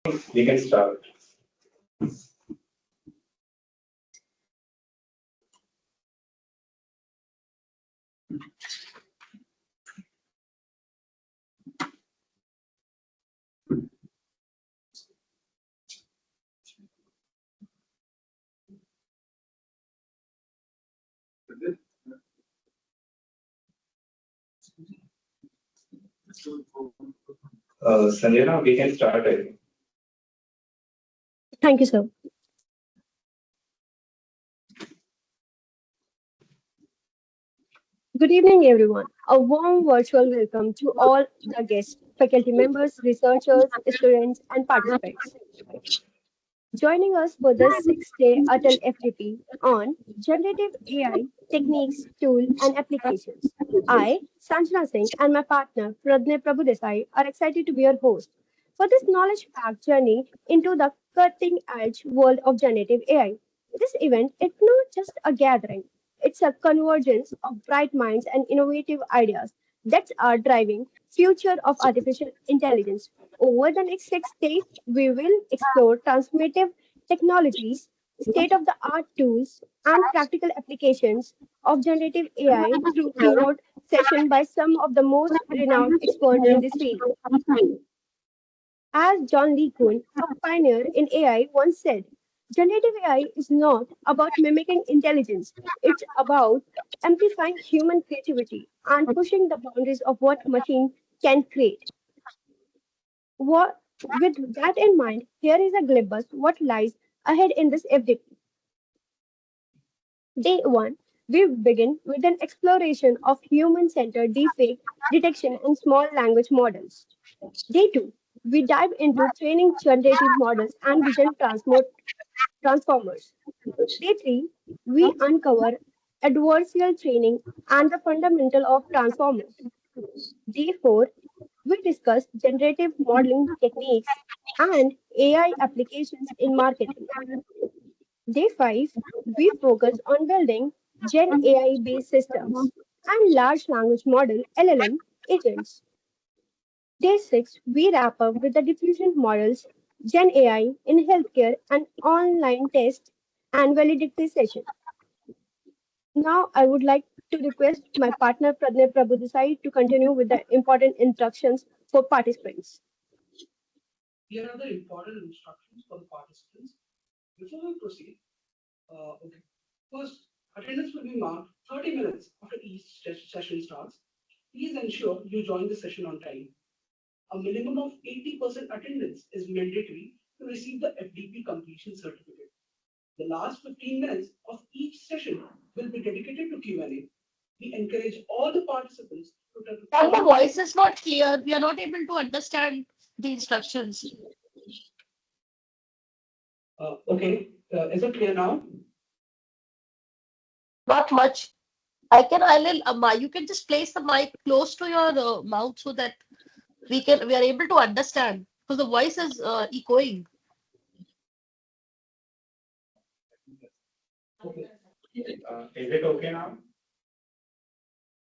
We can start. Sanjana, we can start. I think. Thank you, sir. Good evening, everyone. A warm virtual welcome to all the guests, faculty members, researchers, students, and participants. Joining us for the sixth-day ATAL FDP on generative AI techniques, tools, and applications. I, Sanjana Singh, and my partner Pradney Prabhudesai are excited to be your host for this knowledge-packed journey into the cutting-edge world of generative AI. This event is not just a gathering; it's a convergence of bright minds and innovative ideas that are driving future of artificial intelligence. Over the next 6 days, we will explore transformative technologies, state of the art tools, and practical applications of generative AI through keynote session by some of the most renowned experts in this field. As John Lee Kuhn, a pioneer in AI, once said, generative AI is not about mimicking intelligence, it's about amplifying human creativity and pushing the boundaries of what machine can create. What, with that in mind, here is a glimpse what lies ahead in this FDP. Day 1, we begin with an exploration of human-centered deepfake detection and small language models. Day 2, we dive into training generative models and vision transformers. Day 3, we uncover adversarial training and the fundamental of transformers. Day 4, we discuss generative modeling techniques and AI applications in marketing. Day 5, we focus on building Gen AI based systems and large language model LLM agents. Day 6, we wrap up with the diffusion models, Gen AI in healthcare and online test and validity session. Now I would like to request my partner Pradney Prabhudesai to continue with the important instructions for participants. Here are the important instructions for the participants. Before we proceed, okay. First, attendance will be marked 30 minutes after each session starts. Please ensure you join the session on time. A minimum of 80% attendance is mandatory to receive the FDP completion certificate. The last 15 minutes of each session will be dedicated to Q&A. We encourage all the participants to turn. And the voice is not clear. We are not able to understand the instructions. Okay, is it clear now? Not much. You can just place the mic close to your mouth so that we are able to understand because the voice is echoing. Okay. Is it okay now?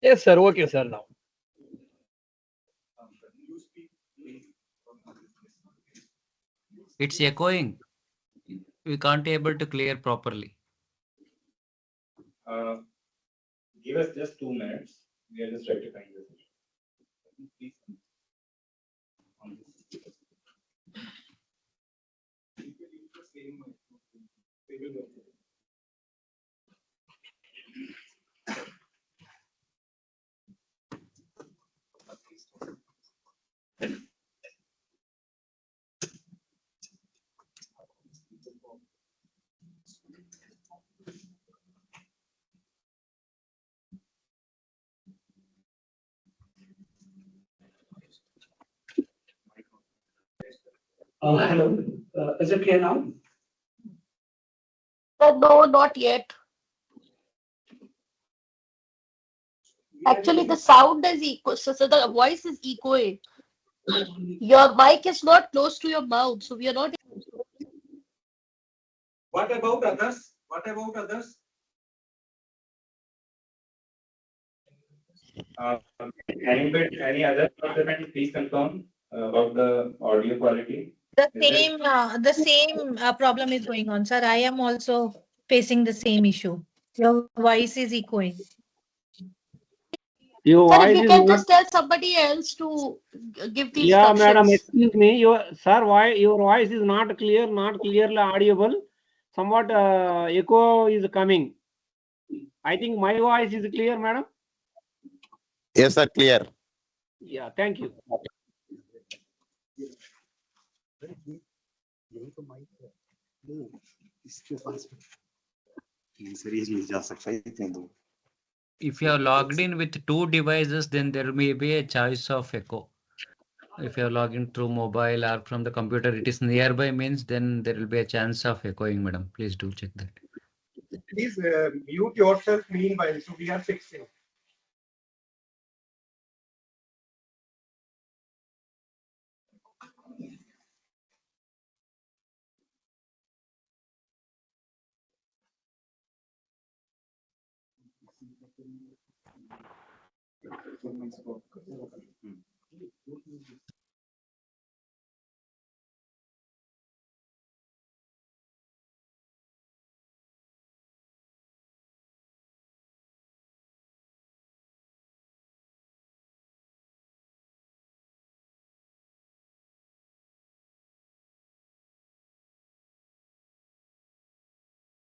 Yes, sir. Okay, sir. Now. It's echoing. We can't able to clear properly. Give us just 2 minutes. We are just rectifying this issue. Hello, is it clear now? No, not yet. Actually, the sound is echo, so the voice is echoing. Your mic is not close to your mouth, so we are not. What about others? What about others? Any other participant please confirm about the audio quality? The same problem is going on, sir. I am also facing the same issue. Your voice is echoing. Your Sir, if voice you is can not. just tell somebody else to give the Yeah, madam, instructions. excuse me. Sir, why your voice is not clear, not clearly audible. Somewhat echo is coming. I think my voice is clear, madam. Yes, sir, clear. Yeah, thank you. If you are logged in with two devices, then there may be a choice of echo. If you are logging through mobile or from the computer, it is nearby means then there will be a chance of echoing, madam. Please do check that. Please mute yourself meanwhile. So we are fixing.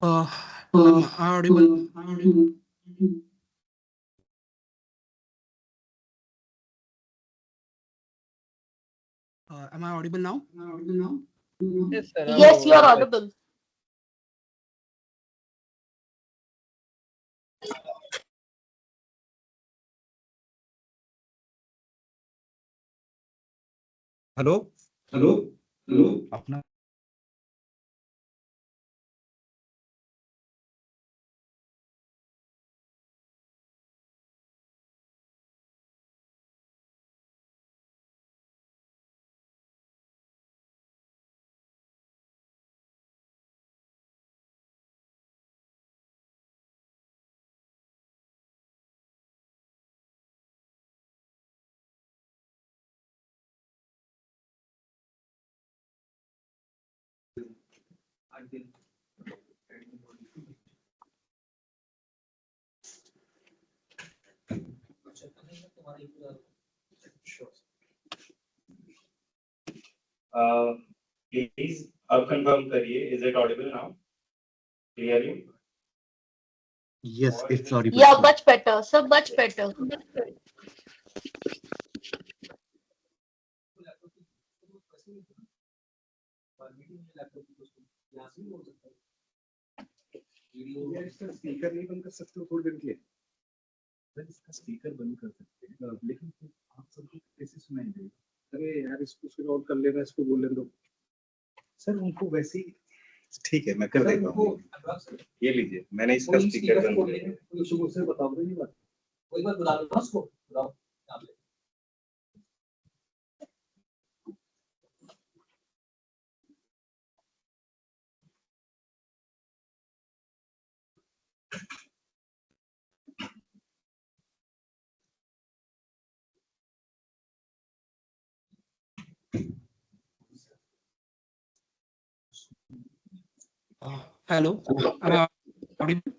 Am I audible? Am I audible now? Yes, sir. Yes, you are audible. Hello? Hello? Hello? Abhinav? Please अब confirm करिए. Is it audible now? Clearly? Yes, it's audible. Yeah, much better. Sir, much better. इसका speaker नहीं बंद कर सकते हो थोड़ी देर के लिए? सर इसका स्पीकर बंद कर सकते हैं लेकिन फिर आप सबको कैसे सुनाई देगा? अरे यार इसको फिर ऑन कर लेना, इसको बोल लेना। सर उनको वैसे ही ठीक है, मैं कर देता हूँ। ये लीजिए, मैंने इसका स्पीकर बंद कर दिया। शुरू से बताओ ये बात। कोई बात बुला लो उसको, बुलाओ। Hello. Am I audible?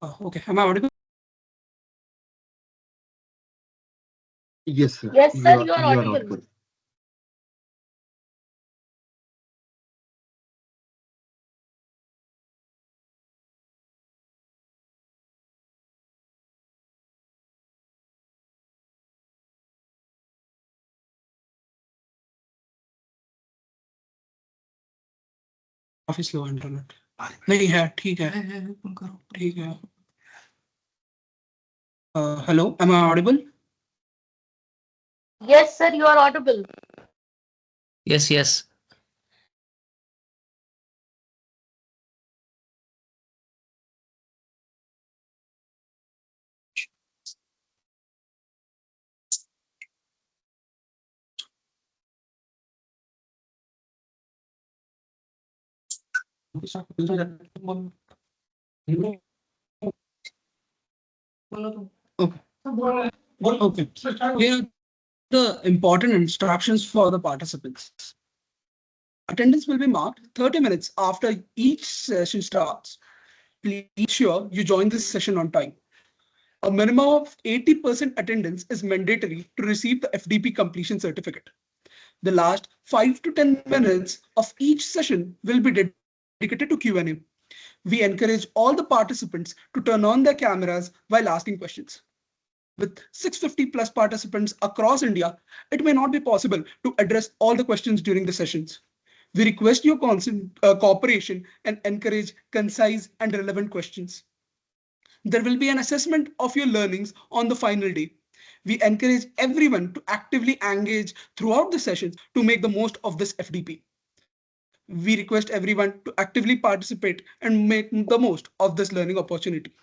Okay, am I audible? Yes, sir. Yes, sir, you are audible. audible. काफी स्लो इंटरनेट नहीं है, ठीक है, ठीक है. Hello, am I audible? Yes, sir, you are audible. Yes, yes. Okay. Okay. Here are the important instructions for the participants. Attendance will be marked 30 minutes after each session starts. Please ensure you join this session on time. A minimum of 80% attendance is mandatory to receive the FDP completion certificate. The last 5 to 10 minutes of each session will be dedicated to Q&A. We encourage all the participants to turn on their cameras while asking questions. With 650 plus participants across India, it may not be possible to address all the questions during the sessions. We request your cooperation and encourage concise and relevant questions. There will be an assessment of your learnings on the final day. We encourage everyone to actively engage throughout the sessions to make the most of this FDP. We request everyone to actively participate and make the most of this learning opportunity.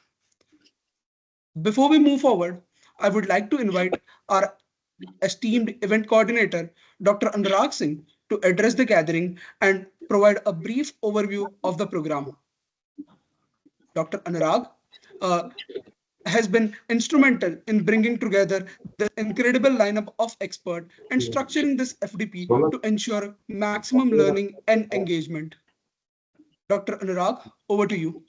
Before we move forward, I would like to invite our esteemed event coordinator, Dr. Anurag Singh, to address the gathering and provide a brief overview of the program. Dr. Anurag has been instrumental in bringing together the incredible lineup of experts and structuring this FDP to ensure maximum learning and engagement. Dr. Anurag, over to you.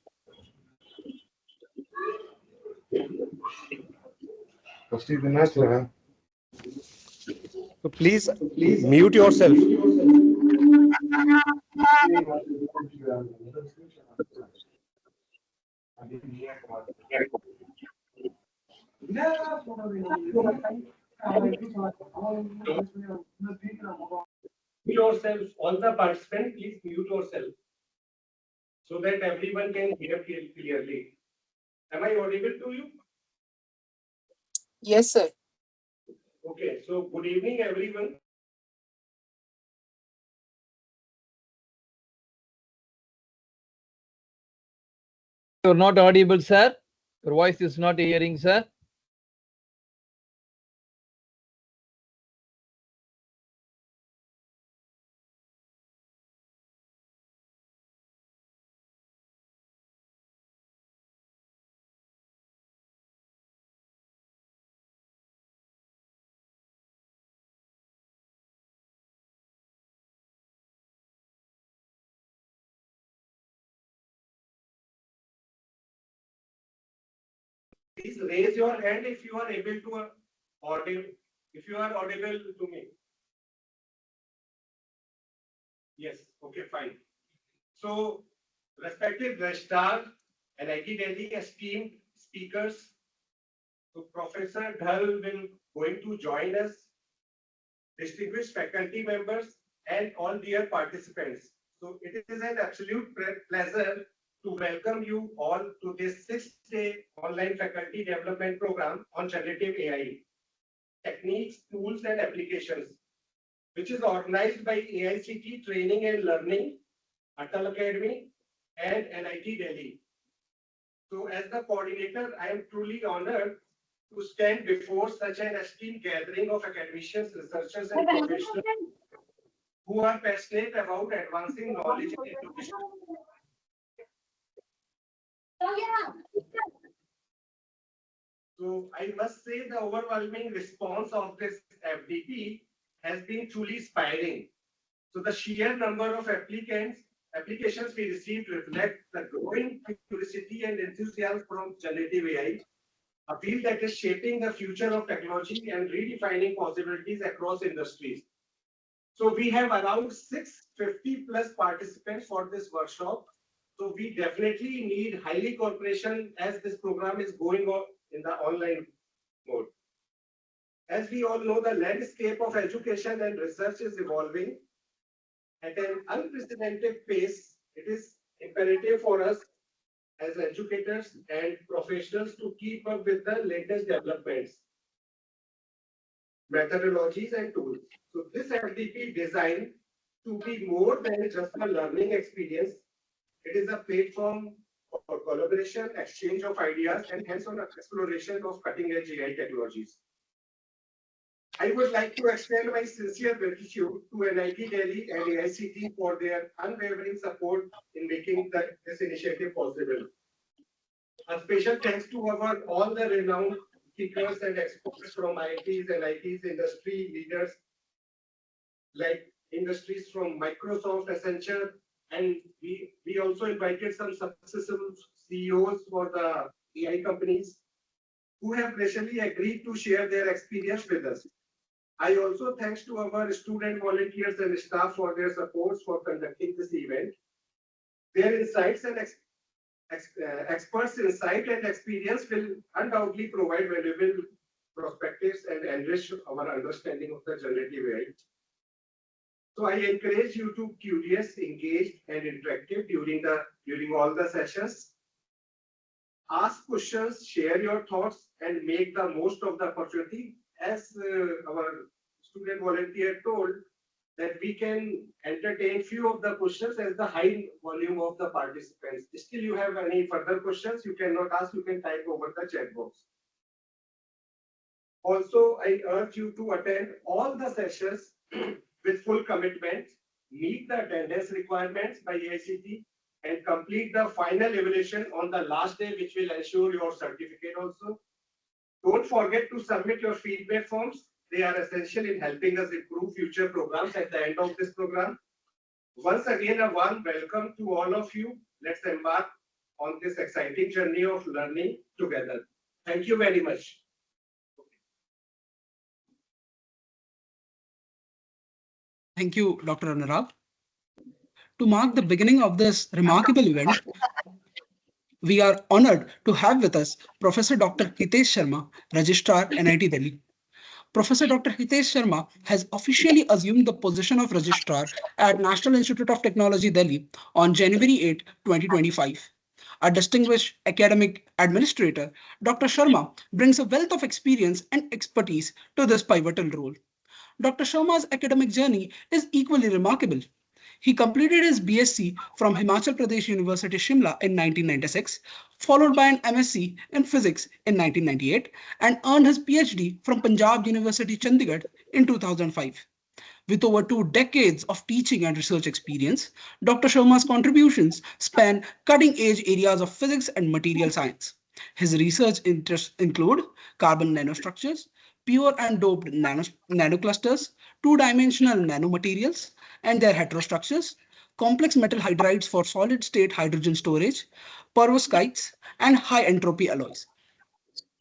So please mute yourself. Yourself, all the participants, please mute yourself so that everyone can hear clearly. Am I audible to you? Yes, sir. Okay, so good evening, everyone. You're not audible, sir. Your voice is not hearing, sir. Please raise your hand if you are able to audible. If you are audible to me. Yes. Okay. Fine. So, respected registrar, IIT Delhi esteemed speakers. So, Professor Dhal will going to join us. Distinguished faculty members and all dear participants. So, it is an absolute pleasure to welcome you all to this 6-day online faculty development program on generative AI, techniques, tools, and applications, which is organized by AICT Training and Learning, ATAL Academy, and NIT Delhi. So, as the coordinator, I am truly honored to stand before such an esteemed gathering of academicians, researchers, and professionals who are passionate about advancing knowledge and innovation. So I must say the overwhelming response of this FDP has been truly inspiring. So the sheer number of applicants applications we received reflect the growing curiosity and enthusiasm from generative AI, a field that is shaping the future of technology and redefining possibilities across industries. So we have around 650 plus participants for this workshop. So we definitely need highly cooperation as this program is going on in the online mode. As we all know, the landscape of education and research is evolving at an unprecedented pace. It is imperative for us as educators and professionals to keep up with the latest developments, methodologies, and tools. So this FDP designed to be more than just a learning experience. It is a platform for collaboration, exchange of ideas, and hands-on exploration of cutting-edge AI technologies. I would like to extend my sincere gratitude to NIT Delhi and AICT for their unwavering support in making this initiative possible. A special thanks to all the renowned speakers and experts from IITs and ITs industry leaders, like industries from Microsoft, Accenture, and we also invited some successful CEOs for the AI companies who have graciously agreed to share their experience with us. I also thanks to our student volunteers and staff for their support for conducting this event. Their insights and experts' insight and experience will undoubtedly provide valuable perspectives and enrich our understanding of the generative AI. So I encourage you to curious, engaged, and interactive during all the sessions. Ask questions, share your thoughts, and make the most of the opportunity. As our student volunteer told, that we can entertain few of the questions as the high volume of the participants. Still, you have any further questions, you cannot ask, you can type over the chat box. Also, I urge you to attend all the sessions with full commitment, meet the attendance requirements by AICT, and complete the final evaluation on the last day, which will ensure your certificate also. Don't forget to submit your feedback forms. They are essential in helping us improve future programs at the end of this program. Once again, a warm welcome to all of you. Let's embark on this exciting journey of learning together. Thank you very much. Thank you, Dr. Anurag. To mark the beginning of this remarkable event, we are honored to have with us Professor Dr. Hitesh Sharma, Registrar, NIT Delhi. Professor Dr. Hitesh Sharma has officially assumed the position of Registrar at National Institute of Technology, Delhi on January 8, 2025. A distinguished academic administrator, Dr. Sharma brings a wealth of experience and expertise to this pivotal role. Dr. Sharma's academic journey is equally remarkable. He completed his BSc from Himachal Pradesh University, Shimla in 1996, followed by an MSc in physics in 1998, and earned his PhD from Punjab University, Chandigarh in 2005. With over 2 decades of teaching and research experience, Dr. Sharma's contributions span cutting-edge areas of physics and material science. His research interests include carbon nanostructures, pure and doped nanoclusters, two-dimensional nanomaterials and their heterostructures, complex metal hydrides for solid-state hydrogen storage, perovskites, and high-entropy alloys.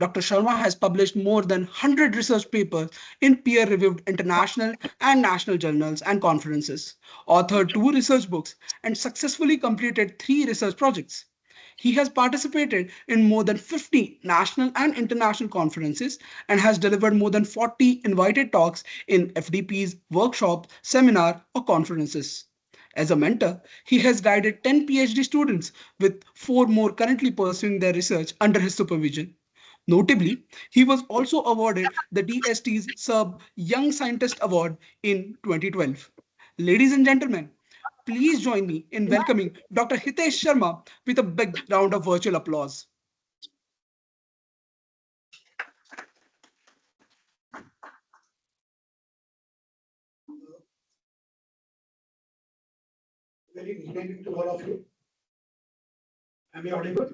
Dr. Sharma has published more than 100 research papers in peer-reviewed international and national journals and conferences, authored 2 research books, and successfully completed 3 research projects. He has participated in more than 50 national and international conferences and has delivered more than 40 invited talks in FDP's workshops, seminars, or conferences. As a mentor, he has guided 10 PhD students, with 4 more currently pursuing their research under his supervision. Notably, he was also awarded the DST's Sub Young Scientist Award in 2012. Ladies and gentlemen, please join me in welcoming Dr. Hitesh Sharma with a big round of virtual applause. Very good evening to all of you. Am I audible?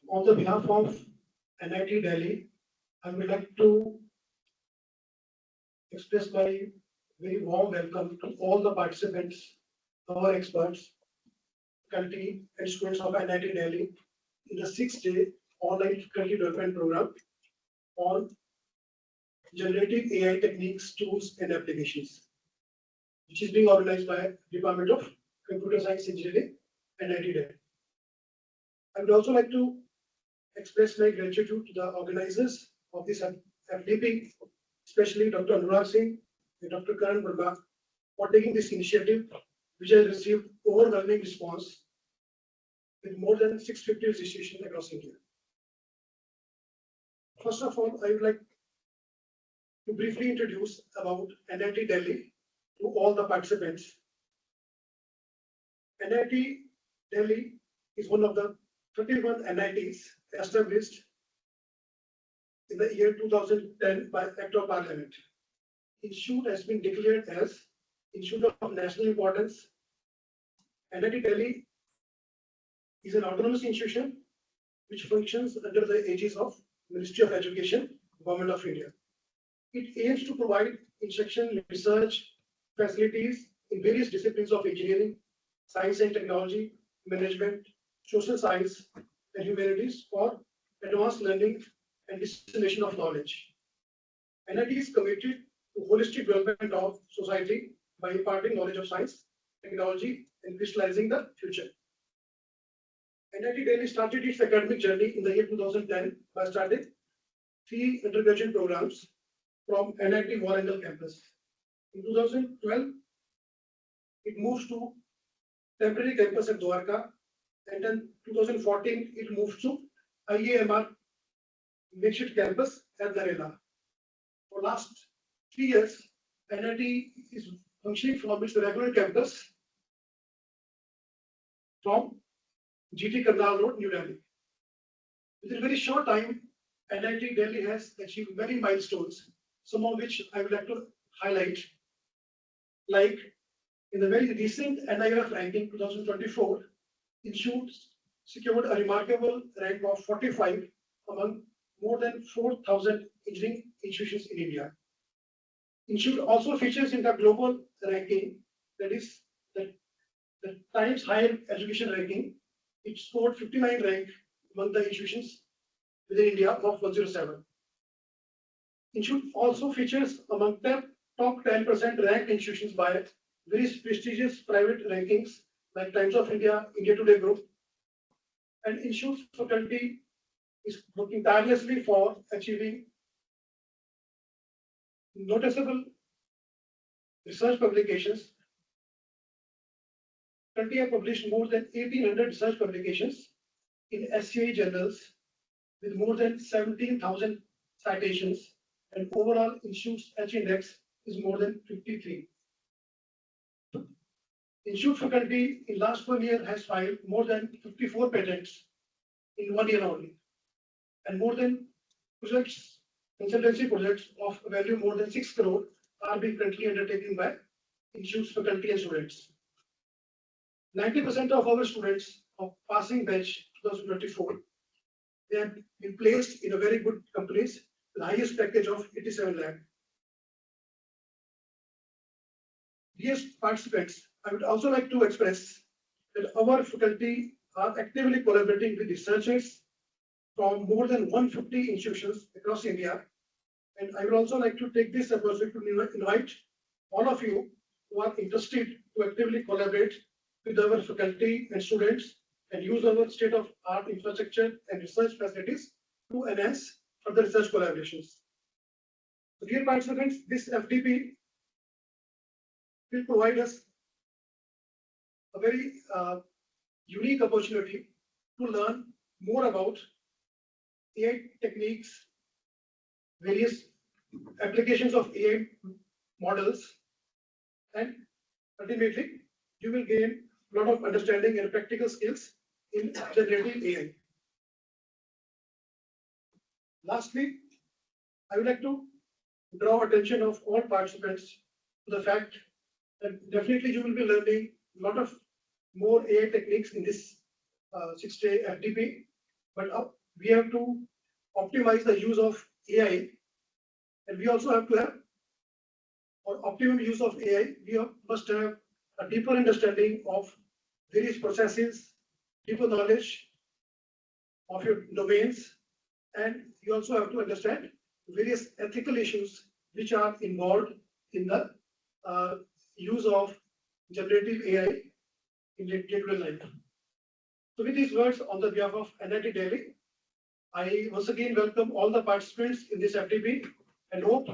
On the behalf of NIT Delhi, I would like to express my very warm welcome to all the participants, our experts, faculty, and students of IIT Delhi in the 6-day online faculty development program on generative AI techniques, tools, and applications, which is being organized by Department of Computer Science Engineering and IIT Delhi. I would also like to express my gratitude to the organizers of this FDP, especially Dr. Anurag Singh and Dr. Karan Verma, for taking this initiative, which has received overwhelming response with more than 650 institutions across India. First of all, I would like to briefly introduce about NIT Delhi to all the participants. NIT Delhi is one of the 31 NITs established in the year 2010 by Act of Parliament. Institute has been declared as Institute of National Importance. NIT Delhi is an autonomous institution which functions under the aegis of Ministry of Education, Government of India. It aims to provide instruction, research facilities in various disciplines of engineering, science and technology, management, social science, and humanities for advanced learning and dissemination of knowledge. NIT is committed to holistic development of society by imparting knowledge of science, technology, and crystallizing the future. NIT Delhi started its academic journey in the year 2010 by starting 3 undergraduate programs from NIT Warangal campus. In 2012, it moves to temporary campus at Dwarka, and then 2014 it moves to IAMR makeshift campus at Narela. For last 3 years, NIT is functioning from its regular campus from GT Karnal Road, New Delhi. Within a very short time, NIT Delhi has achieved many milestones, some of which I would like to highlight. Like in the very recent NIRF ranking 2024, Institute secured a remarkable rank of 45 among more than 4,000 engineering institutions in India. Institute also features in the global ranking, that is the Times Higher Education ranking. It scored 59 rank among the institutions within India of 107. Institute also features among the top 10% ranked institutions by very prestigious private rankings like Times of India, India Today Group, and Institute's faculty is working tirelessly for achieving noticeable research publications. Faculty have published more than 1,800 research publications in SCI journals with more than 17,000 citations, and overall Institute's H index is more than 53. Institute faculty in last 1 year has filed more than 54 patents in 1 year only, and more than projects, consultancy projects of value more than 6 crore are being currently undertaken by Institute's faculty and students. 90% of our students of passing batch 2024, they have been placed in a very good companies with the highest package of 87 lakh. Dear participants, I would also like to express that our faculty are actively collaborating with researchers from more than 150 institutions across India. And I would also like to take this opportunity to invite all of you who are interested to actively collaborate with our faculty and students and use our state-of-art infrastructure and research facilities to enhance further research collaborations. So dear participants, this FDP will provide us a very unique opportunity to learn more about AI techniques, various applications of AI models, and ultimately you will gain a lot of understanding and practical skills in generative AI. Lastly, I would like to draw attention of all participants to the fact that definitely you will be learning a lot of more AI techniques in this 6-day FDP, but we have to optimize the use of AI, and we also have to have for optimum use of AI, must have a deeper understanding of various processes, deeper knowledge of your domains, and you also have to understand various ethical issues which are involved in the use of generative AI in day-to-day life. So with these words, on the behalf of NIT Delhi, I once again welcome all the participants in this FDP and hope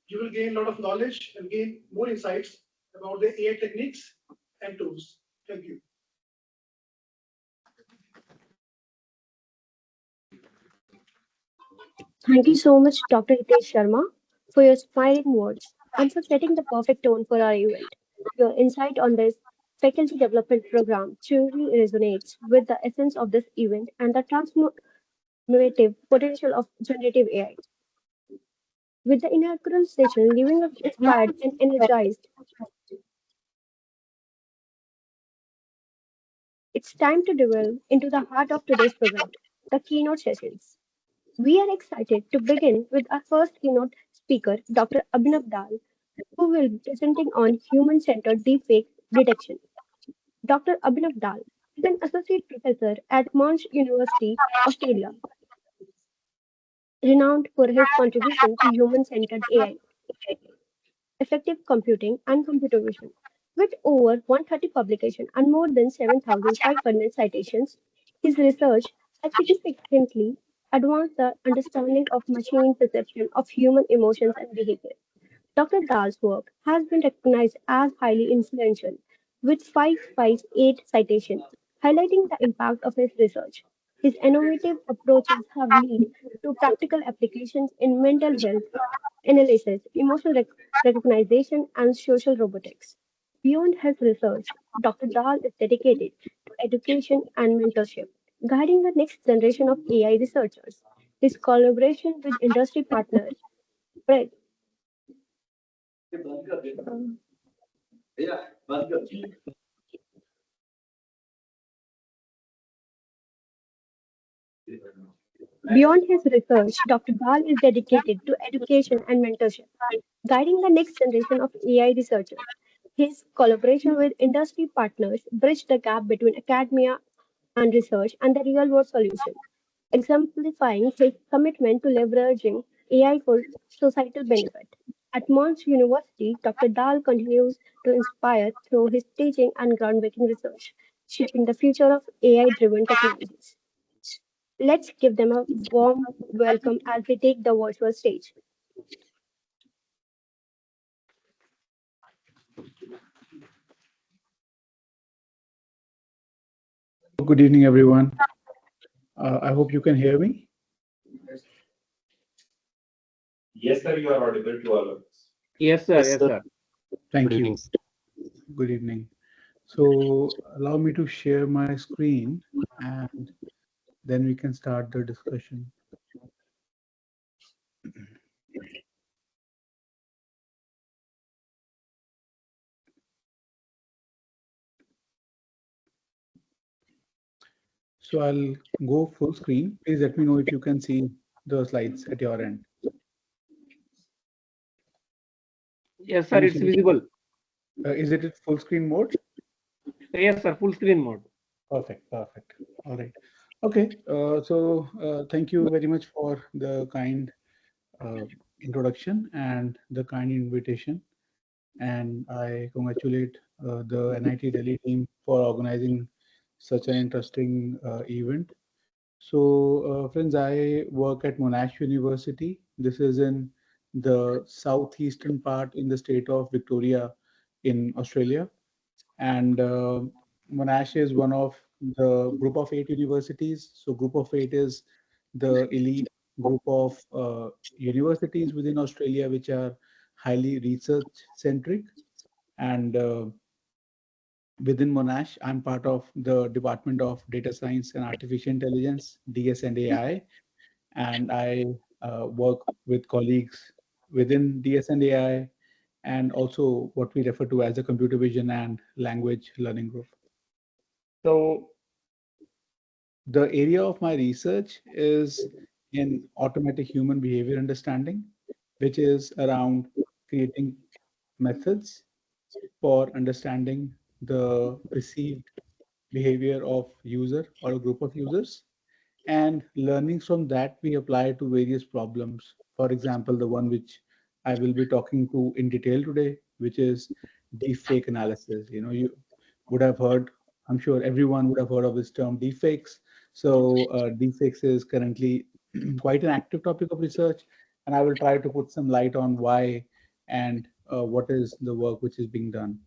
you will gain a lot of knowledge and gain more insights about the AI techniques and tools. Thank you. Thank you so much, Dr. Hitesh Sharma, for your inspiring words and for setting the perfect tone for our event. Your insight on this faculty development program truly resonates with the essence of this event and the transformative potential of generative AI. With the inaugural session leaving us inspired and energized, it's time to delve into the heart of today's program, the keynote sessions. We are excited to begin with our first keynote speaker, Dr. Abhinav Dhal, who will be presenting on human-centered deepfake detection. Dr. Abhinav Dhal is an associate professor at Monash University, Australia, renowned for his contribution to human-centered AI, effective computing, and computer vision. With over 130 publications and more than 7,500 citations, his research has significantly advanced the understanding of machine perception of human emotions and behavior. Dr. Dahl's work has been recognized as highly influential, with 558 citations, highlighting the impact of his research. His innovative approaches have led to practical applications in mental health analysis, emotional recognition, and social robotics. Beyond his research, Dr. Dahl is dedicated to education and mentorship, guiding the next generation of AI researchers. His collaboration with industry partners, Brett, Beyond his research, Dr. Dhal is dedicated to education and mentorship, guiding the next generation of AI researchers. His collaboration with industry partners bridge the gap between academia and research and the real world solution, exemplifying his commitment to leveraging AI for societal benefit. At Monash University, Dr. Dahl continues to inspire through his teaching and groundbreaking research, shaping the future of AI driven technologies. Let's give them a warm welcome as they take the virtual stage. Good evening, everyone. I hope you can hear me. Yes, sir, you are audible to all of us. Yes, sir. Yes, sir. Thank you. Good evening. So allow me to share my screen and then we can start the discussion. So I'll go full screen. Please let me know if you can see the slides at your end. Yes, sir. It's visible. Is it full screen mode? Yes, sir. Full screen mode. Perfect. Perfect. All right. Okay. Thank you very much for the kind introduction and the kind invitation. And I congratulate the NIT Delhi team for organizing such an interesting event. So, friends, I work at Monash University. This is in the southeastern part in the state of Victoria in Australia. And Monash is one of the group of 8 universities. So group of 8 is the elite group of universities within Australia, which are highly research centric. And within Monash, I'm part of the Department of Data Science and Artificial Intelligence, DS and AI. And I work with colleagues within DS and AI and also what we refer to as a computer vision and language learning group. So the area of my research is in automatic human behavior understanding, which is around creating methods for understanding the perceived behavior of user or a group of users. And learnings from that we apply to various problems. For example, the one which I will be talking to in detail today, which is deepfake analysis. You would have heard, I'm sure everyone would have heard of this term deepfakes. So deepfakes is currently quite an active topic of research, and I will try to put some light on why and what is the work which is being done.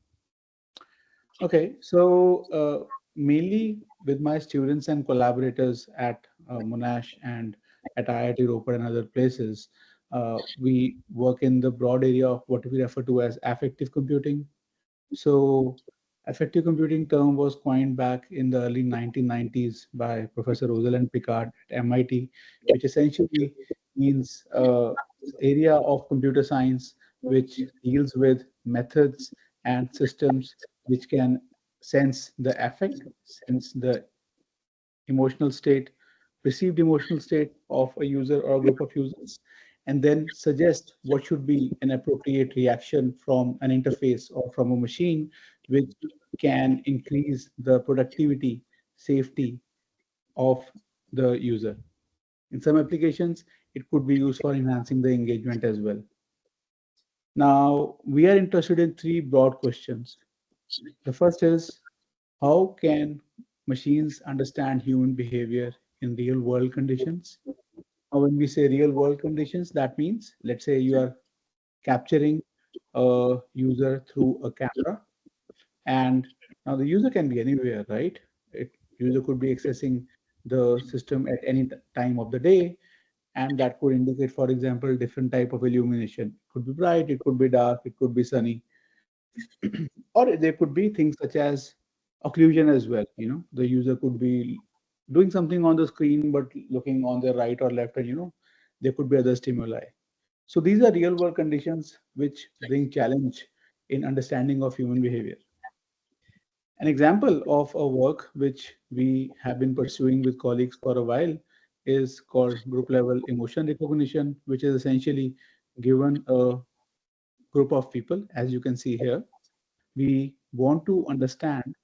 Okay, so mainly with my students and collaborators at Monash and at IIT Ropar and other places, we work in the broad area of what we refer to as affective computing. So affective computing term was coined back in the early 1990s by Professor Rosalind Picard at MIT, which essentially means area of computer science which deals with methods and systems which can sense the affect, sense the emotional state, perceived emotional state of a user or a group of users, and then suggest what should be an appropriate reaction from an interface or from a machine, which can increase the productivity, safety of the user. In some applications, it could be used for enhancing the engagement as well. Now, we are interested in three broad questions. The first is, how can machines understand human behavior in real world conditions? Now, when we say real world conditions, that means, let's say you are capturing a user through a camera, and now the user can be anywhere, right? User could be accessing the system at any time of the day, and that could indicate, for example, different type of illumination. It could be bright, it could be dark, it could be sunny, or there could be things such as occlusion as well. The user could be doing something on the screen but looking on the right or left, and there could be other stimuli. So these are real world conditions which bring challenge in understanding of human behavior. An example of a work which we have been pursuing with colleagues for a while is called group level emotion recognition, which is essentially given a group of people, as you can see here. We want to understand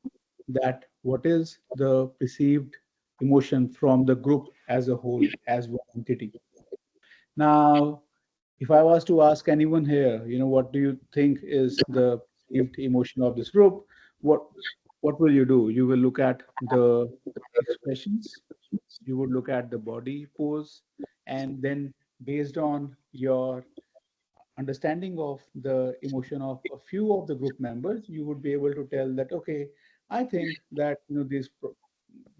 that what is the perceived emotion from the group as a whole, as one entity. Now, if I was to ask anyone here, what do you think is the perceived emotion of this group? What what will you do? You will look at the expressions, you would look at the body pose, and then based on your understanding of the emotion of a few of the group members, you would be able to tell that, okay, I think that this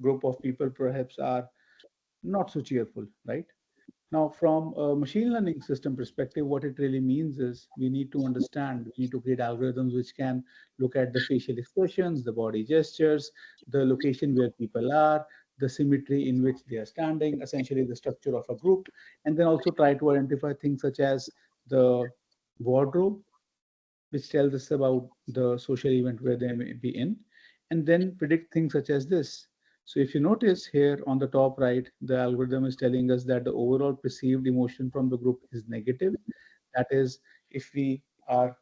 group of people perhaps are not so cheerful, right? Now, from a machine learning system perspective, what it really means is we need to understand, we need to create algorithms which can look at the facial expressions, the body gestures, the location where people are, the symmetry in which they are standing, essentially the structure of a group, and then also try to identify things such as the wardrobe, which tells us about the social event where they may be in, and then predict things such as this. So if you notice here on the top right, the algorithm is telling us that the overall perceived emotion from the group is negative. That is, if we are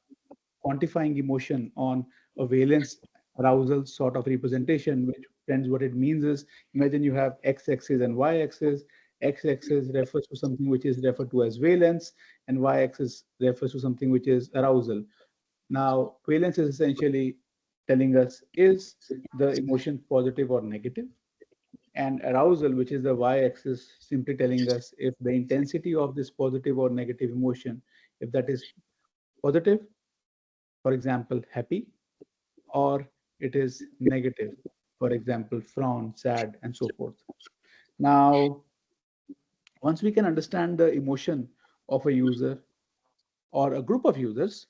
quantifying emotion on a valence arousal sort of representation, which friends, what it means is, imagine you have x-axis and y-axis. X-axis refers to something which is referred to as valence, and y-axis refers to something which is arousal. Now, valence is essentially telling us, is the emotion positive or negative? And arousal, which is the y-axis, simply telling us if the intensity of this positive or negative emotion, if that is positive, for example, happy, or it is negative, for example, frown, sad, and so forth. Now, once we can understand the emotion of a user or a group of users,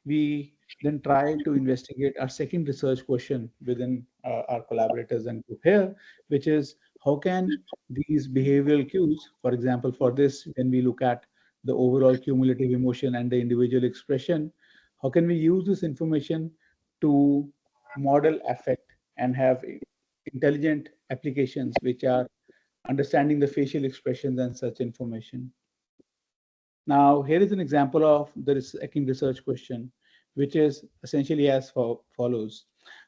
we then try to investigate our second research question within our collaborators and group here, which is, how can these behavioral cues, for example, for this, when we look at the overall cumulative emotion and the individual expression, how can we use this information to model affect and have intelligent applications which are understanding the facial expressions and such information. Now, here is an example of the second research question, which is essentially as follows.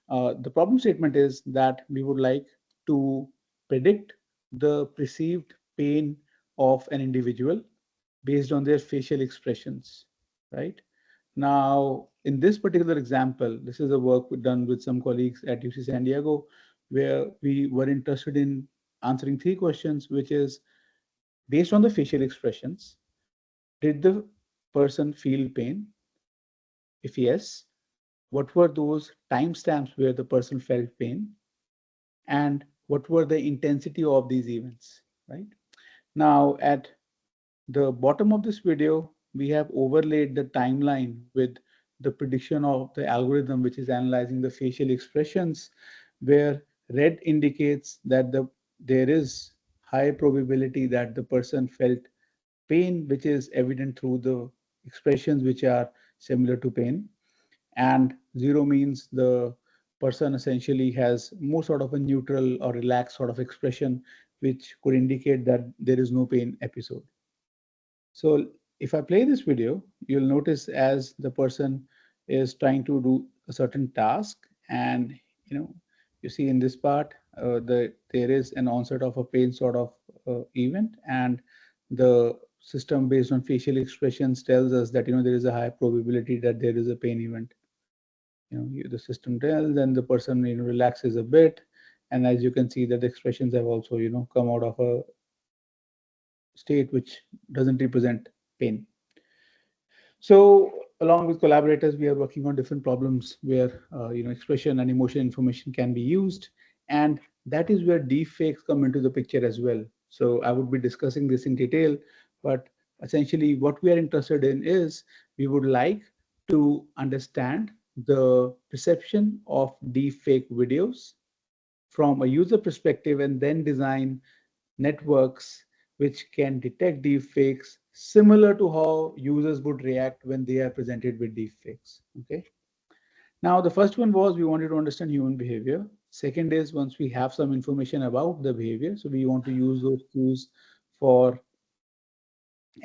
The problem statement is that we would like to predict the perceived pain of an individual based on their facial expressions, right? Now, in this particular example, this is a work done with some colleagues at UC San Diego, where we were interested in answering 3 questions, which is based on the facial expressions, did the person feel pain? If yes, what were those timestamps where the person felt pain? And what were the intensity of these events, right? Now, at the bottom of this video, we have overlaid the timeline with the prediction of the algorithm, which is analyzing the facial expressions, where red indicates that there is high probability that the person felt pain, which is evident through the expressions which are similar to pain. And 0 means the person essentially has more sort of a neutral or relaxed sort of expression, which could indicate that there is no pain episode. So if I play this video, you'll notice as the person is trying to do a certain task, and you see in this part there is an onset of a pain sort of event, and the system based on facial expressions tells us that there is a high probability that there is a pain event. The system tells, and the person relaxes a bit, and as you can see that the expressions have also come out of a state which doesn't represent pain. So along with collaborators, we are working on different problems where expression and emotion information can be used, and that is where deepfakes come into the picture as well. So I would be discussing this in detail, but essentially what we are interested in is we would like to understand the perception of deepfake videos from a user perspective, and then design networks which can detect deepfakes similar to how users would react when they are presented with deepfakes. Okay. Now, the first one was we wanted to understand human behavior. Second is once we have some information about the behavior, so we want to use those cues for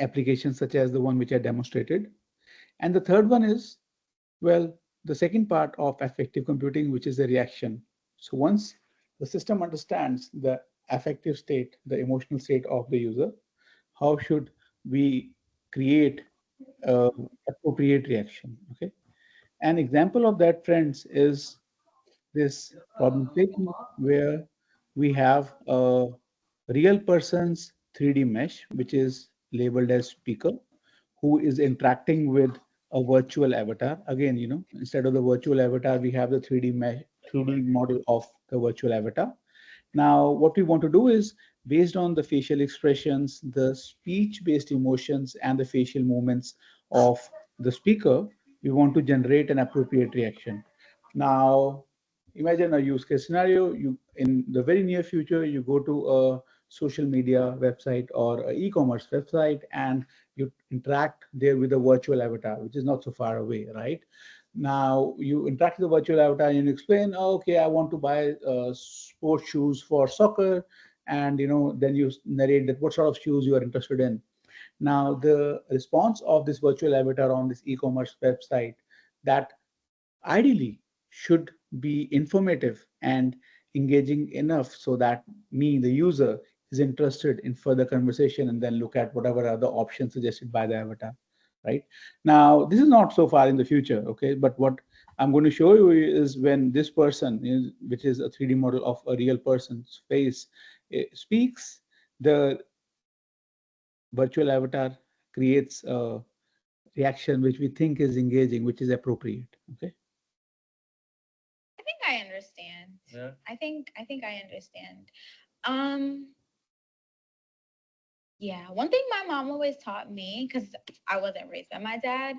applications such as the one which I demonstrated. And the third one is, well, the second part of affective computing, which is the reaction. So once the system understands the affective state, the emotional state of the user, how should we create appropriate reaction? Okay. An example of that, friends, is this problem statement where we have a real person's 3D mesh, which is labeled as speaker, who is interacting with a virtual avatar. Again, instead of the virtual avatar, we have the 3D mesh, 3D model of the virtual avatar. Now, what we want to do is, based on the facial expressions, the speech-based emotions, and the facial movements of the speaker, we want to generate an appropriate reaction. Now, imagine a use case scenario. In the very near future, you go to a social media website or an e-commerce website, and you interact there with a virtual avatar, which is not so far away, right? Now you interact with the virtual avatar and you explain, oh, okay, I want to buy sports shoes for soccer, and then you narrate that what sort of shoes you are interested in. Now the response of this virtual avatar on this e-commerce website, that ideally should be informative and engaging enough so that me, the user, is interested in further conversation and then look at whatever other options suggested by the avatar. Right now, this is not so far in the future, okay? But what I'm going to show you is when this person, which is a 3D model of a real person's face, speaks, the virtual avatar creates a reaction which we think is engaging, which is appropriate. Okay. I think I understand. Yeah. I think I understand. Yeah, one thing my mom always taught me, because I wasn't raised by my dad,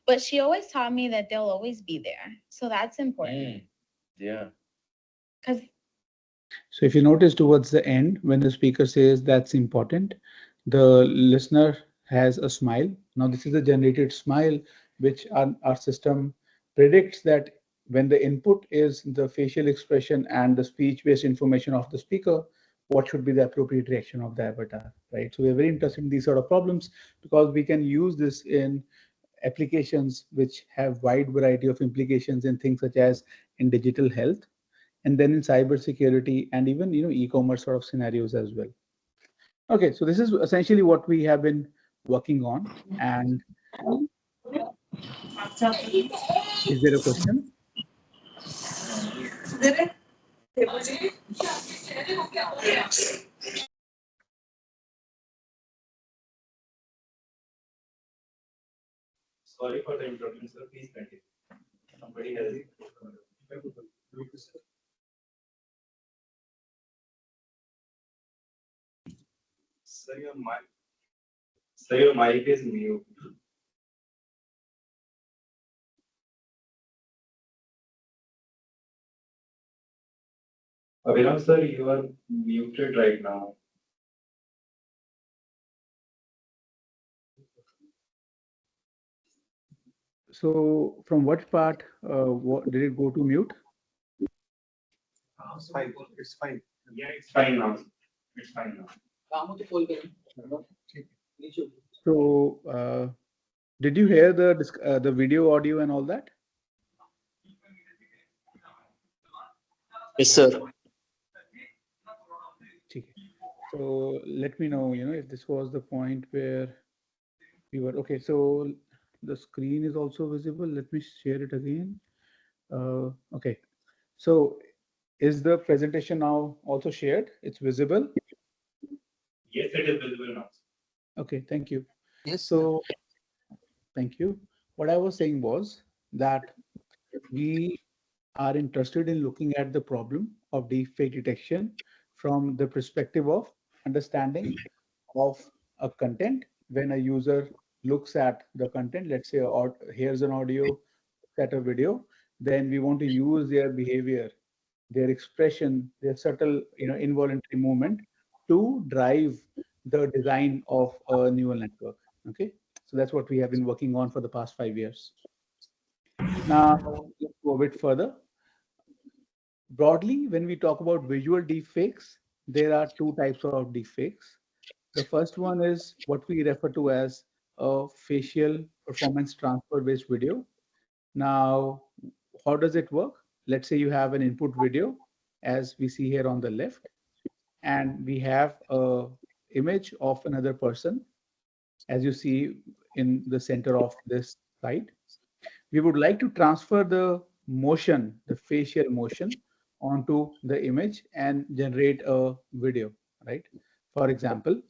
but she always taught me that they'll always be there. So that's important. Yeah. Because So if you notice towards the end, when the speaker says that's important, the listener has a smile. Now this is a generated smile, which our system predicts that when the input is the facial expression and the speech-based information of the speaker, what should be the appropriate reaction of the avatar, right? So we're very interested in these sort of problems because we can use this in applications which have wide variety of implications in things such as in digital health, and then in cybersecurity, and even e-commerce sort of scenarios as well. Okay, so this is essentially what we have been working on. And is there a question? Sorry for the interruption, sir. Please continue. Somebody has. Sir, your mic is mute. Abhinav, sir, you are muted right now. So from what part did it go to mute? It's fine. It's fine. Yeah, it's fine now. It's fine now. So did you hear the video, audio, and all that? Yes, sir. So let me know, if this was the point where we were. Okay, so the screen is also visible. Let me share it again. Okay, so is the presentation now also shared? It's visible? Yes, it is visible now. Okay, thank you. Yes. So thank you. What I was saying was that we are interested in looking at the problem of deepfake detection from the perspective of understanding of a content. When a user looks at the content, let's say, or here's an audio, at a video, then we want to use their behavior, their expression, their subtle, involuntary movement to drive the design of a neural network. Okay, so that's what we have been working on for the past 5 years. Now, let's go a bit further. Broadly, when we talk about visual deepfakes, there are two types of deepfakes. The first one is what we refer to as a facial performance transfer based video. Now, how does it work? Let's say you have an input video, as we see here on the left, and we have a image of another person, as you see in the center of this slide. We would like to transfer the motion, the facial motion, onto the image and generate a video, right? For example,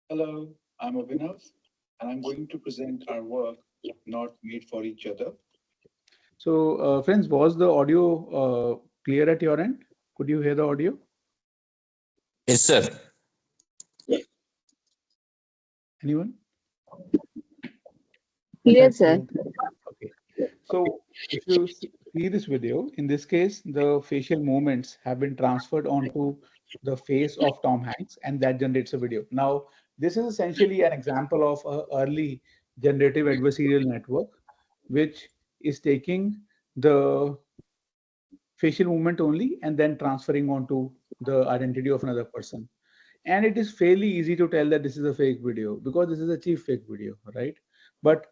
hello, I'm Abhinav, and I'm going to present our work, Not Made for Each Other. So, friends, was the audio clear at your end? Could you hear the audio? Yes, sir. Anyone? Yes, sir. Okay. So if you see this video, in this case, the facial movements have been transferred onto the face of Tom Hanks, and that generates a video. Now, this is essentially an example of an early generative adversarial network, which is taking the facial movement only and then transferring onto the identity of another person. And it is fairly easy to tell that this is a fake video because this is a cheap fake video, right? But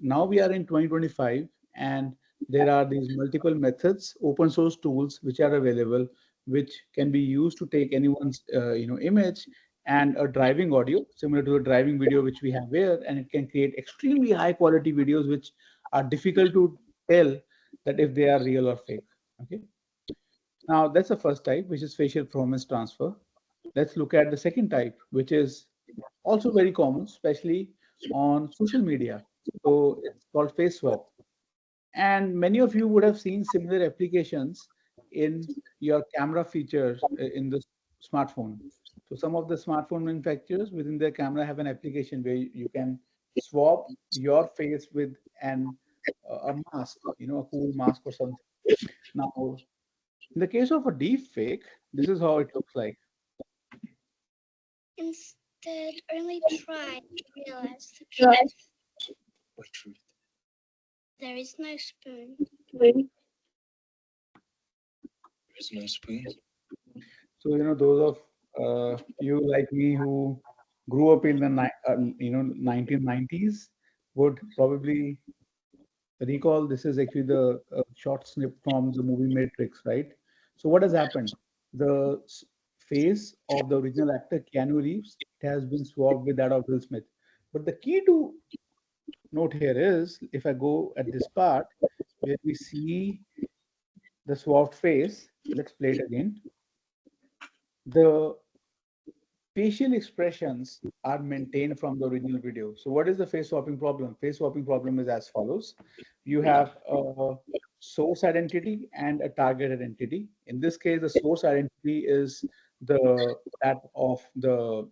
now we are in 2025, and there are these multiple methods, open source tools which are available, which can be used to take anyone's image and a driving audio similar to a driving video which we have here, and it can create extremely high quality videos which are difficult to tell that if they are real or fake. Okay, now that's the first type, which is facial performance transfer. Let's look at the second type, which is also very common, especially on social media. So it's called face swap. And many of you would have seen similar applications in your camera features in the smartphone. So some of the smartphone manufacturers within their camera have an application where you can swap your face with a mask, a cool mask or something. Now, in the case of a deep fake, this is how it looks like. Instead, only try to realize the truth. What truth? There is no spoon. There is no spoon. So, those of you like me who grew up in the 1990s would probably recall this is actually the short snip from the movie Matrix, right? So what has happened? The face of the original actor Keanu Reeves has been swapped with that of Will Smith. But the key to note here is if I go at this part where we see the swapped face, let's play it again. The facial expressions are maintained from the original video. So what is the face swapping problem? Face swapping problem is as follows. You have a source identity and a target identity. In this case, the source identity is that of the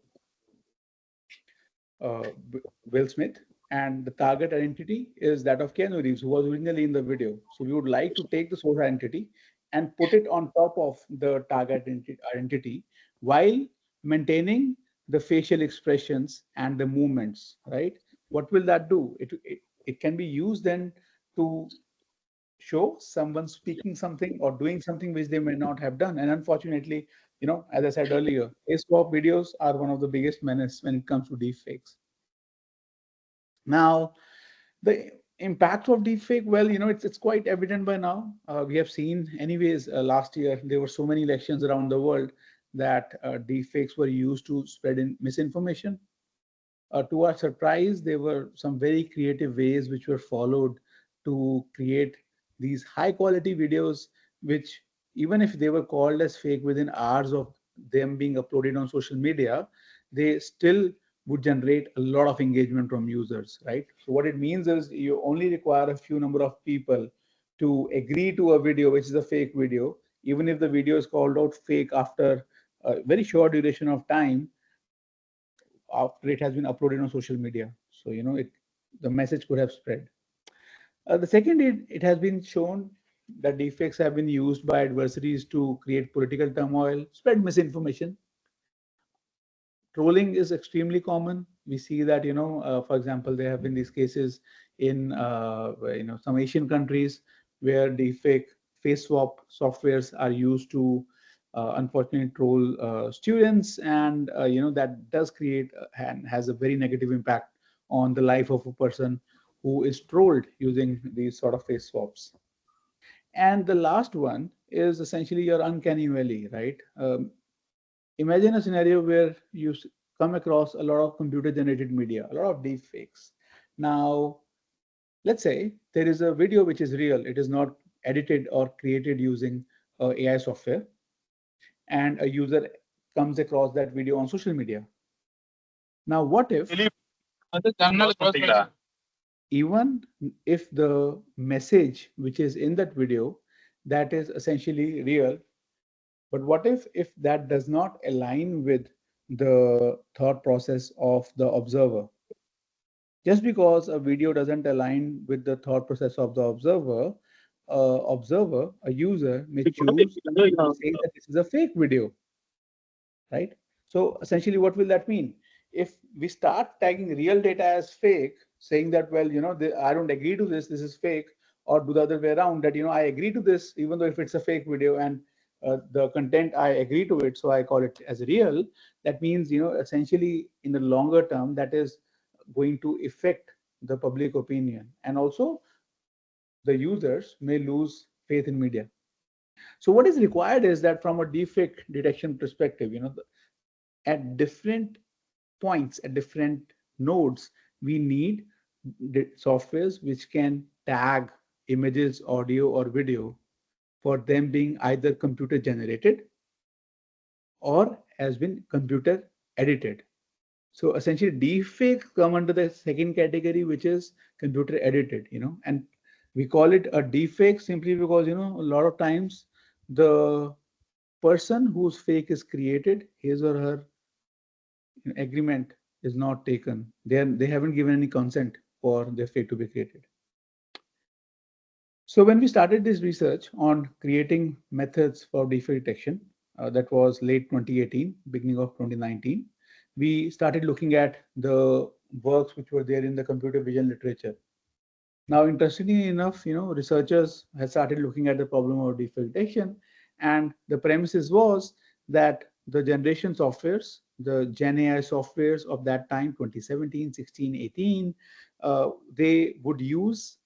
Will Smith, and the target identity is that of Keanu Reeves, who was originally in the video. So we would like to take the source identity and put it on top of the target identity while maintaining the facial expressions and the movements, right? What will that do? It can be used then to show someone speaking something or doing something which they may not have done. And unfortunately, as I said earlier, face swap videos are one of the biggest menace when it comes to deepfakes. Now, the impact of deepfake, well, it's quite evident by now. We have seen, anyways, last year there were so many elections around the world that deepfakes were used to spread misinformation. To our surprise, there were some very creative ways which were followed to create these high quality videos, which even if they were called as fake within hours of them being uploaded on social media, they still would generate a lot of engagement from users, right? So what it means is you only require a few number of people to agree to a video which is a fake video, even if the video is called out fake after a very short duration of time after it has been uploaded on social media. So the message could have spread. The second, it has been shown that deepfakes have been used by adversaries to create political turmoil, spread misinformation. Trolling is extremely common. We see that, for example, there have been these cases in, some Asian countries where deepfake face swap softwares are used to, unfortunately, troll students. And, that does create and has a very negative impact on the life of a person who is trolled using these sort of face swaps. And the last one is essentially your uncanny valley, right? Imagine a scenario where you come across a lot of computer generated media, a lot of deep fakes. Now, let's say there is a video which is real. It is not edited or created using AI software, and a user comes across that video on social media. Now, what if even if the message which is in that video that is essentially real, but what if that does not align with the thought process of the observer? Just because a video doesn't align with the thought process of the observer, a user may choose to say that this is a fake video, right? So essentially, what will that mean? If we start tagging real data as fake, saying that, well, I don't agree to this, this is fake, or do the other way around, that, I agree to this, even though if it's a fake video and the content, I agree to it, so I call it as real. That means, essentially, in the longer term, that is going to affect the public opinion. And also, the users may lose faith in media. So what is required is that from a deepfake detection perspective, at different points, at different nodes, we need softwares which can tag images, audio, or video for them being either computer generated or has been computer edited. So essentially, deepfakes come under the second category, which is computer edited, and we call it a deepfake simply because, a lot of times the person whose fake is created, his or her agreement is not taken. They haven't given any consent for their fake to be created. So when we started this research on creating methods for deepfake detection, that was late 2018, beginning of 2019, we started looking at the works which were there in the computer vision literature. Now, interestingly enough, researchers had started looking at the problem of deepfake detection, and the premises was that the generation softwares the Gen AI softwares of that time, 2017, 16, 18, they would use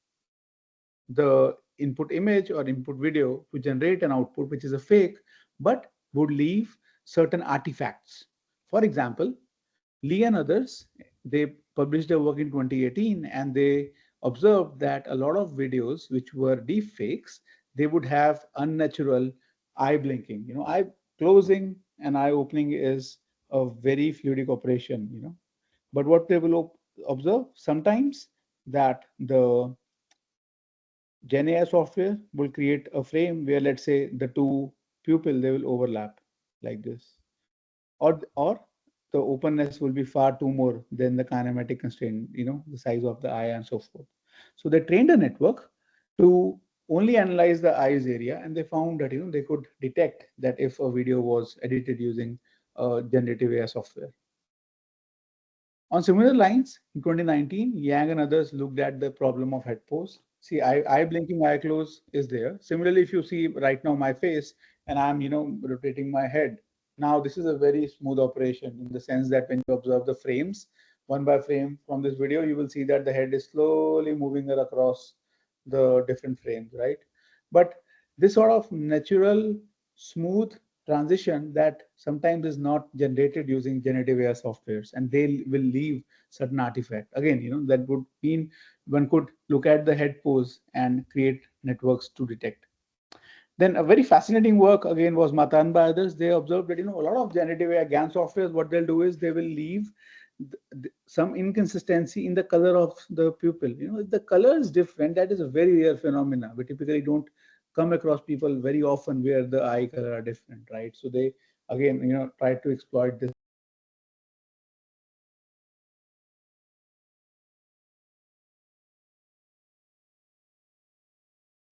the input image or input video to generate an output which is a fake, but would leave certain artifacts. For example, Lee and others, they published their work in 2018, and they observed that a lot of videos which were deep fakes, they would have unnatural eye blinking. Eye closing and eye opening is a very fluidic operation, But what they will observe sometimes that the Gen AI software will create a frame where, let's say, the two pupil, they will overlap like this, or the openness will be far too more than the kinematic constraint, the size of the eye and so forth. So they trained a network to only analyze the eyes area, and they found that they could detect that if a video was edited using generative AI software. On similar lines, in 2019, Yang and others looked at the problem of head pose. See, eye blinking, eye close is there. Similarly, if you see right now my face and I'm, rotating my head, now this is a very smooth operation in the sense that when you observe the frames, one by frame from this video, you will see that the head is slowly moving across the different frames, right? But this sort of natural, smooth transition that sometimes is not generated using generative AI softwares, and they will leave certain artifact. Again, that would mean one could look at the head pose and create networks to detect. Then a very fascinating work again was Matan by others. They observed that a lot of generative AI GAN softwares, what they'll do is they will leave some inconsistency in the color of the pupil. If the color is different, that is a very rare phenomena. We typically don't come across people very often where the eye color are different, right? So they again, try to exploit this.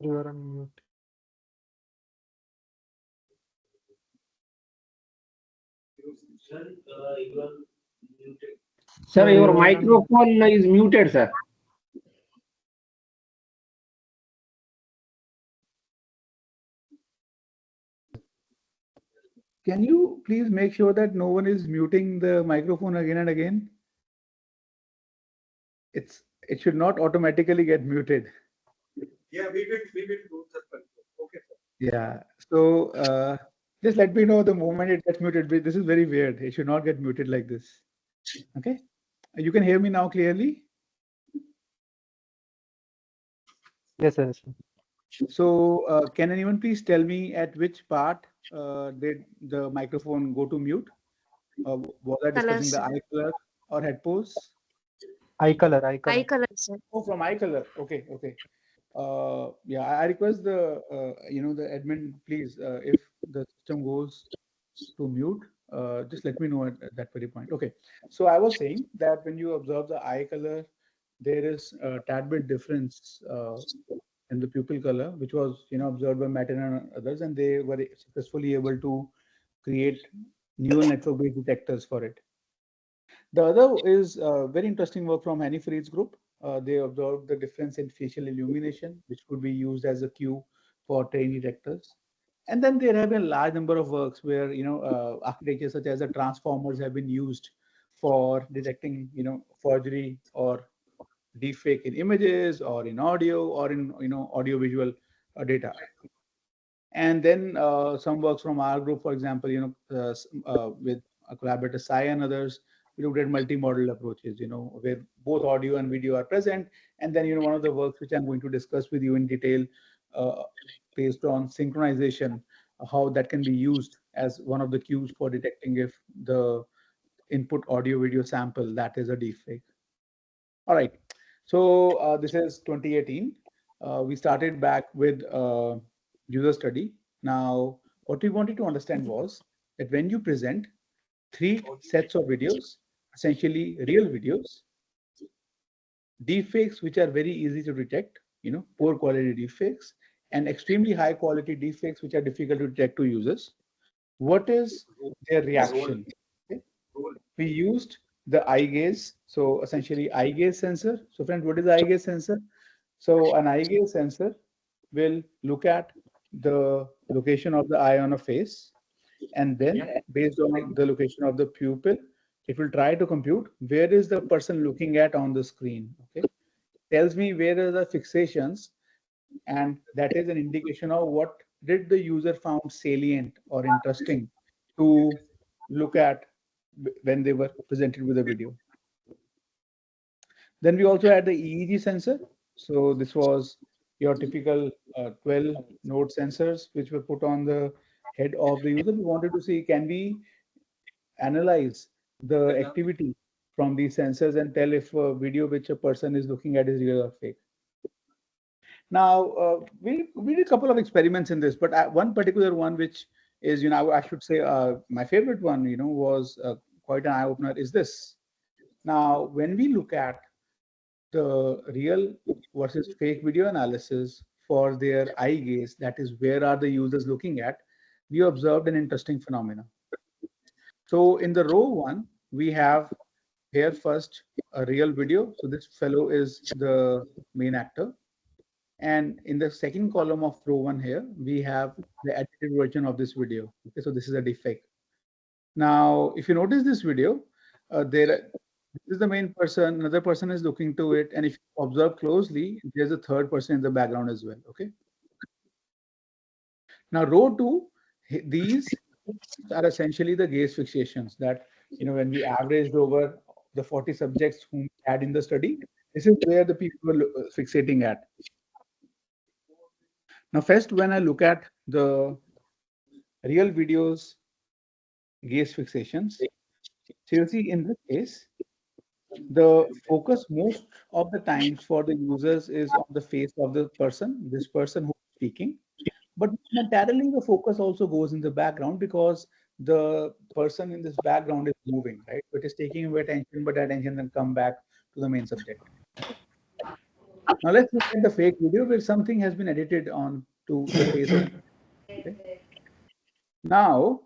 You are on mute. Sir, your microphone is muted, sir. Can you please make sure that no one is muting the microphone again and again? It should not automatically get muted. Yeah, we will do that. Okay, sir. Yeah. So just let me know the moment it gets muted. This is very weird. It should not get muted like this. Okay. You can hear me now clearly? Yes, sir. So can anyone please tell me at which part did the microphone go to mute? Was I discussing the eye color or head pose? Eye color. Eye color, sir. Oh, from eye color. Okay. Yeah, I request the the admin, please, if the system goes to mute, just let me know at that very point. Okay, so I was saying that when you observe the eye color, there is a tad bit difference in the pupil color, which was observed by Matin and others, and they were successfully able to create neural network-based detectors for it. The other is very interesting work from Hanny Freed's group. They observed the difference in facial illumination, which could be used as a cue for trainee detectors. And then there have been a large number of works where architectures such as the transformers have been used for detecting forgery or deepfake in images or in audio or in audio visual data. And then some works from our group, for example, with collaborator Sai and others, we looked at multimodal approaches, where both audio and video are present. And then, one of the works which I'm going to discuss with you in detail, based on synchronization, how that can be used as one of the cues for detecting if the input audio video sample that is a deepfake. All right. So this is 2018. We started back with user study. Now, what we wanted to understand was that when you present 3 sets of videos, essentially real videos, deepfakes which are very easy to detect, poor quality deepfakes, and extremely high quality deepfakes which are difficult to detect to users, what is their reaction? Okay. We used the eye gaze. So essentially eye gaze sensor. So friends, what is the eye gaze sensor? So an eye gaze sensor will look at the location of the eye on a face, and then based on the location of the pupil, it will try to compute where is the person looking at on the screen. Okay, tells me where are the fixations, and that is an indication of what did the user found salient or interesting to look at when they were presented with a video. Then we also had the EEG sensor. So this was your typical 12 node sensors which were put on the head of the user. We wanted to see, can we analyze the activity from these sensors and tell if a video which a person is looking at is real or fake. Now, we did a couple of experiments in this, but one particular one, which is, I should say my favorite one, was quite an eye-opener, is this. Now, when we look at the real versus fake video analysis for their eye gaze, that is, where are the users looking at, we observed an interesting phenomenon. So in the row one, we have here first a real video. So this fellow is the main actor. And in the second column of row one here, we have the edited version of this video. Okay, so this is a deepfake. Now, if you notice this video, this is the main person, another person is looking to it, and if you observe closely, there's a third person in the background as well. Okay. Now, row two, these are essentially the gaze fixations that, when we averaged over the 40 subjects whom we had in the study, this is where the people were fixating at. Now, first, when I look at the real videos gaze fixations, so you see in this case, the focus most of the times for the users is on the face of the person, this person who is speaking. But momentarily, the focus also goes in the background because the person in this background is moving, right? It is taking away attention, but attention then come back to the main subject. Now let's look at the fake video where something has been edited on to the face of. Okay. Now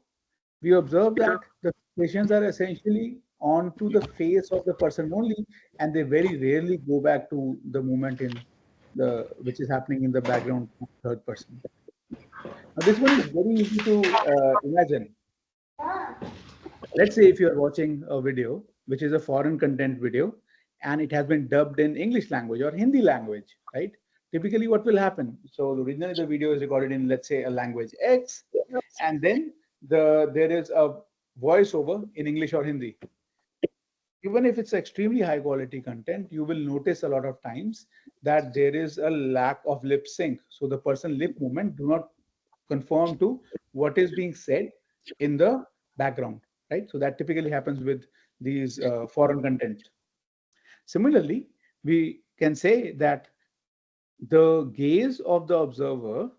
we observe that the fixations are essentially onto the face of the person only, and they very rarely go back to the movement in the which is happening in the background third person. Now this one is very easy to imagine. Let's say if you're watching a video which is a foreign content video and it has been dubbed in English language or Hindi language, right? Typically what will happen? So originally the video is recorded in, let's say, a language X, and then there is a voiceover in English or Hindi. Even if it's extremely high quality content, you will notice a lot of times that there is a lack of lip sync. So the person lip movement do not conform to what is being said in the background, right? So that typically happens with these foreign content. Similarly, we can say that the gaze of the observer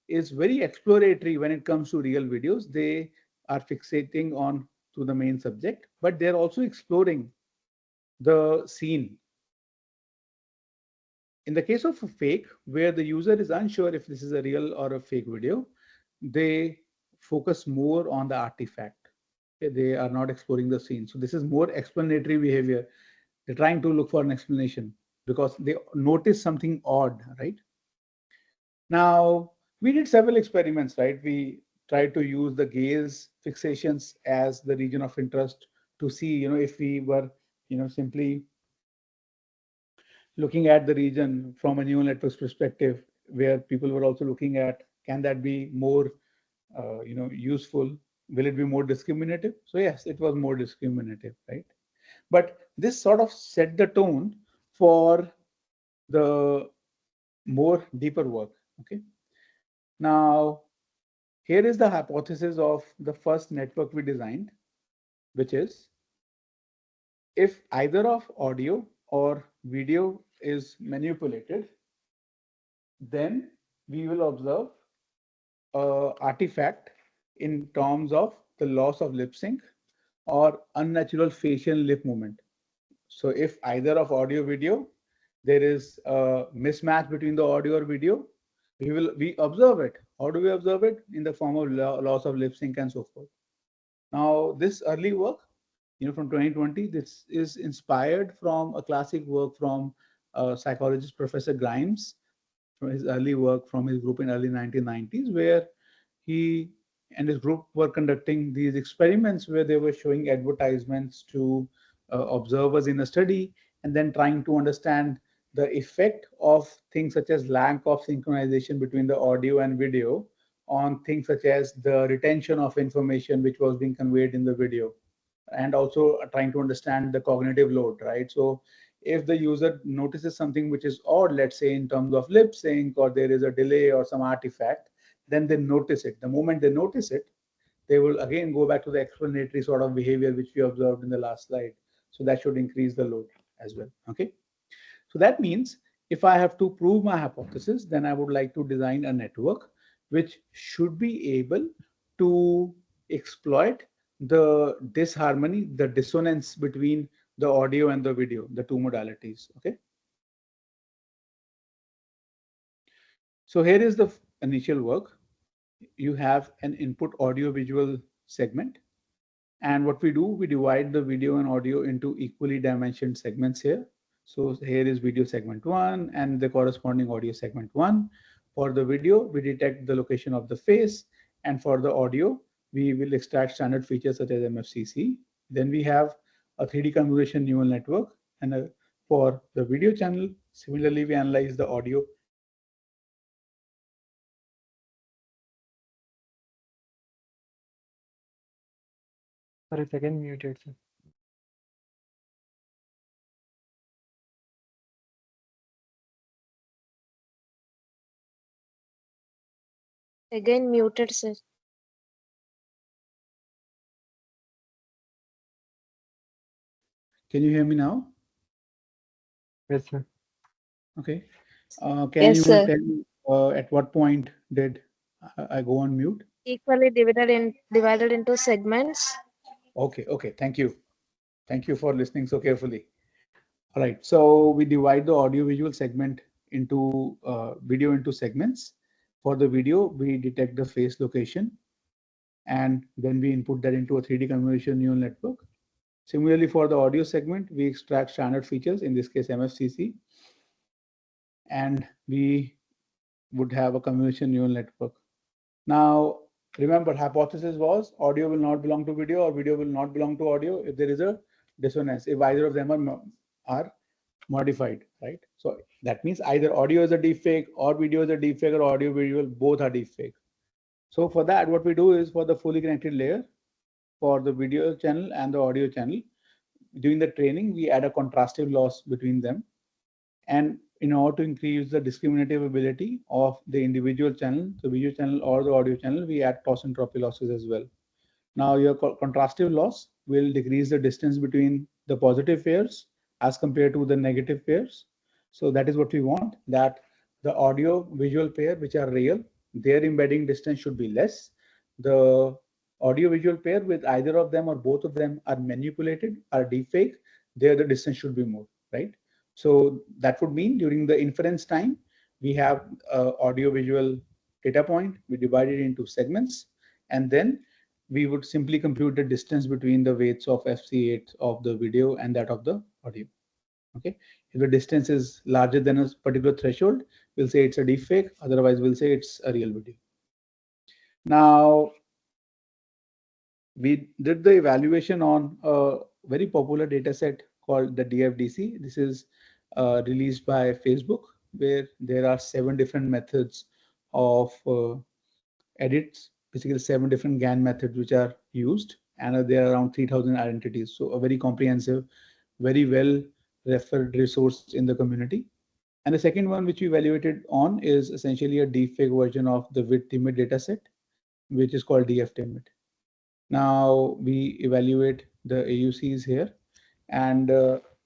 is very exploratory when it comes to real videos. They are fixating on to the main subject, but they're also exploring the scene. In the case of a fake, where the user is unsure if this is a real or a fake video, they focus more on the artifact. Okay, they are not exploring the scene. So this is more explanatory behavior. They're trying to look for an explanation because they notice something odd, right? Now, we did several experiments, right? We tried to use the gaze fixations as the region of interest to see, if we were, simply looking at the region from a neural network's perspective, where people were also looking at, can that be more, useful? Will it be more discriminative? So yes, it was more discriminative, right? But this sort of set the tone for the more deeper work. Okay. Now, here is the hypothesis of the first network we designed, which is if either of audio or video is manipulated, then we will observe an artifact in terms of the loss of lip sync or unnatural facial lip movement. So if either of audio video, there is a mismatch between the audio or video, we observe it. How do we observe it? In the form of loss of lip sync and so forth. Now, this early work, from 2020, this is inspired from a classic work from psychologist Professor Grimes, from his early work from his group in early 1990s, where he and his group were conducting these experiments where they were showing advertisements to observers in a study, and then trying to understand the effect of things such as lack of synchronization between the audio and video on things such as the retention of information which was being conveyed in the video, and also trying to understand the cognitive load, right? So if the user notices something which is odd, let's say in terms of lip sync, or there is a delay or some artifact, then they notice it. The moment they notice it, they will again go back to the explanatory sort of behavior which we observed in the last slide. So that should increase the load as well. Okay. So that means if I have to prove my hypothesis, then I would like to design a network which should be able to exploit the disharmony, the dissonance between the audio and the video, the two modalities. Okay. So here is the initial work. You have an input audio visual segment. And what we do, we divide the video and audio into equally dimensioned segments here. So here is video segment 1 and the corresponding audio segment 1. For the video, we detect the location of the face. And for the audio, we will extract standard features such as MFCC. Then we have a 3D convolution neural network. And for the video channel, similarly, we analyze the audio. Sorry, second muted, sir. Again muted, sir. Can you hear me now? Yes, sir. Okay. Can Yes, you sir. tell me at what point did I go on mute? Equally divided into segments. Okay, okay. Thank you. Thank you for listening so carefully. All right. So we divide the audio visual segment into video into segments. For the video, we detect the face location, and then we input that into a 3D convolution neural network. Similarly, for the audio segment, we extract standard features, in this case MFCC, and we would have a convolution neural network. Now, remember, hypothesis was audio will not belong to video or video will not belong to audio if there is a dissonance, if either of them are modified, right? So that means either audio is a deepfake or video is a deepfake, or audio visual both are deepfake. So for that, what we do is, for the fully connected layer, for the video channel and the audio channel, during the training, we add a contrastive loss between them. And in order to increase the discriminative ability of the individual channel, the video channel or the audio channel, we add toss entropy losses as well. Now your contrastive loss will decrease the distance between the positive pairs as compared to the negative pairs. So that is what we want, that the audio visual pair which are real, their embedding distance should be less. The audio visual pair with either of them or both of them are manipulated, are deepfake, there the distance should be more, right? So that would mean during the inference time, we have audio visual data point, we divide it into segments, and then we would simply compute the distance between the weights of FC8 of the video and that of the audio. Okay, if the distance is larger than a particular threshold, we'll say it's a deepfake, otherwise we'll say it's a real video. Now, we did the evaluation on a very popular data set called the DFDC. This is released by Facebook, where there are 7 different methods of edits, basically 7 different GAN methods which are used, and there are around 3,000 identities. So a very comprehensive, very well referred resource in the community. And the second one which we evaluated on is essentially a deepfake version of the WIT-TIMIT dataset, which is called DF-TIMIT. Now we evaluate the AUCs here, and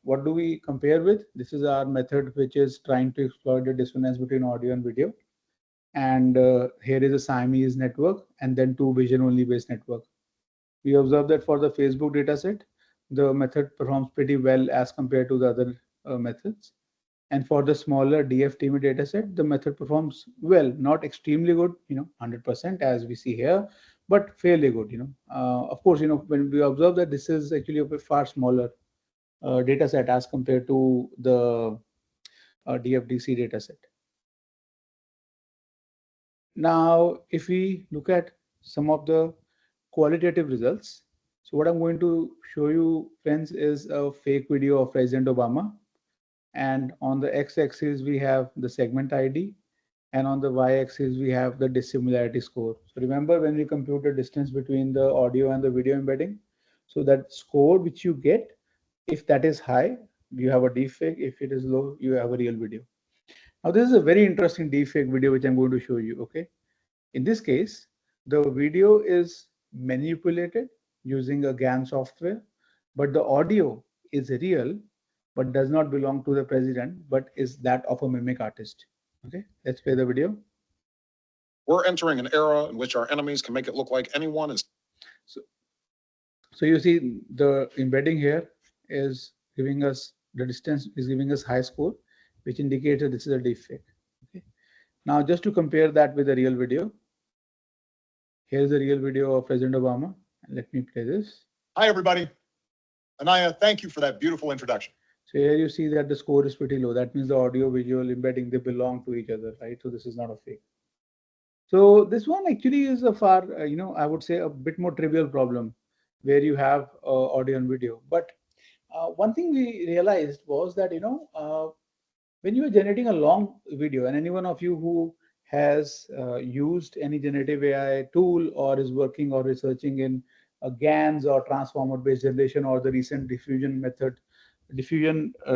what do we compare with? This is our method which is trying to exploit the dissonance between audio and video. And here is a Siamese network, and then 2 vision-only based network. We observe that for the Facebook dataset, the method performs pretty well as compared to the other methods. And for the smaller DF-TIMIT dataset, the method performs well, not extremely good, 100% as we see here, but fairly good. Of course, when we observe that this is actually a far smaller dataset as compared to the DFDC dataset. Now, if we look at some of the qualitative results. So what I'm going to show you, friends, is a fake video of President Obama. And on the x-axis, we have the segment ID. And on the y-axis, we have the dissimilarity score. So remember when we compute the distance between the audio and the video embedding? So that score which you get, if that is high, you have a deepfake. If it is low, you have a real video. Now, this is a very interesting deepfake video which I'm going to show you, okay? In this case, the video is manipulated using a GAN software, but the audio is real, but does not belong to the president, but is that of a mimic artist. Okay, let's play the video. We're entering an era in which our enemies can make it look like anyone is. So you see the embedding here is giving us the distance is giving us high score, which indicates that this is a deepfake. Okay. Now just to compare that with the real video, here's the real video of President Obama. Let me play this. Hi, everybody. Anaya, thank you for that beautiful introduction. So here you see that the score is pretty low. That means the audio visual embedding, they belong to each other, right? So this is not a fake. So this one actually is a far, I would say a bit more trivial problem where you have audio and video. But one thing we realized was that, when you are generating a long video, and any one of you who has used any generative AI tool or is working or researching in GANs or transformer-based generation or the recent diffusion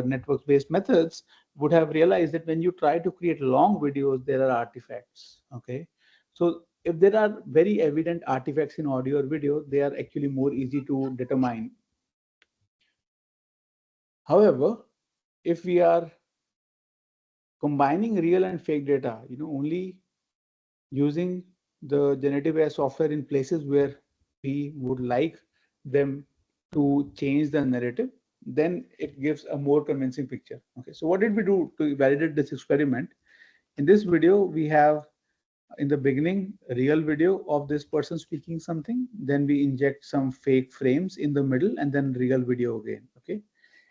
network-based methods, would have realized that when you try to create long videos, there are artifacts. Okay, so if there are very evident artifacts in audio or video, they are actually more easy to determine. However, if we are combining real and fake data, only using the generative AI software in places where we would like them to change the narrative, then it gives a more convincing picture. Okay, so what did we do to validate this experiment? In this video, we have in the beginning a real video of this person speaking something, then we inject some fake frames in the middle, and then real video again. Okay,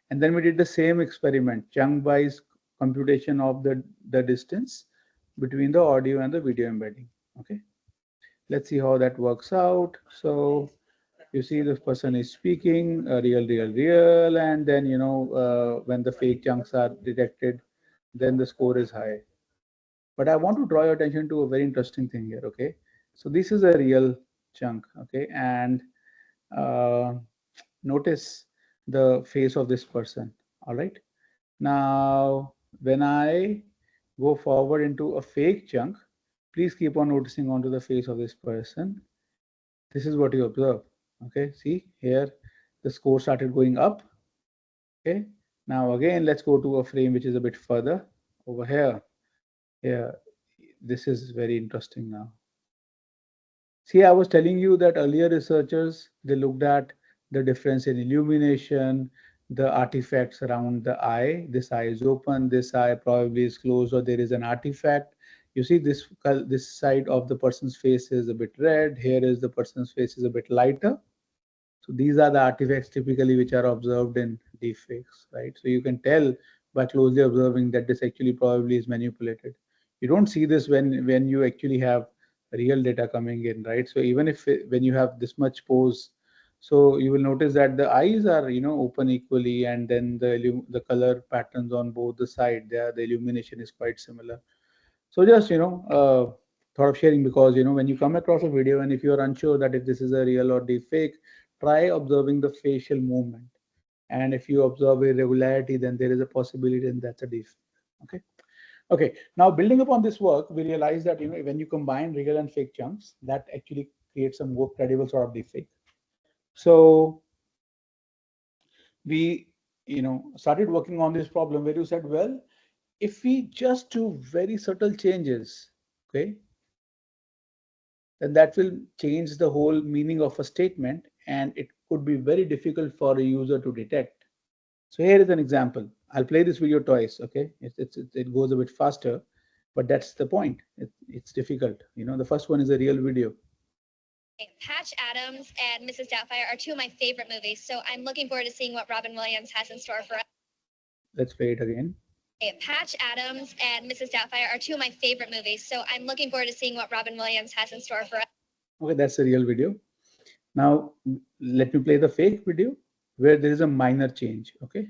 and then we did the same experiment, chunk-wise computation of the distance between the audio and the video embedding. Okay, let's see how that works out. So you see this person is speaking real, and then when the fake chunks are detected, then the score is high. But I want to draw your attention to a very interesting thing here. Okay, so this is a real chunk. Okay, and notice the face of this person. All right, now when I go forward into a fake chunk, please keep on noticing onto the face of this person. This is what you observe. Okay, see here the score started going up. Okay, now again let's go to a frame which is a bit further over here. Yeah, this is very interesting now. See, I was telling you that earlier researchers, they looked at the difference in illumination, the artifacts around the eye. This eye is open, this eye probably is closed, or there is an artifact. You see this side of the person's face is a bit red. Here is the person's face is a bit lighter. So these are the artifacts typically which are observed in deepfakes, right? So you can tell by closely observing that this actually probably is manipulated. You don't see this when you actually have real data coming in, right? So even if when you have this much pose, so you will notice that the eyes are open equally, and then the color patterns on both the side there, the illumination is quite similar. So just thought of sharing, because when you come across a video and if you are unsure that if this is a real or deep fake, try observing the facial movement, and if you observe irregularity, then there is a possibility and that's a deep fake. Okay, now building upon this work, we realize that when you combine real and fake chunks, that actually creates a more credible sort of deep fake. So we started working on this problem where you said, well, if we just do very subtle changes, okay, then that will change the whole meaning of a statement, and it could be very difficult for a user to detect. So here is an example. I'll play this video twice. Okay, it goes a bit faster, but that's the point. It's difficult. The first one is a real video. Patch Adams and Mrs. Doubtfire are two of my favorite movies, so I'm looking forward to seeing what Robin Williams has in store for us. Let's play it again. Patch Adams and Mrs. Doubtfire are two of my favorite movies, so I'm looking forward to seeing what Robin Williams has in store for us. Okay, that's a real video. Now let me play the fake video where there is a minor change. Okay.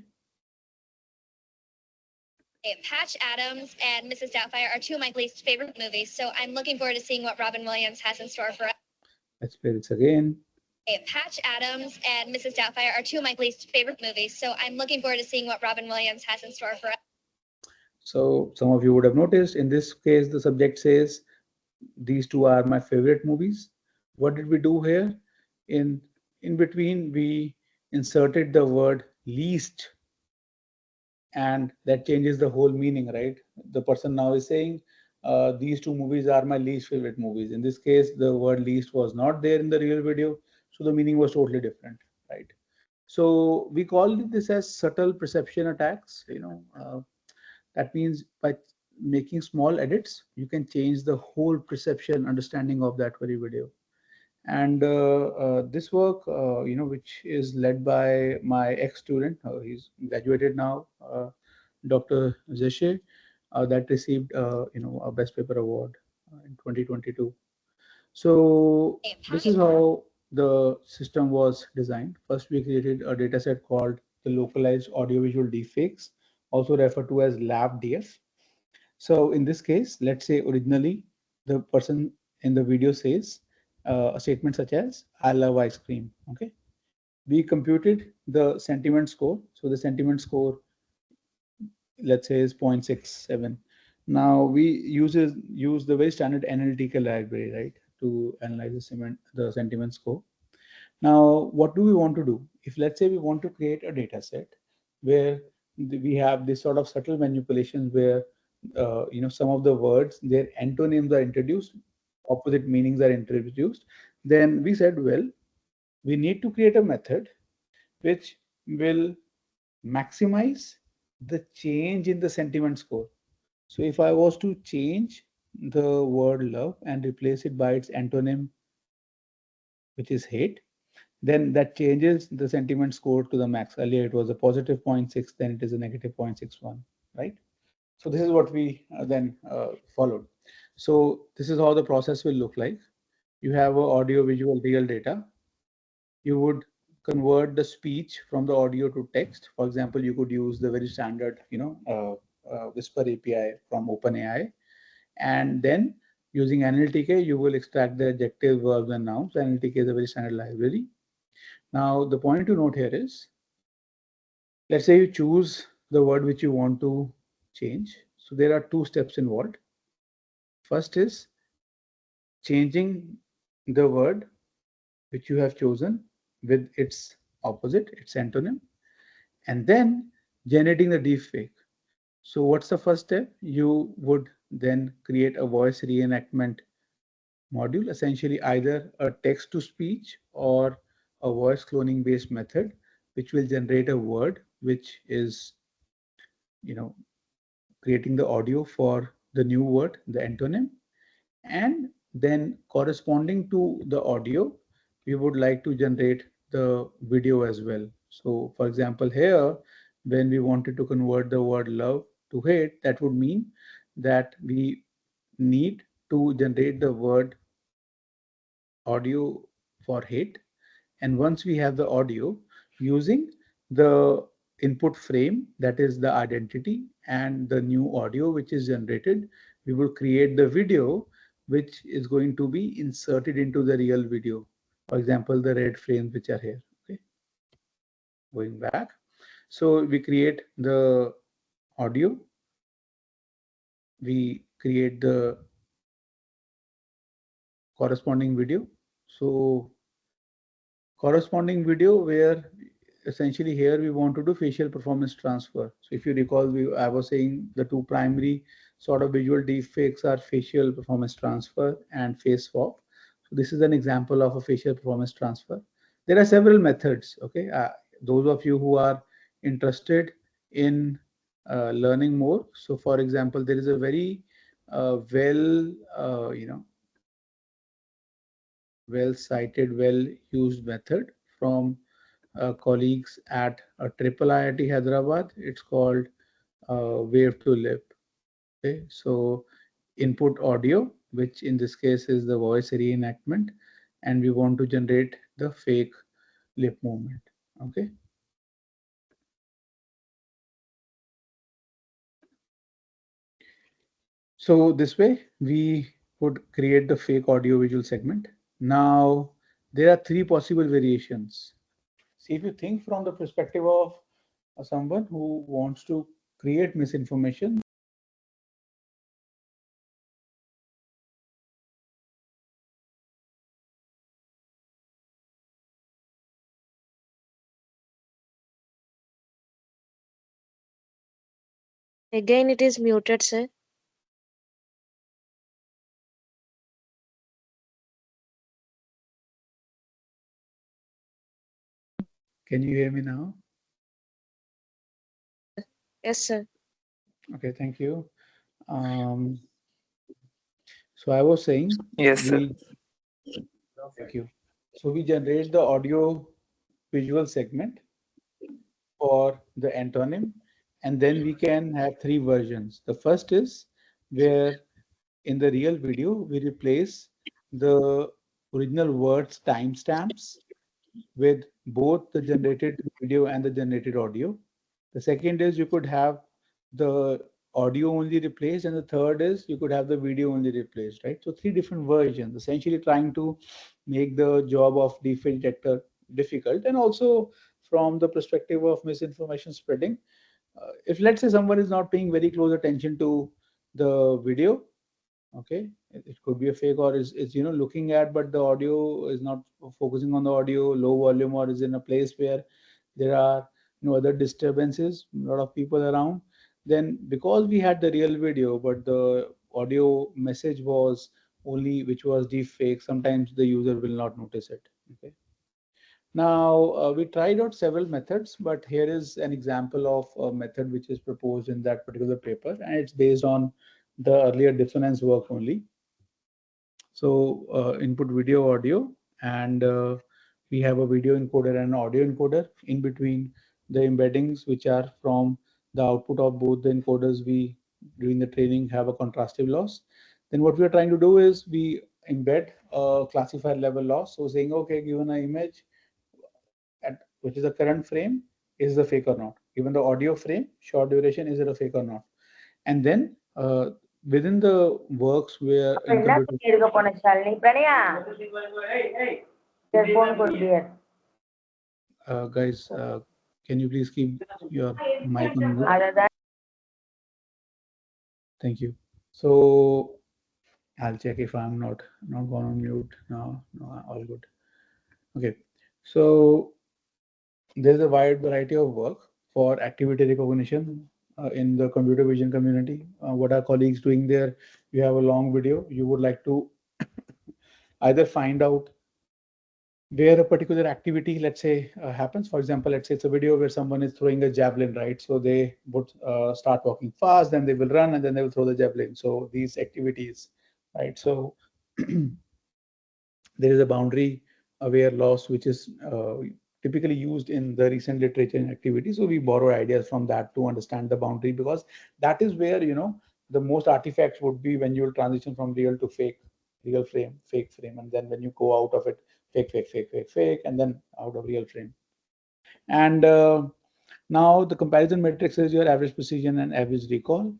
Patch Adams and Mrs. Doubtfire are two of my least favorite movies, so I'm looking forward to seeing what Robin Williams has in store for us. Let's play this again. Patch Adams and Mrs. Doubtfire are two of my least favorite movies, so I'm looking forward to seeing what Robin Williams has in store for us. So some of you would have noticed in this case, the subject says, these two are my favorite movies. What did we do here? In between, we inserted the word least, and that changes the whole meaning, right? The person now is saying, these two movies are my least favorite movies. In this case, the word least was not there in the real video, so the meaning was totally different, right? So we call this as subtle perception attacks. That means by making small edits, you can change the whole perception understanding of that very video. And this work, which is led by my ex-student, he's graduated now, Dr. Zeshe, that received, a Best Paper Award in 2022. So this is how the system was designed. First, we created a data set called the localized audiovisual deepfakes, also referred to as LabDF. So in this case, let's say originally the person in the video says a statement such as, I love ice cream. Okay. We computed the sentiment score. So the sentiment score, let's say, is 0.67. Now we use the very standard analytical library, right, to analyze the sentiment score. Now, what do we want to do? If let's say we want to create a data set where we have this sort of subtle manipulations where some of the words, their antonyms are introduced, opposite meanings are introduced, then we said, well, we need to create a method which will maximize the change in the sentiment score. So if I was to change the word love and replace it by its antonym, which is hate, then that changes the sentiment score to the max. Earlier it was a positive 0.6, then it is a negative 0.61, right? So this is what we then followed. So this is how the process will look like. You have a audio visual real data. You would convert the speech from the audio to text. For example, you could use the very standard, Whisper API from OpenAI. And then using NLTK, you will extract the adjectives, verbs, and nouns. NLTK is a very standard library. Now, the point to note here is, let's say you choose the word which you want to change. So there are two steps involved. First is changing the word which you have chosen with its opposite, its antonym, and then generating the deepfake. So what's the first step? You would then create a voice reenactment module, essentially either a text to speech or a voice cloning based method, which will generate a word which is, creating the audio for the new word, the antonym, and then corresponding to the audio, we would like to generate the video as well. So for example, here, when we wanted to convert the word love to hate, that would mean that we need to generate the word audio for hate. And once we have the audio, using the input frame, that is the identity, and the new audio which is generated, we will create the video which is going to be inserted into the real video. For example, the red frames which are here. Okay. Going back. So we create the audio. We create the corresponding video. So corresponding video where essentially here we want to do facial performance transfer. So if you recall, I was saying the two primary sort of visual deepfakes are facial performance transfer and face swap. So this is an example of a facial performance transfer. There are several methods. Okay, those of you who are interested in learning more. So for example, there is a very well cited, well used method from colleagues at Triple IIT Hyderabad. It's called Wave to Lip. Okay, so input audio, which in this case is the voice reenactment, and we want to generate the fake lip movement. Okay. So this way we would create the fake audio visual segment. Now there are three possible variations. See, if you think from the perspective of someone who wants to create misinformation, Again, it is muted, sir. can you hear me now? Yes, sir. Okay, thank you. So I was saying, Yes, sir. thank you. So we generate the audio visual segment for the antonym, and then we can have three versions. The first is where in the real video we replace the original words timestamps with both the generated video and the generated audio. The second is you could have the audio only replaced, and the third is you could have the video only replaced, right? So three different versions, essentially trying to make the job of deepfake detector difficult, and also from the perspective of misinformation spreading. If let's say someone is not paying very close attention to the video, okay, it could be a fake, or is looking at, but the audio is not focusing on the audio, low volume, or is in a place where there are no other disturbances, a lot of people around, then because we had the real video but the audio message was only which was deep fake, sometimes the user will not notice it. Okay. Now we tried out several methods, but here is an example of a method which is proposed in that particular paper, and it's based on the earlier dissonance work only. So input video, audio, and we have a video encoder and an audio encoder. In between the embeddings, which are from the output of both the encoders, we during the training have a contrastive loss. Then what we are trying to do is we embed a classifier level loss. So saying, okay, given an image at which is the current frame, is the fake or not? Given the audio frame, short duration, is it a fake or not? And then within the works where in computer guys, can you please keep your mic on mute? Thank you. So I'll check if I'm not going on mute. No, all good. Okay. So there's a wide variety of work for activity recognition in the computer vision community. What are colleagues doing there? You have a long video. You would like to either find out where a particular activity, let's say, happens. For example, let's say it's a video where someone is throwing a javelin, right? So they would start walking fast, then they will run, and then they will throw the javelin. So these activities, right? So there is a boundary aware loss, which is typically used in the recent literature in activity. So we borrow ideas from that to understand the boundary, because that is where, the most artifacts would be when you will transition from real to fake, real frame, fake frame. And then when you go out of it, fake, and then out of real frame. And now the comparison matrix is your average precision and average recall.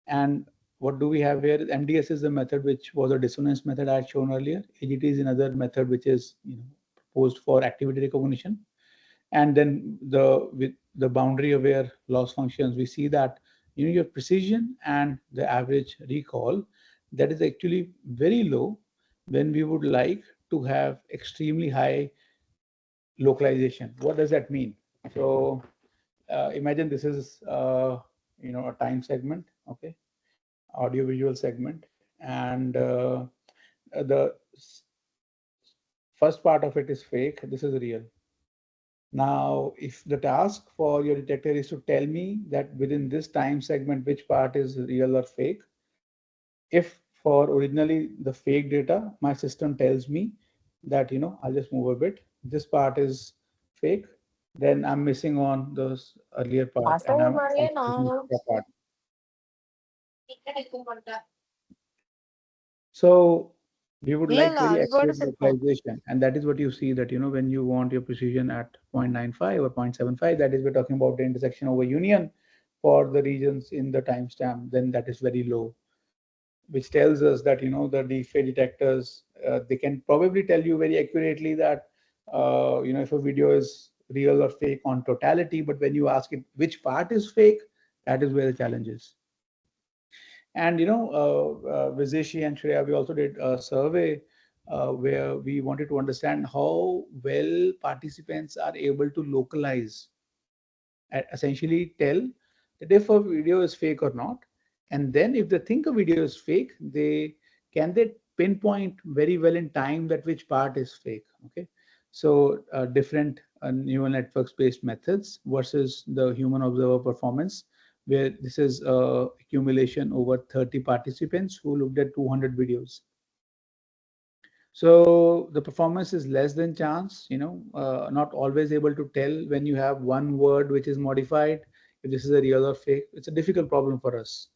And what do we have here? MDS is the method which was a dissonance method I had shown earlier. AGT is another method which is proposed for activity recognition. And then with the boundary aware loss functions, we see that your precision and the average recall, that is actually very low when we would like to have extremely high localization. What does that mean? So imagine this is a time segment, okay, audio visual segment, and the first part of it is fake. This is real. Now, if the task for your detector is to tell me that within this time segment, which part is real or fake, if for originally the fake data, my system tells me that, I'll just move a bit, this part is fake, then I'm missing on those earlier part, and I'm that part. So We would Yeah, like very what accurate is it for? localization, and that is what you see that when you want your precision at 0.95 or 0.75, that is we're talking about the intersection over union for the regions in the timestamp, then that is very low, which tells us that the deepfake detectors they can probably tell you very accurately that if a video is real or fake on totality, but when you ask it which part is fake, that is where the challenge is. And Vizeshi and Shreya, we also did a survey where we wanted to understand how well participants are able to localize, essentially tell that if a video is fake or not. And then if they think a video is fake, they pinpoint very well in time that which part is fake. Okay. So different neural networks based methods versus the human observer performance, where this is accumulation over 30 participants who looked at 200 videos. So the performance is less than chance, not always able to tell when you have one word which is modified, if this is a real or fake. It's a difficult problem for us.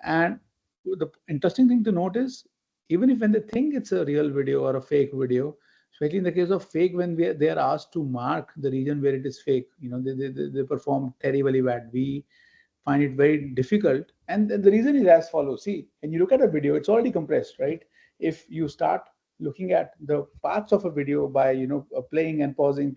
And the interesting thing to note is, even if when they think it's a real video or a fake video, especially in the case of fake, when they are asked to mark the region where it is fake, they perform terribly bad. We find it very difficult. And the reason is as follows. See, when you look at a video, it's already compressed, right? If you start looking at the parts of a video by playing and pausing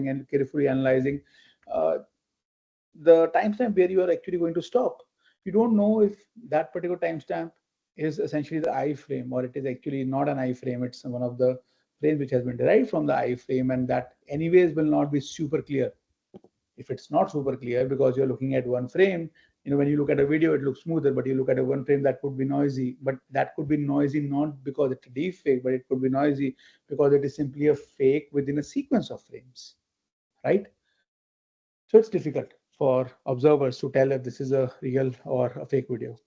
and carefully analyzing, the timestamp where you are actually going to stop, you don't know if that particular timestamp is essentially the iframe, or it is actually not an iframe. It's one of the frames which has been derived from the iframe, and that anyways will not be super clear. If it's not super clear because you're looking at one frame, when you look at a video, it looks smoother, but you look at a one frame, that could be noisy. But that could be noisy not because it's a deep fake, but it could be noisy because it is simply a fake within a sequence of frames, right? So it's difficult for observers to tell if this is a real or a fake video.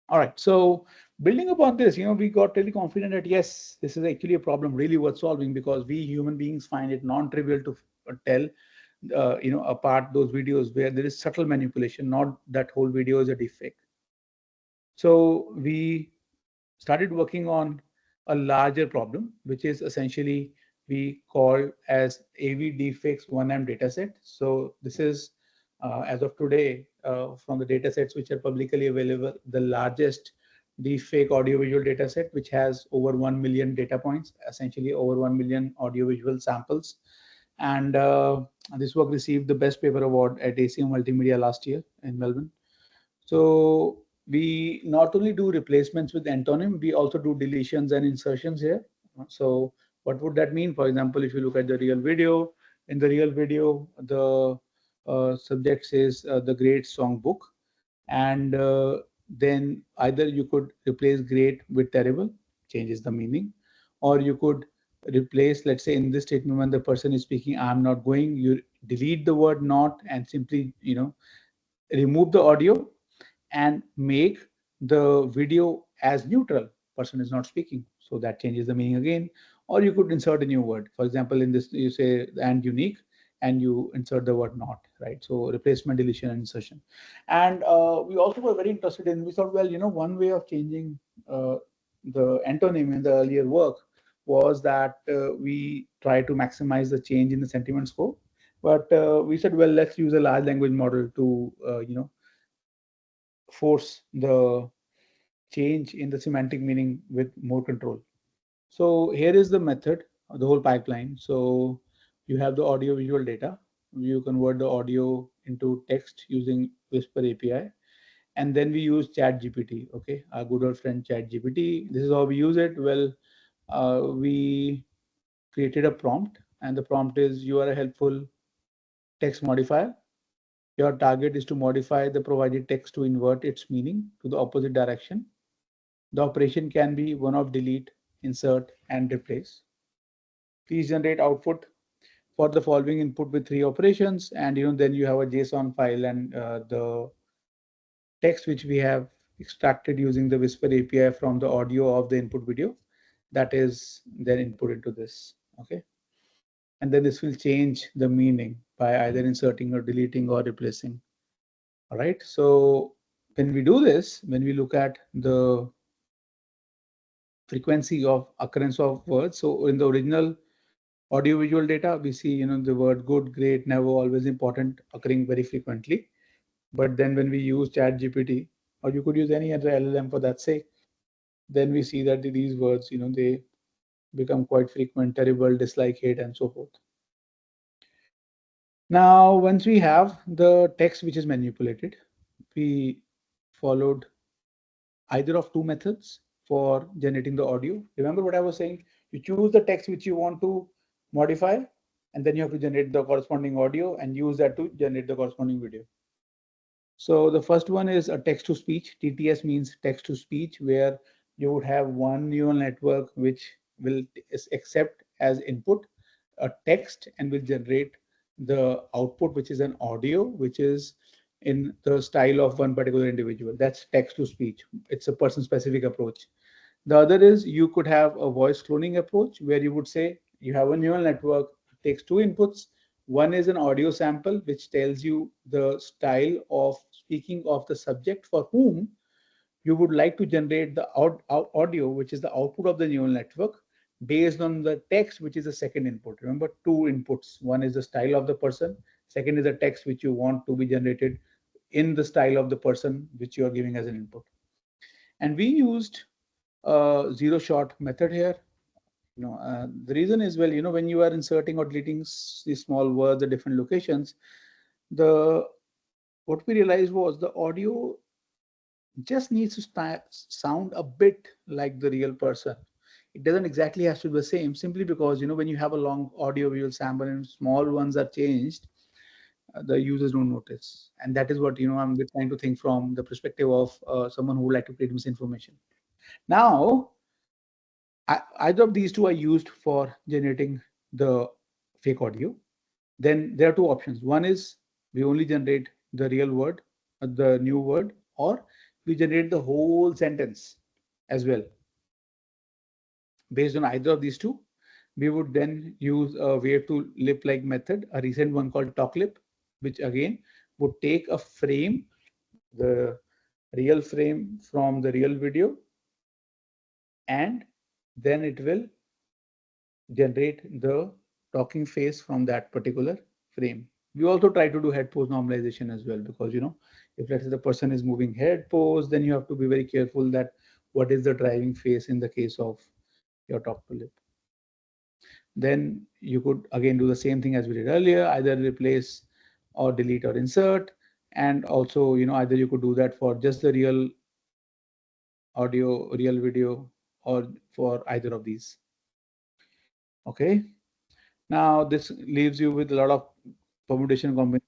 All right, so building upon this, we got really confident that yes, this is actually a problem really worth solving, because we human beings find it non-trivial to tell apart those videos where there is subtle manipulation, not that whole video is a deepfake. So we started working on a larger problem, which is essentially we call as AV deepfakes 1M dataset. So this is as of today from the datasets which are publicly available, the largest deepfake audiovisual dataset, which has over 1 million data points, essentially over 1 million audiovisual samples. And this work received the Best Paper Award at ACM Multimedia last year in Melbourne. So we not only do replacements with antonym, we also do deletions and insertions here. So what would that mean? For example, if you look at the real video, in the real video, the subject says the great songbook, and then either you could replace great with terrible, changes the meaning, or you could replace, let's say in this statement, when the person is speaking, I'm not going, you delete the word not and simply remove the audio and make the video as neutral, person is not speaking, so that changes the meaning again. Or you could insert a new word. For example, in this you say and unique, and you insert the word not, right? So replacement, deletion, and insertion. And we also were very interested in, we thought, well, one way of changing the antonym in the earlier work was that we try to maximize the change in the sentiment score. But we said, well, let's use a large language model to force the change in the semantic meaning with more control. So here is the method, the whole pipeline. So you have the audio visual data. You convert the audio into text using Whisper API. And then we use ChatGPT, okay, our good old friend ChatGPT. This is how we use it. Well, we created a prompt, and the prompt is, you are a helpful text modifier. Your target is to modify the provided text to invert its meaning to the opposite direction. The operation can be one of delete, insert, and replace. Please generate output for the following input with 3 operations, and then you have a JSON file, and the text which we have extracted using the Whisper API from the audio of the input video, that is then input into this. Okay, and then this will change the meaning by either inserting or deleting or replacing. All right, so when we do this, when we look at the frequency of occurrence of words. So in the original audio-visual data, we see, the word good, great, never, always, important occurring very frequently. But then when we use ChatGPT, or you could use any other LLM for that sake, then we see that these words, they become quite frequent: terrible, dislike, hate, and so forth. Now, once we have the text which is manipulated, we followed either of two methods for generating the audio. Remember what I was saying? You choose the text which you want to modify, and then you have to generate the corresponding audio and use that to generate the corresponding video. So the first one is a text to speech. TTS means text to speech, where you would have one neural network which will accept as input a text and will generate the output, which is an audio, which is in the style of one particular individual. That's text to speech. It's a person specific approach. The other is you could have a voice cloning approach, where you would say you have a neural network, takes two inputs. One is an audio sample, which tells you the style of speaking of the subject for whom you would like to generate the audio, which is the output of the neural network, based on the text, which is the second input. Remember, two inputs. One is the style of the person. Second is the text which you want to be generated in the style of the person which you are giving as an input. And we used zero shot method here. The reason is, well, when you are inserting or deleting these small words at different locations, what we realized was the audio just needs to sound a bit like the real person. It doesn't exactly have to be the same, simply because when you have a long audio visual sample and small ones are changed, the users don't notice. And that is what I'm trying to think from the perspective of someone who would like to create misinformation. Now, either of these two are used for generating the fake audio. Then there are two options. One is we only generate the real word, the new word, or we generate the whole sentence as well. Based on either of these two, we would then use a wave to lip-like method, a recent one called TalkLip, which again would take a frame, the real frame from the real video, and then it will generate the talking face from that particular frame. We also try to do head pose normalization as well, because if let's say the person is moving head pose, then you have to be very careful that what is the driving face in the case of your talk to lip. Then you could again do the same thing as we did earlier, either replace or delete or insert. And also, either you could do that for just the real audio, real video, or for either of these. Okay. Now this leaves you with a lot of permutation combination.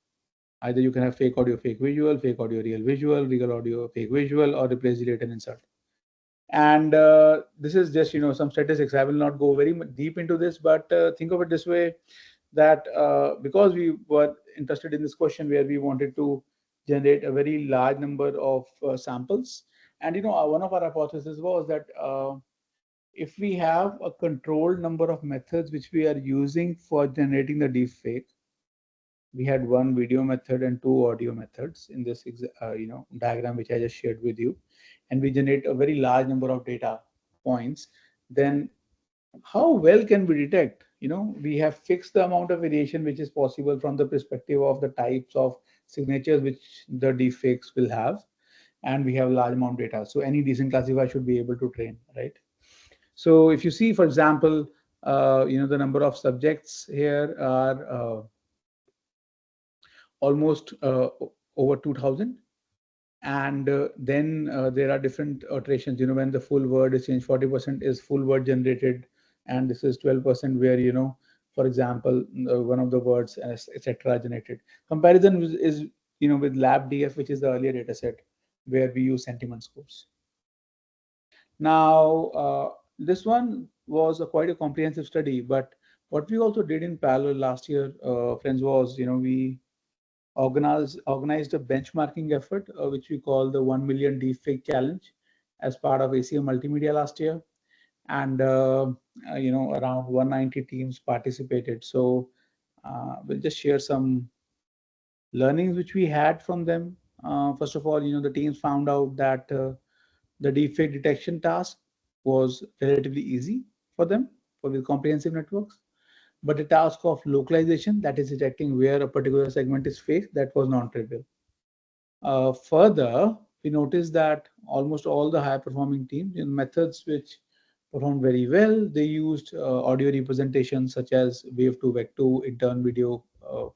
Either you can have fake audio, fake visual, fake audio, real audio, fake visual, or replace, delete, and insert. And this is just some statistics. I will not go very deep into this, but think of it this way, that because we were interested in this question where we wanted to generate a very large number of samples, and one of our hypotheses was that if we have a controlled number of methods which we are using for generating the deepfake, we had one video method and two audio methods in this diagram which I just shared with you, and we generate a very large number of data points, then how well can we detect? We have fixed the amount of variation which is possible from the perspective of the types of signatures which the deepfakes will have, and we have a large amount of data. So any decent classifier should be able to train, right? So if you see, for example, the number of subjects here are almost over 2000. And then there are different iterations. When the full word is changed, 40% is full word generated, and this is 12% where for example, one of the words, etc. generated. Comparison is with LabDF, which is the earlier data set where we use sentiment scores. Now this one was quite a comprehensive study, but what we also did in parallel last year, friends, was we organized a benchmarking effort, which we call the 1 million deepfake challenge, as part of ACM Multimedia last year. And around 190 teams participated. So we'll just share some learnings which we had from them. First of all, the teams found out that the deepfake detection task was relatively easy for them with comprehensive networks. But the task of localization, that is detecting where a particular segment is fake, that was non-trivial. Further, we noticed that almost all the high-performing teams in methods which performed very well, they used audio representation such as wave to vec2, intern video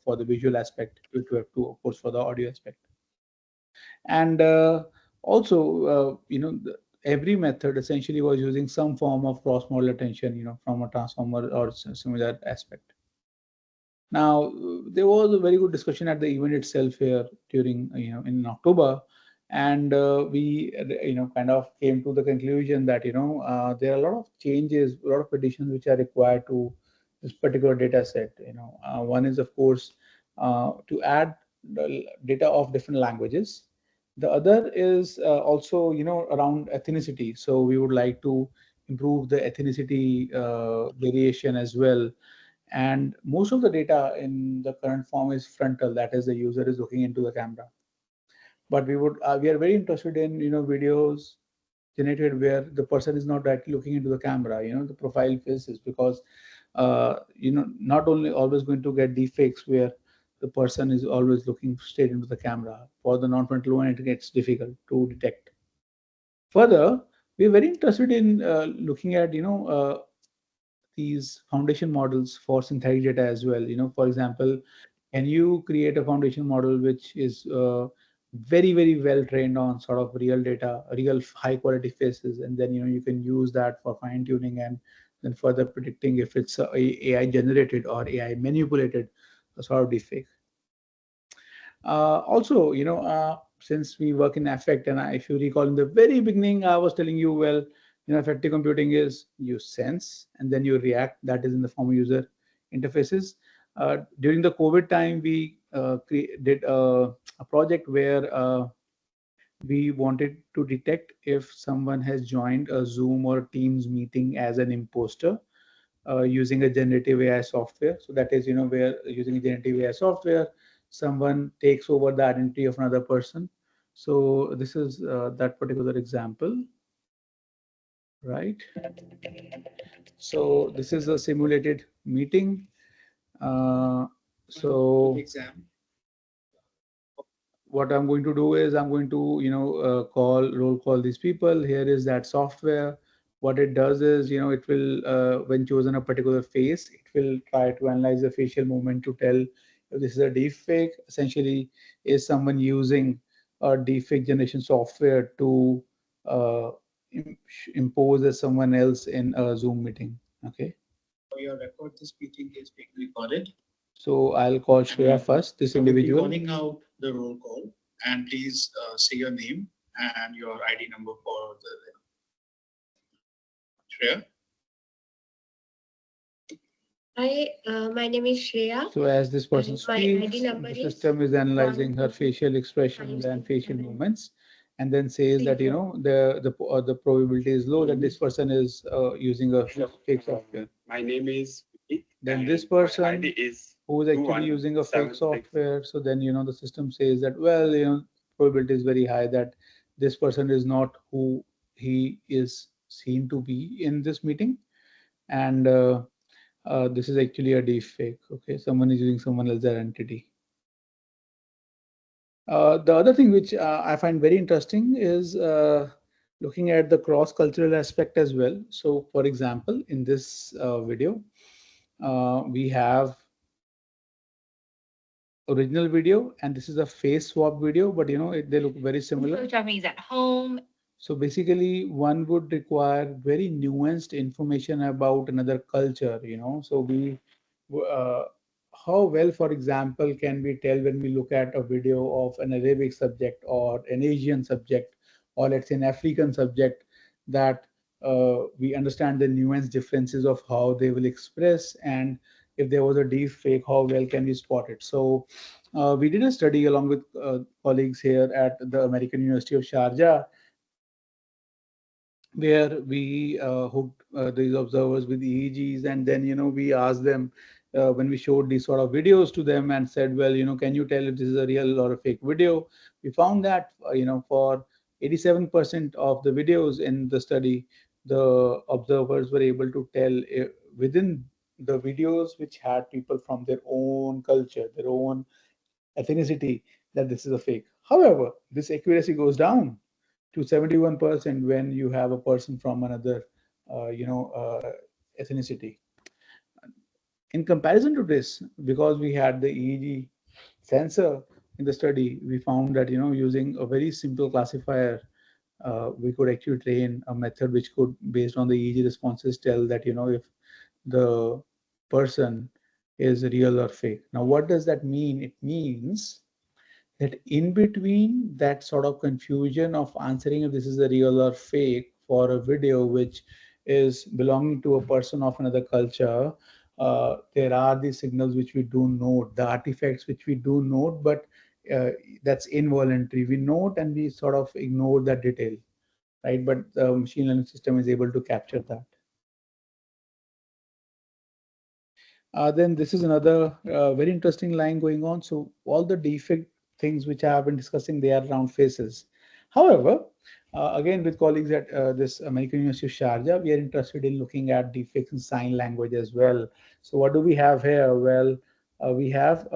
for the visual aspect, wave to vec2, of course, for the audio aspect. And also, every method essentially was using some form of cross-model attention, from a transformer or similar aspect. Now, there was a very good discussion at the event itself here during, in October, and we, kind of came to the conclusion that, there are a lot of changes, a lot of additions which are required to this particular data set. One is, of course, to add the data of different languages. The other is also, around ethnicity. So we would like to improve the ethnicity variation as well. And most of the data in the current form is frontal, that is the user is looking into the camera. But we are very interested in, videos generated where the person is not directly looking into the camera, the profile faces, because not only always going to get deepfakes where the person is always looking straight into the camera. For the non-frontal one, it gets difficult to detect. Further, we are very interested in looking at, these foundation models for synthetic data as well. For example, can you create a foundation model which is very, very well trained on sort of real data, real high quality faces, and then you can use that for fine tuning and then further predicting if it's AI generated or AI manipulated sort of deepfake. Also, since we work in affect, and if you recall in the very beginning, I was telling you, well, affective computing is you sense and then you react. That is in the form of user interfaces. During the COVID time, we did a project where we wanted to detect if someone has joined a Zoom or Teams meeting as an imposter using a generative AI software. So that is, where using a generative AI software, someone takes over the identity of another person. So this is that particular example. Right. So this is a simulated meeting. So what I'm going to do is I'm going to roll call these people. Here is that software. What it does is it will when chosen a particular face, it will try to analyze the facial movement to tell if this is a deep fake. Essentially, is someone using a deepfake generation software to impose as someone else in a Zoom meeting. Okay. For your record, this meeting is being recorded. So I'll call Shreya first, this individual. Calling out the roll call, and please say your name and your ID number for the Shreya. Hi, my name is Shreya. So as this person My speaks, ID number the is system is analyzing her facial expressions and facial movements, and then says that the probability is low that this person is using a fake software. My name is Vineet, Then and this my person ID is who is actually using a fake 2176. software, so then the system says that, well, probability is very high that this person is not who he is seen to be in this meeting, and this is actually a deep fake. Okay, someone is using someone else's identity. The other thing which I find very interesting is looking at the cross-cultural aspect as well. So, for example, in this video, we have original video, and this is a face swap video, but they look very similar. Japanese at home. So basically, one would require very nuanced information about another culture. So we, how well, for example, can we tell when we look at a video of an Arabic subject or an Asian subject, or let's say an African subject, that we understand the nuanced differences of how they will express, and if there was a deep fake, how well can we spot it? So we did a study along with colleagues here at the American University of Sharjah, where we hooked these observers with EEGs, and then we asked them when we showed these sort of videos to them and said, well, can you tell if this is a real or a fake video? We found that for 87% of the videos in the study, the observers were able to tell within the videos which had people from their own culture, their own ethnicity, that this is a fake. However, this accuracy goes down to 71% when you have a person from another, ethnicity. In comparison to this, because we had the EEG sensor in the study, we found that using a very simple classifier, we could actually train a method which could, based on the EEG responses, tell that if the person is real or fake. Now, what does that mean? It means that in between that sort of confusion of answering if this is a real or fake for a video which is belonging to a person of another culture, there are these signals which we do note, the artifacts which we do note, but that's involuntary. We note and we sort of ignore that detail, right? But the machine learning system is able to capture that. Then this is another very interesting line going on. So all the defect things which I have been discussing, they are around faces. However, again, with colleagues at this American University of Sharjah, we are interested in looking at defects in sign language as well. So what do we have here? Well, we have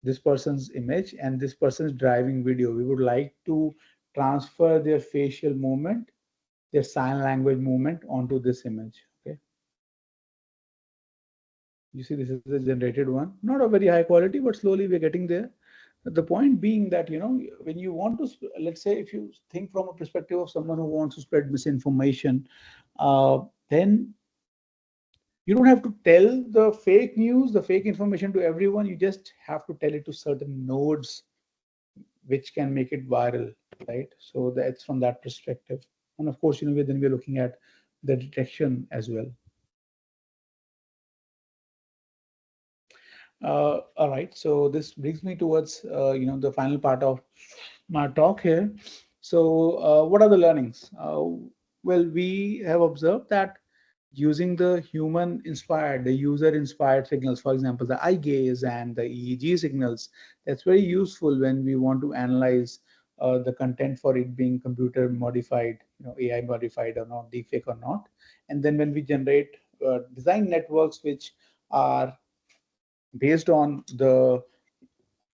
this person's image and this person's driving video. We would like to transfer their facial movement, their sign language movement onto this image. Okay. You see, this is the generated one, not a very high quality, but slowly we're getting there. The point being that, when you want to, let's say, if you think from a perspective of someone who wants to spread misinformation, then you don't have to tell the fake news, the fake information to everyone. You just have to tell it to certain nodes, which can make it viral, right? So that's from that perspective. And of course, then we're looking at the detection as well. All right, so this brings me towards the final part of my talk here. So what are the learnings? Well, we have observed that using the human inspired, the user inspired signals, for example, the eye gaze and the EEG signals, that's very useful when we want to analyze the content for it being computer modified, AI modified or not, deepfake or not. And then when we generate design networks which are based on the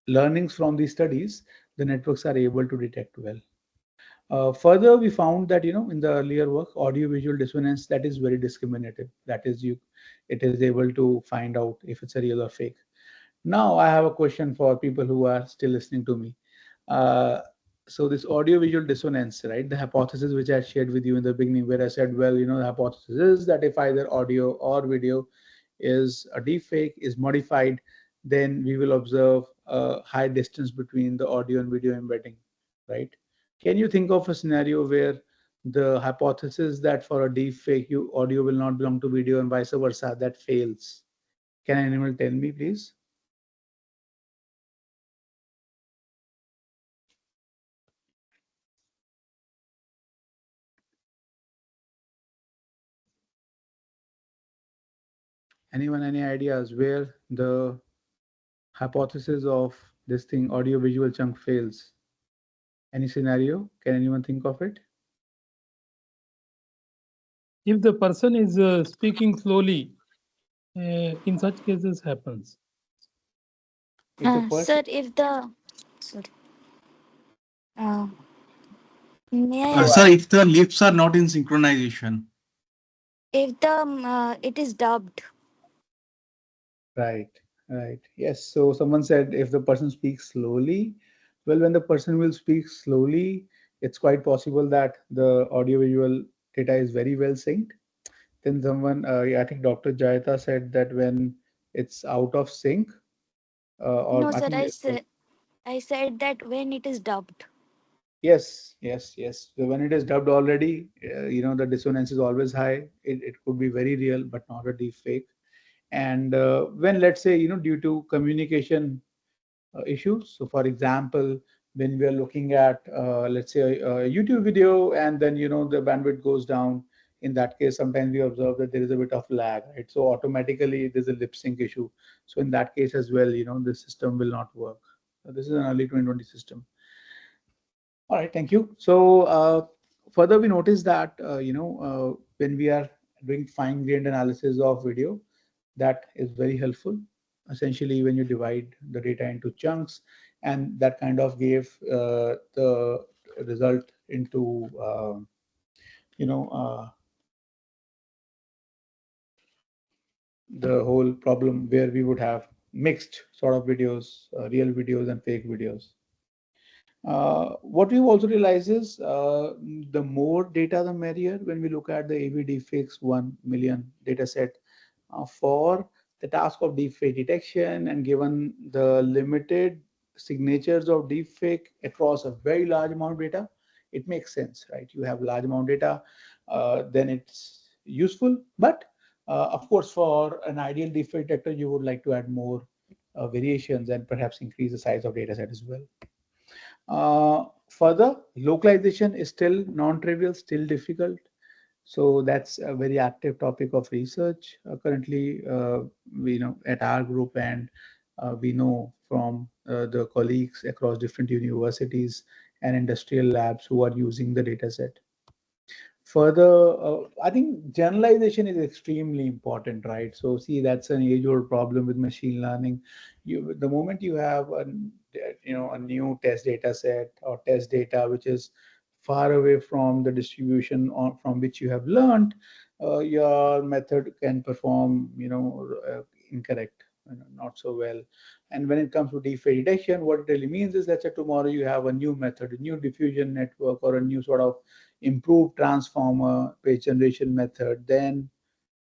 learnings from these studies, the networks are able to detect well. Further, we found that in the earlier work, audio-visual dissonance, that is very discriminative. That is, it is able to find out if it's a real or fake. Now, I have a question for people who are still listening to me. So this audio-visual dissonance, right? The hypothesis which I shared with you in the beginning, where I said, well, the hypothesis is that if either audio or video is a deepfake, is modified, then we will observe a high distance between the audio and video embedding, right? Can you think of a scenario where the hypothesis that for a deepfake, audio will not belong to video and vice versa, that fails? Can anyone tell me, please? Anyone, any ideas where the hypothesis of this thing, audio-visual chunk, fails? Any scenario? Can anyone think of it? If the person is speaking slowly, in such cases happens. Sir, if the sorry. May I Sir, if the lips are not in synchronization. if the it is dubbed. Right, right. Yes. So someone said if the person speaks slowly, well, when the person will speak slowly, it's quite possible that the audio-visual data is very well synced. Then someone, I think Dr. Jayata said that when it's out of sync, or No, I sir, think I said that when it is dubbed. yes, yes, yes. So when it is dubbed already, the dissonance is always high. It could be very real, but not a deep fake. And when, let's say, due to communication issues. So for example, when we are looking at, let's say, a YouTube video and then, the bandwidth goes down, in that case, sometimes we observe that there is a bit of lag, right? So automatically there's a lip sync issue. So in that case as well, the system will not work. So this is an early 2020 system. All right, thank you. So Further, we notice that when we are doing fine-grained analysis of video, that is very helpful. Essentially, when you divide the data into chunks, and that kind of gave the result into the whole problem where we would have mixed sort of videos, real videos and fake videos. What we've also realized is the more data, the merrier when we look at the AV deepfakes 1 million data set for the task of deepfake detection, and given the limited signatures of deepfake across a very large amount of data, it makes sense, right? You have large amount of data, then it's useful. But of course, for an ideal deepfake detector, you would like to add more variations and perhaps increase the size of data set as well. Further, localization is still non-trivial, still difficult. So that's a very active topic of research. Currently, we know at our group, and we know from the colleagues across different universities and industrial labs who are using the data set. Further, I think generalization is extremely important, right? So see, that's an age-old problem with machine learning. The moment you have a new test data set or test data which is far away from the distribution from which you have learned, your method can perform incorrect, not so well. And when it comes to deepfake detection, what it really means is that tomorrow you have a new method, a new diffusion network, or a new sort of improved transformer page generation method, then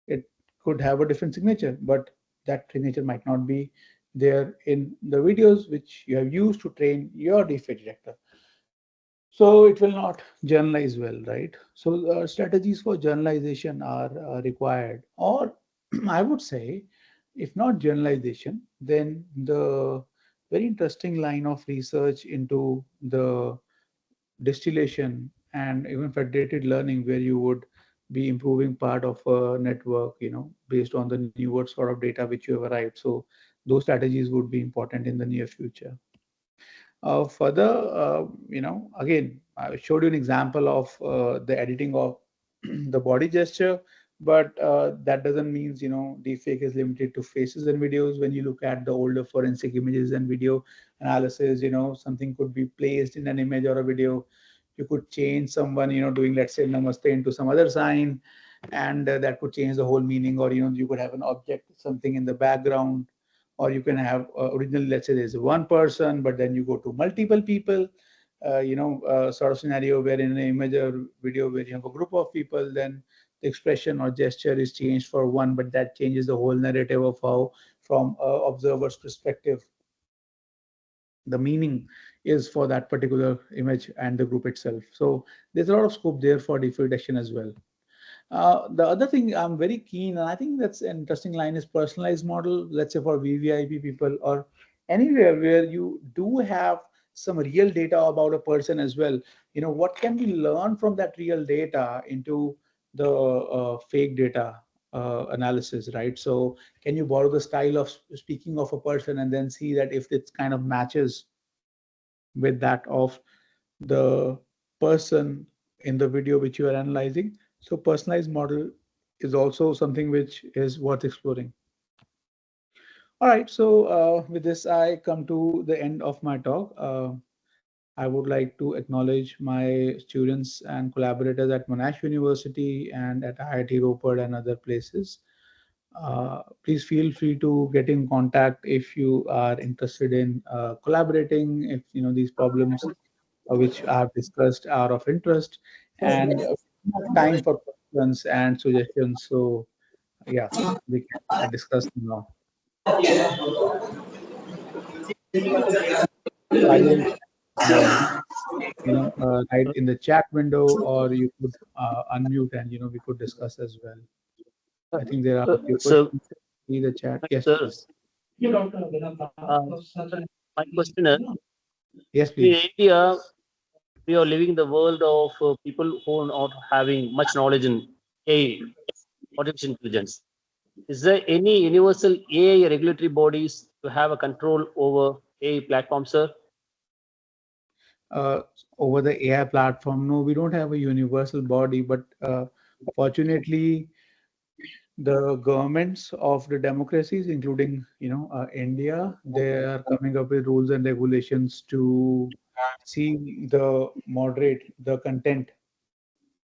it could have a different signature, but that signature might not be there in the videos which you have used to train your deepfake detector. So it will not generalize well, right? So strategies for generalization are required, or I would say, if not generalization, then the very interesting line of research into the distillation and even federated learning, where you would be improving part of a network, based on the newer sort of data which you have arrived. So those strategies would be important in the near future. Further, again, I showed you an example of the editing of the body gesture, but that doesn't mean, deepfake is limited to faces and videos. When you look at the older forensic images and video analysis, something could be placed in an image or a video. You could change someone, doing, let's say, namaste into some other sign, and that could change the whole meaning. Or, you could have an object, something in the background, or you can have originally, let's say there's one person, but then you go to multiple people, sort of scenario where in an image or video where you have a group of people, then the expression or gesture is changed for one, but that changes the whole narrative of how, from observer's perspective, the meaning is for that particular image and the group itself. So there's a lot of scope there for deepfake detection as well. The other thing I'm very keen, and I think that's an interesting line, is personalized model. Let's say for VVIP people, or anywhere where you do have some real data about a person as well. What can we learn from that real data into the fake data analysis, right? So can you borrow the style of speaking of a person and then see that if it kind of matches with that of the person in the video which you are analyzing? So personalized model is also something which is worth exploring. All right, so with this, I come to the end of my talk. I would like to acknowledge my students and collaborators at Monash University and at IIT Ropar and other places. Please feel free to get in contact if you are interested in collaborating, if these problems which I have discussed are of interest, and time for questions and suggestions. So yeah, we can discuss now. Silent, right in the chat window, or you could unmute and we could discuss as well. I think there are a few questions. See the chat. Yes, please. My question is, yes, in please. India, we are living in the world of people who are not having much knowledge in AI, artificial intelligence. Is there any universal AI regulatory bodies to have a control over AI platforms, sir? over the AI platform. No, we don't have a universal body, but fortunately, the governments of the democracies, including India, they are coming up with rules and regulations to see the moderate the content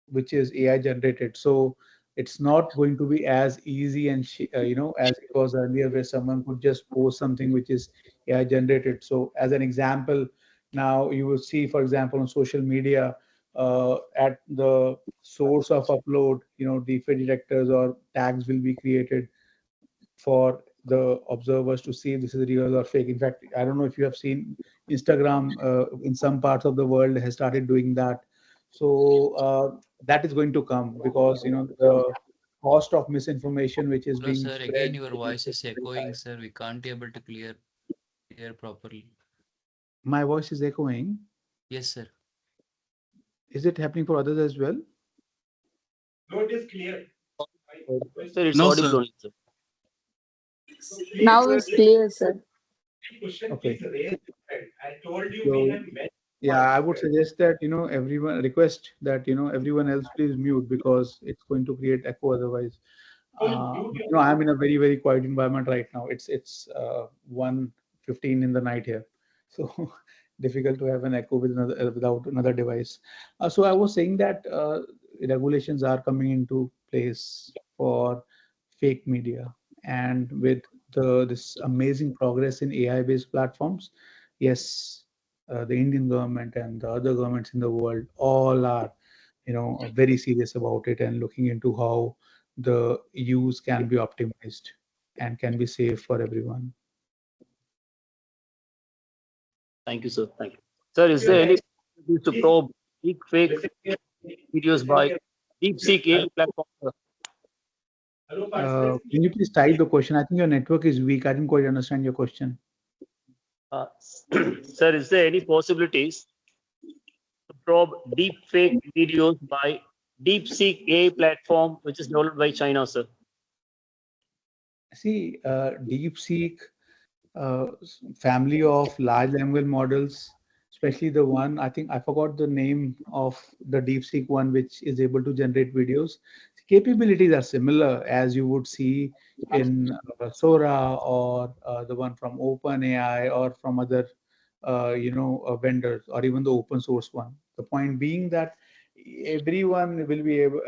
which is AI generated. So it's not going to be as easy and as it was earlier, where someone could just post something which is AI generated. So as an example, now you will see, for example, on social media, at the source of upload, deepfake detectors or tags will be created for the observers to see if this is real or fake. In fact, I don't know if you have seen Instagram in some parts of the world has started doing that. So that is going to come because the cost of misinformation which is Hello, being sir. Again, spread. your voice is echoing, sir. We can't be able to hear properly. My voice is echoing. Yes, sir. Is it happening for others as well? No, it is clear. Sir, it's No, audible sir. only, sir. Now it's clear, sir. Question, Okay. please raise your hand. I told you So we have many yeah, I would participants. suggest that everyone request that everyone else please mute because it's going to create echo otherwise. I'm in a very, very quiet environment right now. It's 1:15 in the night here, so difficult to have an echo with without another device. So I was saying that regulations are coming into place for fake media, and with this amazing progress in AI-based platforms, yes, the Indian government and the other governments in the world all are very serious about it and looking into how the use can be optimized and can be safe for everyone. Thank you, sir. Thank you. Sir, is there any possibility to probe deep fake videos by DeepSeek AI platform? Sir? Can you please type the question? I think your network is weak. I didn't quite understand your question. Sir, is there any possibilities to probe deep fake videos by DeepSeek AI platform, which is developed by China, sir? See, DeepSeek family of large language models, especially the one, I think I forgot the name of the DeepSeek one, which is able to generate videos. Capabilities are similar as you would see in Sora or the one from OpenAI or from other vendors or even the open source one. The point being that everyone will be able,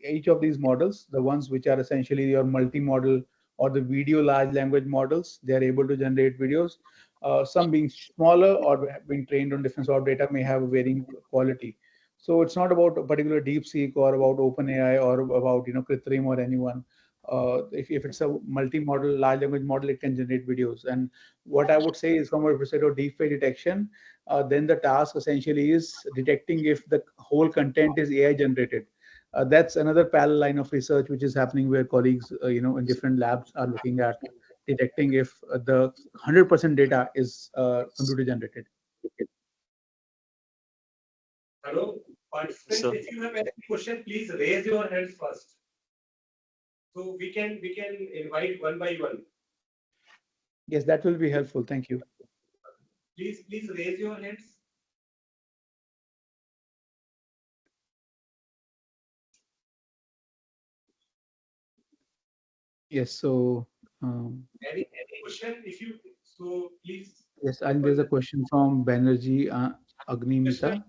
each of these models, the ones which are essentially your multi-model or the video large language models, they are able to generate videos. Some being smaller or being trained on different sort of data may have a varying quality. So it's not about a particular DeepSeek or about OpenAI or about Kritrim or anyone. If it's a multi-model large language model, it can generate videos. And what I would say is from a perspective of deepfake detection, then the task essentially is detecting if the whole content is AI generated. That's another parallel line of research which is happening where colleagues, in different labs are looking at detecting if the 100% data is computer generated. Hello, participants, if you have any question, please raise your hands first. So we can invite one by one. Yes, that will be helpful. Thank you. Please raise your hands. Yes, so Any question? If you so please. yes, I think there's a question from Banerjee Agnimita.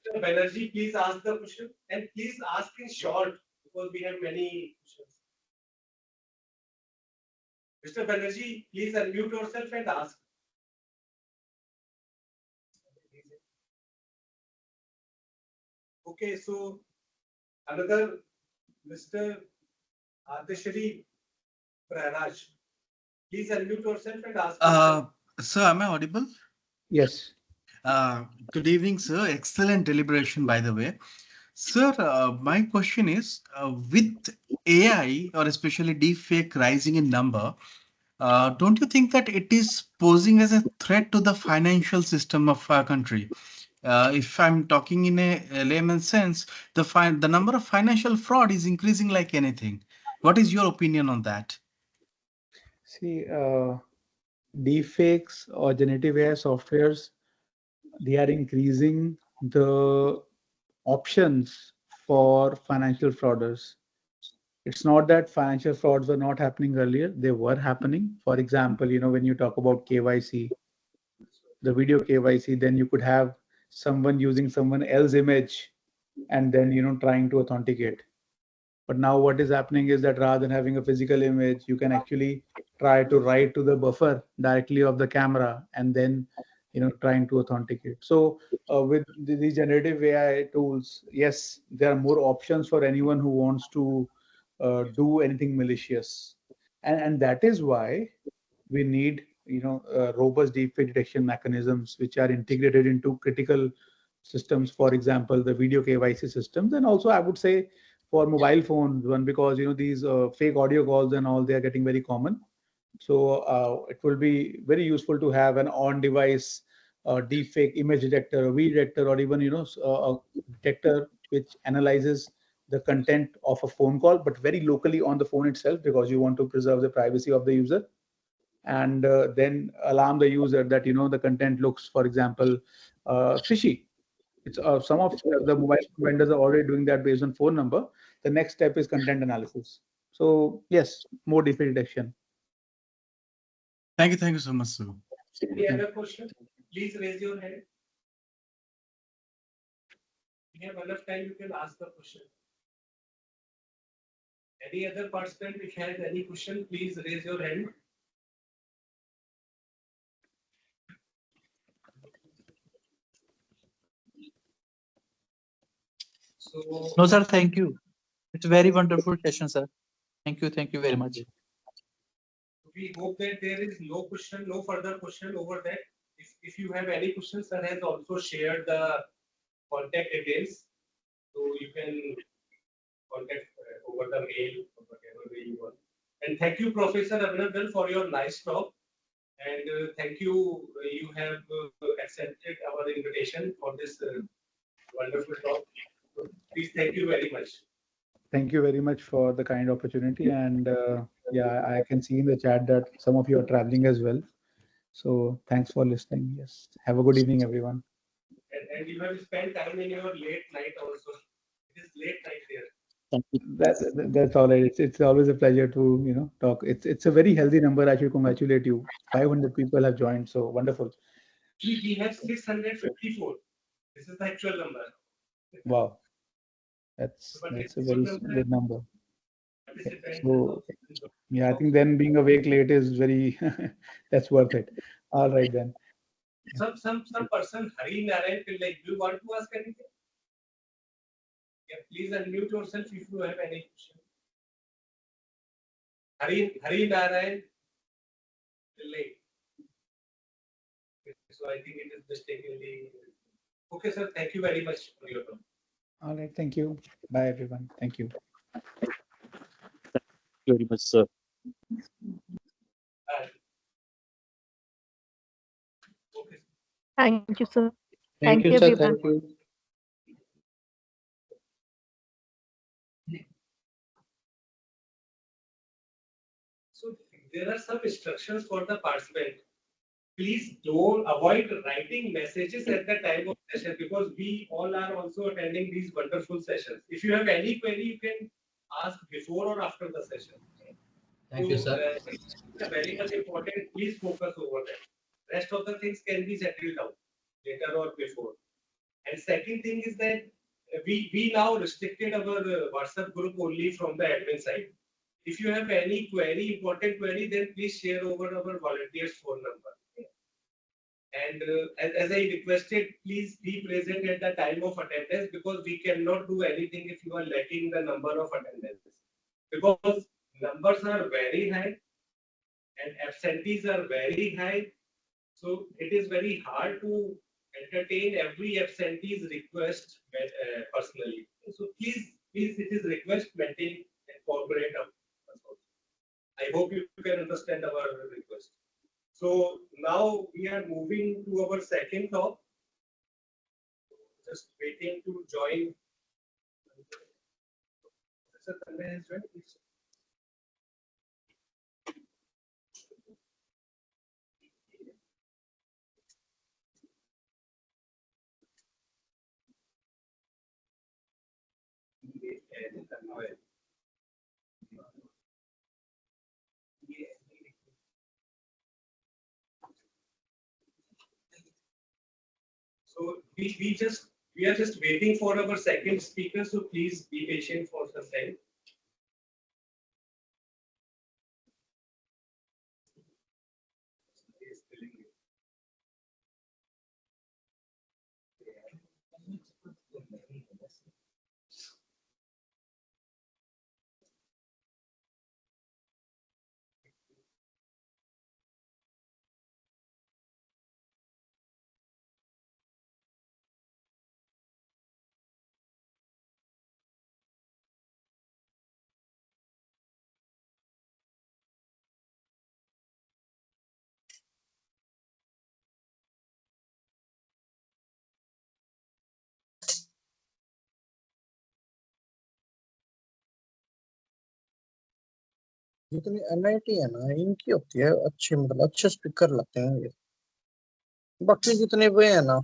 Mr. Banerjee, please ask the question and please ask in short because we have many questions. Mr. Banerjee, please unmute yourself and ask. Okay, so another Mr. Adeshri Praharaj. Please unmute yourself and ask. Sir, am I audible? Yes. Good evening, sir. Excellent deliberation, by the way. Sir, my question is, with AI or especially deepfake rising in number, don't you think that it is posing as a threat to the financial system of our country? If I'm talking in a layman's sense, the number of financial fraud is increasing like anything. What is your opinion on that? See, deepfakes or generative AI softwares, they are increasing the options for financial frauders. It's not that financial frauds were not happening earlier, they were happening. For example, when you talk about KYC, the video KYC, then you could have someone using someone else's image and then trying to authenticate. But now what is happening is that rather than having a physical image, you can actually try to write to the buffer directly of the camera and then trying to authenticate. So with these generative AI tools, yes, there are more options for anyone who wants to do anything malicious, and that is why we need robust deepfake detection mechanisms which are integrated into critical systems. For example, the video KYC systems, and also I would say for mobile phones, one, because these fake audio calls and all, they are getting very common. So it will be very useful to have an on-device deepfake image detector, a V detector, or even a detector which analyzes the content of a phone call, but very locally on the phone itself, because you want to preserve the privacy of the user, and then alarm the user that the content looks, for example, fishy. It's some of the mobile vendors are already doing that based on phone number. The next step is content analysis. So yes, more deepfake detection. Thank you so much, sir. Any other question? Please raise your hand. If you have enough time, you can ask the question. Any other participant which has any question, please raise your hand. So, No, sir, thank you. It's a very wonderful session, sir. Thank you very much. we hope that there is no further question over that. If you have any questions, sir has also shared the contact details, so you can contact over the mail or whatever way you want. And thank you, Professor Abhinav, for your nice talk. And thank you, you have accepted our invitation for this wonderful talk. So please, thank you very much. Thank you very much for the kind opportunity. And yeah, I can see in the chat that some of you are traveling as well. So thanks for listening. Yes. Have a good evening, everyone. And you have spent time in your late night also. It is late night there. That's all right. It's always a pleasure to talk. It's a very healthy number. I should congratulate you. 500 people have joined. So wonderful. We have 654. This is the actual number. Wow. That's a very good number. So yeah, I think then being awake late is very that's worth it. All right then. Some person Hari Narayan feel like, do you want to ask anything? Yeah, please unmute yourself if you have any question. Hari Narayan Pillai. So I think it is mistakenly. Okay, sir. Thank you very much for your time. All right. Thank you. Bye, everyone. Thank you. Thank you very much, sir. Thank you, sir. Thank you, sir. Thank you. So there are some instructions for the participant. Please don't avoid writing messages at the time of session, because we all are also attending these wonderful sessions. If you have any query, you can ask before or after the session. Thank you, sir. It's very much important. Please focus over that. Rest of the things can be settled down later or before. And second thing is that we now restricted our WhatsApp group only from the admin side. If you have any query, important query, then please share over our volunteers' phone number. And as I requested, please be present at the time of attendance, because we cannot do anything if you are lacking the number of attendance. Because numbers are very high and absentees are very high. So it is very hard to entertain every absentee's request personally. So please, it is request maintain and cooperate. I hope you can understand our request. So now we are moving to our second talk. Just waiting to join. So we are just waiting for our second speaker. So please be patient for some time. जितनी NIT है ना इनकी होती है अच्छी, मतलब अच्छे speaker लगते हैं ये। बाकी जितने वे है ना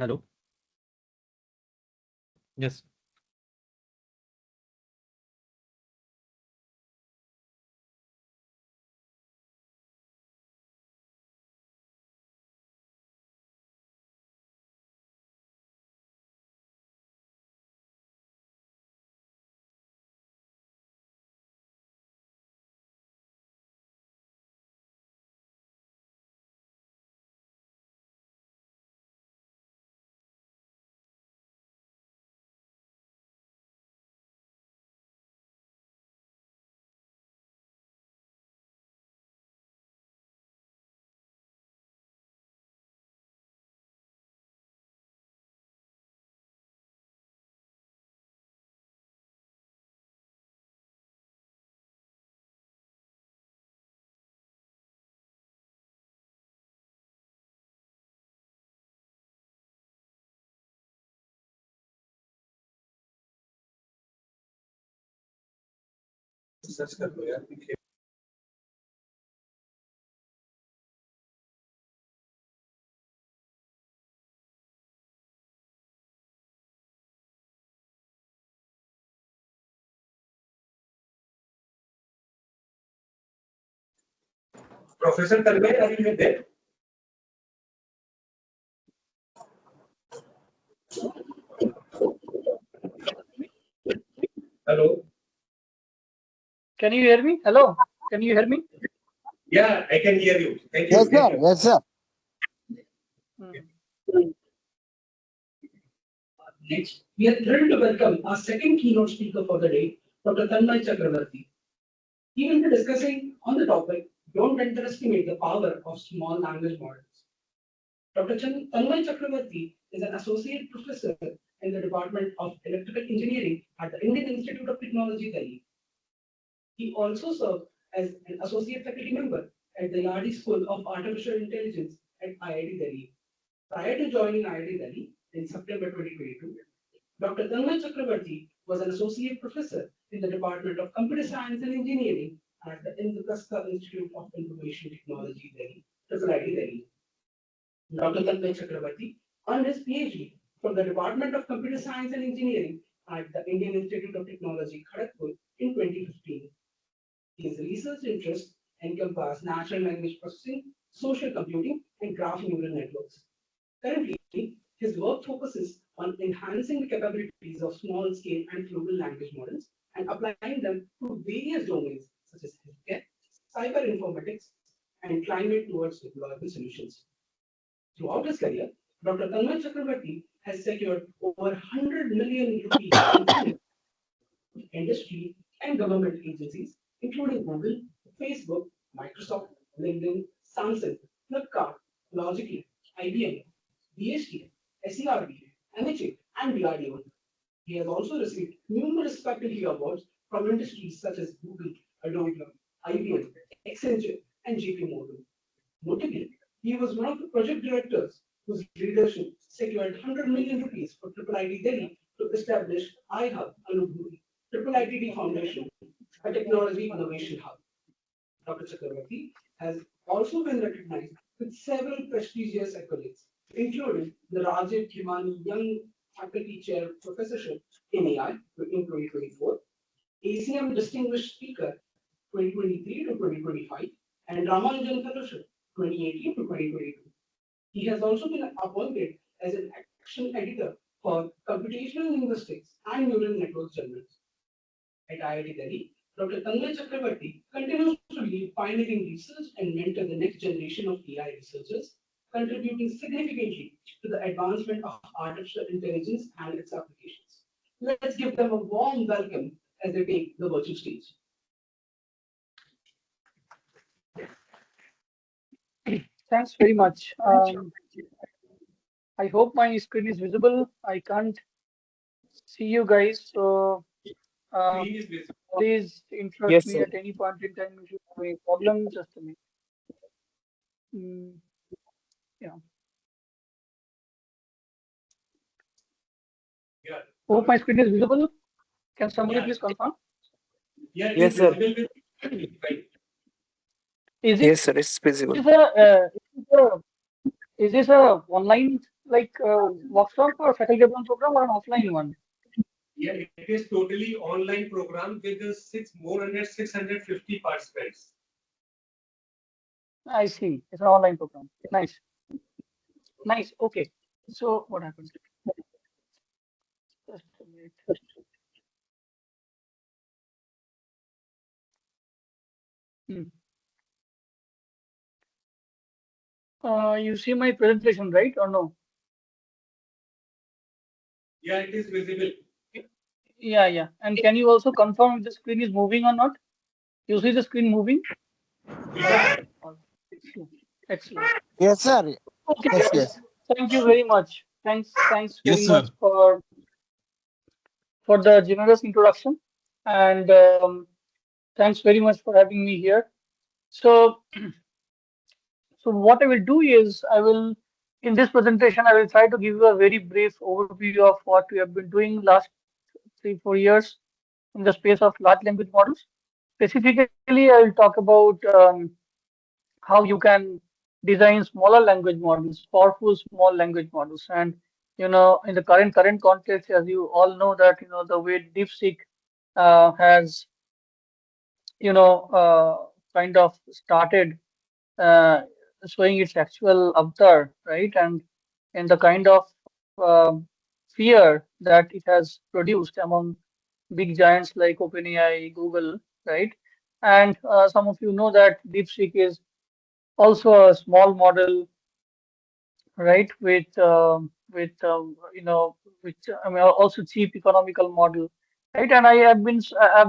Hello. Yes. सर्च कर लो यार। Professor Tanmoy, are you there? Hello. Can you hear me? Hello. Can you hear me? Yeah, I can hear you. Thank you. yes sir, yes sir. Next, we are thrilled to welcome our second keynote speaker for the day, Dr. Tanmoy Chakraborty. He will be discussing on the topic, don't underestimate the power of small language models. Dr. Tanmoy Chakraborty is an associate professor in the Department of Electrical Engineering at the Indian Institute of Technology, Delhi. He also served as an associate faculty member at the Yardi School of Artificial Intelligence at IIT Delhi. Prior to joining IIT Delhi in September 2022, Dr. Tanmoy Chakraborty was an associate professor in the Department of Computer Science and Engineering at the Indraprastha Institute of Information Technology, Delhi, IIT Delhi. Dr. Tanmoy Chakraborty earned his PhD from the Department of Computer Science and Engineering at the Indian Institute of Technology, Kharagpur in 2015. His research interests encompass natural language processing, social computing, and graph neural networks. Currently, his work focuses on enhancing the capabilities of small-scale and global language models and applying them to various domains such as healthcare, cyber informatics, and climate towards deployable solutions. Throughout his career, Dr. Tanmoy Chakraborty has secured over 100 million rupees in funding from industry and government agencies, including Google, Facebook, Microsoft, LinkedIn, Samsung, Flipkart, Logitech, IBM, DST, SERB, MHA, and DRDO. He has also received numerous faculty awards from industries such as Google, Adobe, IBM, Accenture, and JP Morgan. Notably, he was one of the project directors whose leadership secured 100 million rupees for IIT Delhi to establish iHub Anubhuti, IIT Foundation, a technology innovation hub. Dr. Chakraborty has also been recognized with several prestigious accolades, including the Rajiv Khimani Young Faculty Chair Professorship in AI in 2024, ACM Distinguished Speaker 2023 to 2025, and Ramanujan Fellowship 2018 to 2022. He has also been appointed as an action editor for computational linguistics and neural network journals. At IIT Delhi, Dr. Tanmoy Chakraborty continues to lead pioneering research and mentor the next generation of AI researchers, contributing significantly to the advancement of artificial intelligence and its applications. Let's give them a warm welcome as they take the virtual stage. Thanks very much. I hope my screen is visible. I can't see you guys, so please interrupt Yes, me sir. at any point in time if you have any problem. Just a minute. Yeah. Hope my screen is visible. Can somebody please confirm? Yes, sir. Is it? Yes, sir. It's visible. Is this a online workshop or faculty development program or an offline one? Yeah, it is totally online program with more than 650 participants. I see. It's an online program. Nice. Nice. Okay. So what happened? Just a minute. You see my presentation, right, or no? Yeah, it is visible. Yeah. And can you also confirm if the screen is moving or not? You see the screen moving? Yeah. Excellent. Yes, sir. Okay, Yes, guys. yes. Thank you very much. Thanks very Yes, much sir. for the generous introduction, and thanks very much for having me here. So, so what I will do is in this presentation, I will try to give you a very brief overview of what we have been doing last 3-4 years in the space of large language models. Specifically, I will talk about how you can design smaller language models, powerful small language models. And in the current context, as you all know that the way DeepSeek has kind of started uh, showing its actual avatar, right? And the kind of fear that it has produced among big giants like OpenAI, Google, right? And some of you know that DeepSeek is also a small model, right? Which I mean also cheap economical model, right? And I've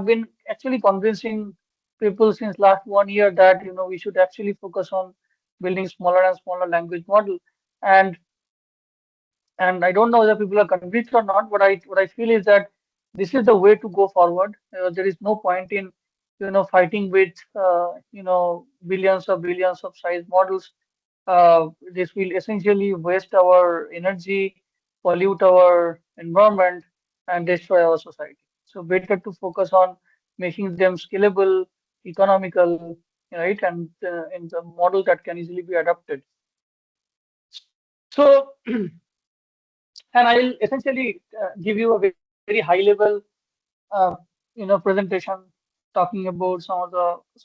been actually convincing people since last 1 year that we should actually focus on building smaller and smaller language model. and I don't know whether people are convinced or not, but what I feel is that this is the way to go forward. There is no point in fighting with billions of size models. This will essentially waste our energy, pollute our environment, and destroy our society. So better to focus on making them scalable, economical, right, and in the model that can easily be adapted. So, and I'll essentially give you a very high level, uh, presentation talking about some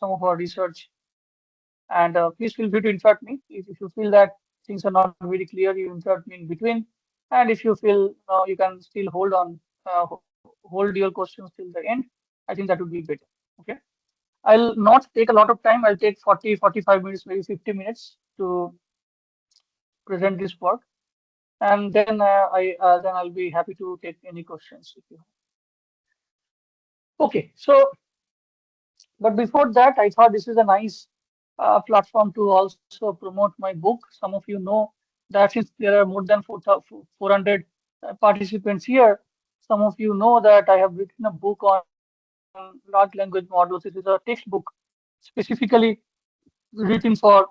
of our research. And please feel free to interrupt me if you feel that things are not very clear. You interrupt me in between, and if you feel you can still hold your questions till the end, I think that would be better. Okay, I'll not take a lot of time. I'll take 40-45 minutes, maybe 50 minutes to present this work, and then I'll be happy to take any questions if you have. Okay, so but before that, I thought this is a nice platform to also promote my book. Some of you know that since there are more than 400 participants here, some of you know that I have written a book on large language models. It is a textbook specifically written for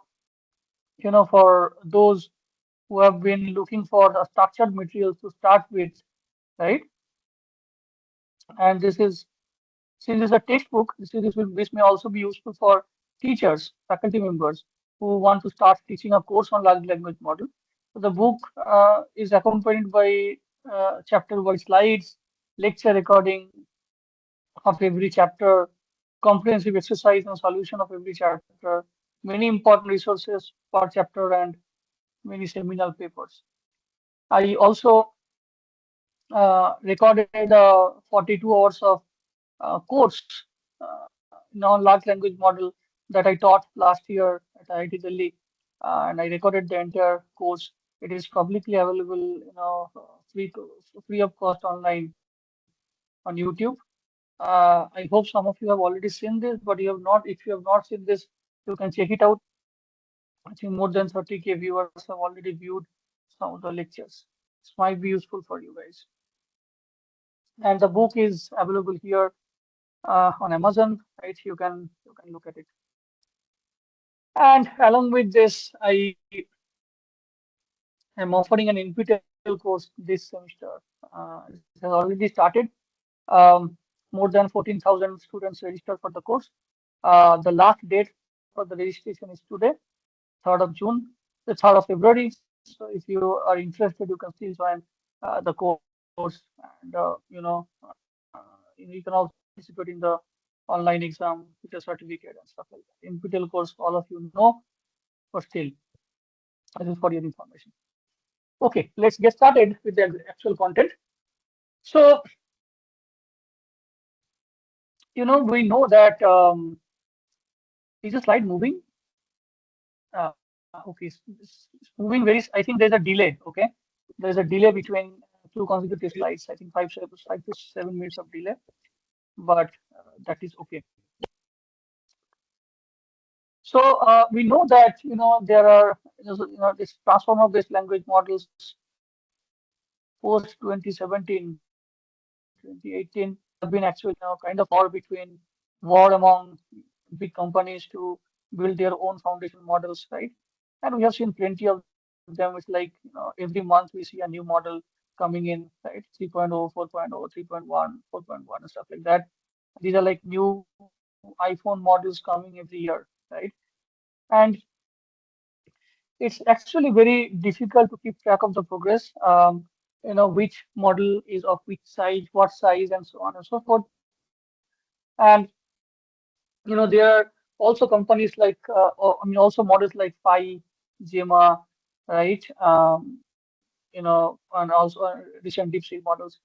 those who have been looking for a structured materials to start with, right? And since it's a textbook, this may also be useful for teachers, faculty members who want to start teaching a course on large language model. So the book is accompanied by chapter-wise slides, lecture recording of every chapter, comprehensive exercise and solution of every chapter, many important resources per chapter, and many seminal papers. I also recorded 42 hours of course non large language model that I taught last year at IIT Delhi, and I recorded the entire course. It is publicly available, free of cost online on YouTube. I hope some of you have already seen this, but you have not. If you have not seen this, you can check it out. I think more than 30K viewers have already viewed some of the lectures. This might be useful for you guys. And the book is available here on Amazon, right? You can look at it. And along with this, I am offering an NPTEL course this semester. It has already started. Um, More than 14,000 students registered for the course. The last date for the registration is today, 3rd of June, the 3rd of February. So if you are interested, you can still join the course, and you can also participate in the online exam with a certificate and stuff like that. NPTEL course, all of you know, but still, this is for your information. Okay, let's get started with the actual content. So, we know that is the slide moving? Okay, it's moving very. I think there's a delay. Okay, there's a delay between two consecutive slides. I think 5 to 7 minutes of delay, but that is okay. So we know that there are this transformer-based language models post 2017, 2018 have been actually kind of war among big companies to build their own foundation models, right? And we have seen plenty of them. It's like every month we see a new model coming in, right? 3.0, 4.0, 3.1, 4.1, and stuff like that. These are like new iPhone models coming every year, right? And it's actually very difficult to keep track of the progress. Which model is of which size, what size, and so on and so forth. And there are also companies like, also models like Phi, Gemma, right? And also recent DeepSeek models.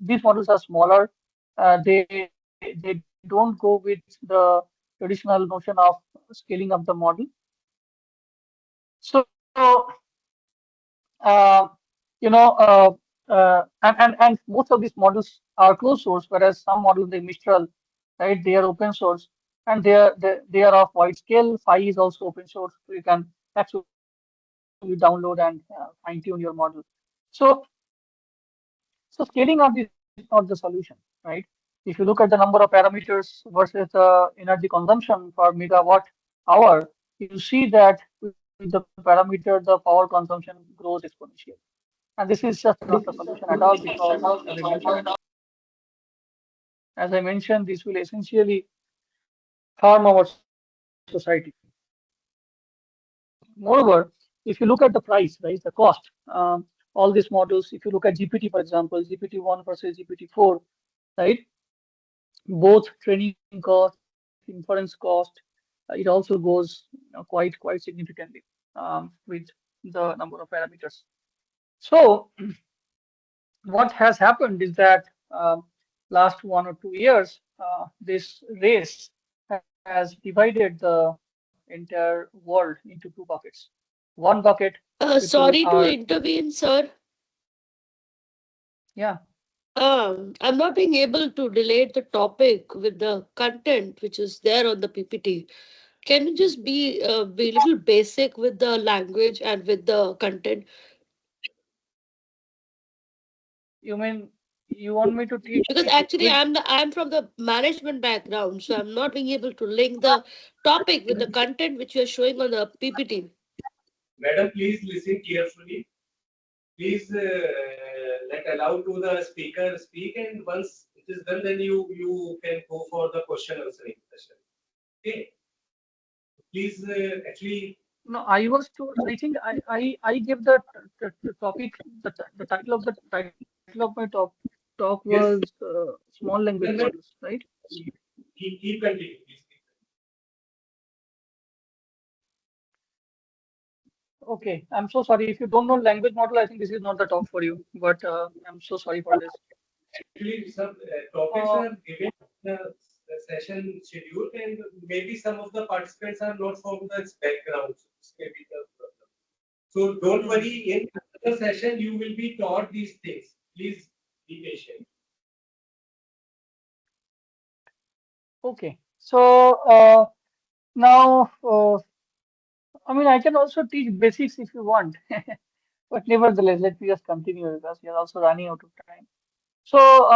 These models are smaller. They don't go with the traditional notion of scaling up the model. So, uh, and most of these models are closed source, whereas some models, they Mistral, right, they are open source, and they are of wide scale. Phi is also open source, so you can actually you download and fine tune your model. So, so scaling up is not the solution, right? If you look at the number of parameters versus the energy consumption per megawatt hour, you see that with the parameter, the power consumption grows exponentially. And this is just not the solution at all because, as I mentioned, this will essentially harm our society. Moreover, if you look at the price, right, the cost, all these models, if you look at GPT, for example, GPT-1 versus GPT-4, right, both training cost, inference cost, it also goes quite significantly with the number of parameters. So what has happened is that last 1 or 2 years, this race has divided the entire world into two buckets. One bucket, people Sorry to are, intervene, sir. yeah, I'm not being able to relate the topic with the content which is there on the PPT. Can you just be a little basic with the language and with the content? you mean you want me to teach Because actually with, I'm from the management background, so I'm not being able to link the topic with the content which you're showing on the PPT. Madam, please listen carefully. Please let allow to the speaker speak, and once it is done, then you can go for the question answering session. Okay. Please actually. no, I was told, I think I gave the topic, the title of my talk was Yes. small language models, right? Keep continue, please. Okay, I'm so sorry. If you don't know language model, I think this is not the talk for you, but I'm so sorry for this. Actually, some topics are given the session schedule, and maybe some of the participants are not from the background. So maybe the problem. So don't worry. In the session, you will be taught these things. Please be patient. Okay, so now, I mean, I can also teach basics if you want, but nevertheless, let me just continue because we are also running out of time. So,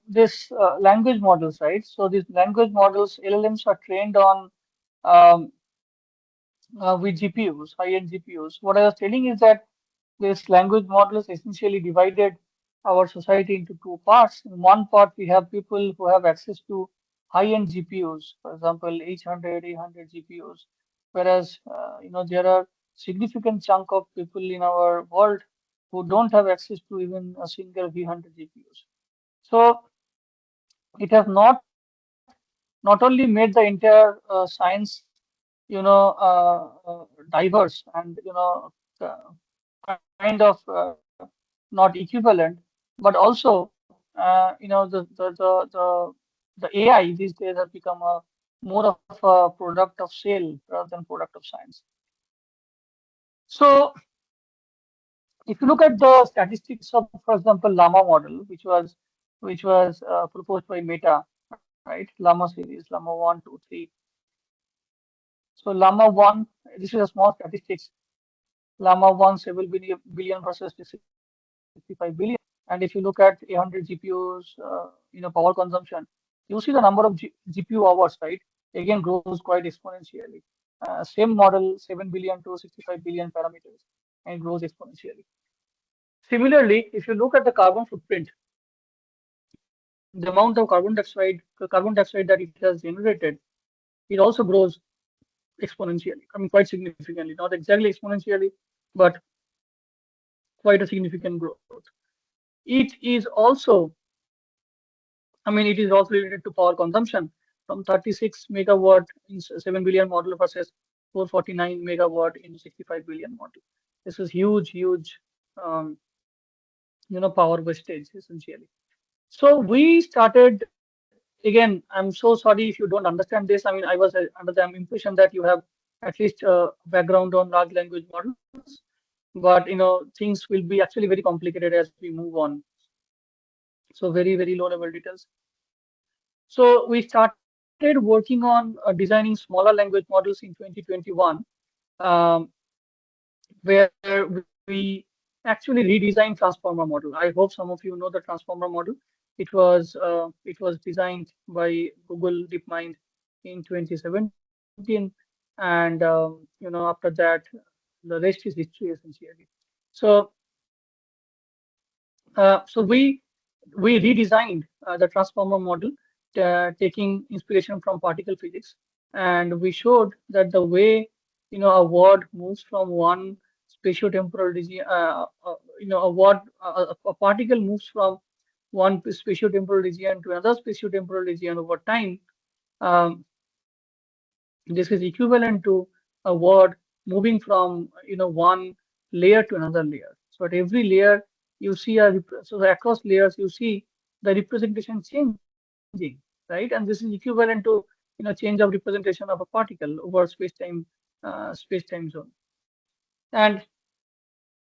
this language models, right? So these language models, LLMs are trained on um, with GPUs, high-end GPUs. What I was telling is that this language models essentially divided our society into two parts. In one part, we have people who have access to high-end GPUs, for example, 800, 800 GPUs, whereas there are significant chunk of people in our world who don't have access to even a single V100 GPUs. So it has not only made the entire science, diverse and uh, kind of not equivalent, but also the AI these days has become a more of a product of sale rather than product of science. So if you look at the statistics of, for example, Llama model, which was proposed by Meta, right? Llama series, Llama 1, 2, 3. So Llama 1, this is a small statistics. Llama 1, 7 billion versus 65 billion. And if you look at 800 GPUs, power consumption, you see the number of GPU hours, right? Again, grows quite exponentially. Same model, 7 billion to 65 billion parameters, and grows exponentially. Similarly, if you look at the carbon footprint, the amount of carbon dioxide that it has generated, it also grows exponentially. I mean, quite significantly, not exactly exponentially, but quite a significant growth. It is also, I mean, it is also related to power consumption from 36 megawatt in 7 billion model versus 449 megawatt in 65 billion model. This is huge, um, power wastage essentially. So we started, again, I'm so sorry if you don't understand this. I mean, I was under the impression that you have at least background on large language models, but things will be actually very complicated as we move on. So very low level details. So we started working on designing smaller language models in 2021 um, where we actually redesigned transformer model. I hope some of you know the transformer model. It was designed by Google DeepMind in 2017, and after that, the rest is history essentially. So we redesigned the transformer model, taking inspiration from particle physics, and we showed that the way a word moves from one spatiotemporal region, a particle moves from one spatiotemporal region to another spatiotemporal region over time. Um, this is equivalent to a word moving from one layer to another layer. So at every layer you see so across layers you see the representation changing, right? And this is equivalent to change of representation of a particle over space-time zone. And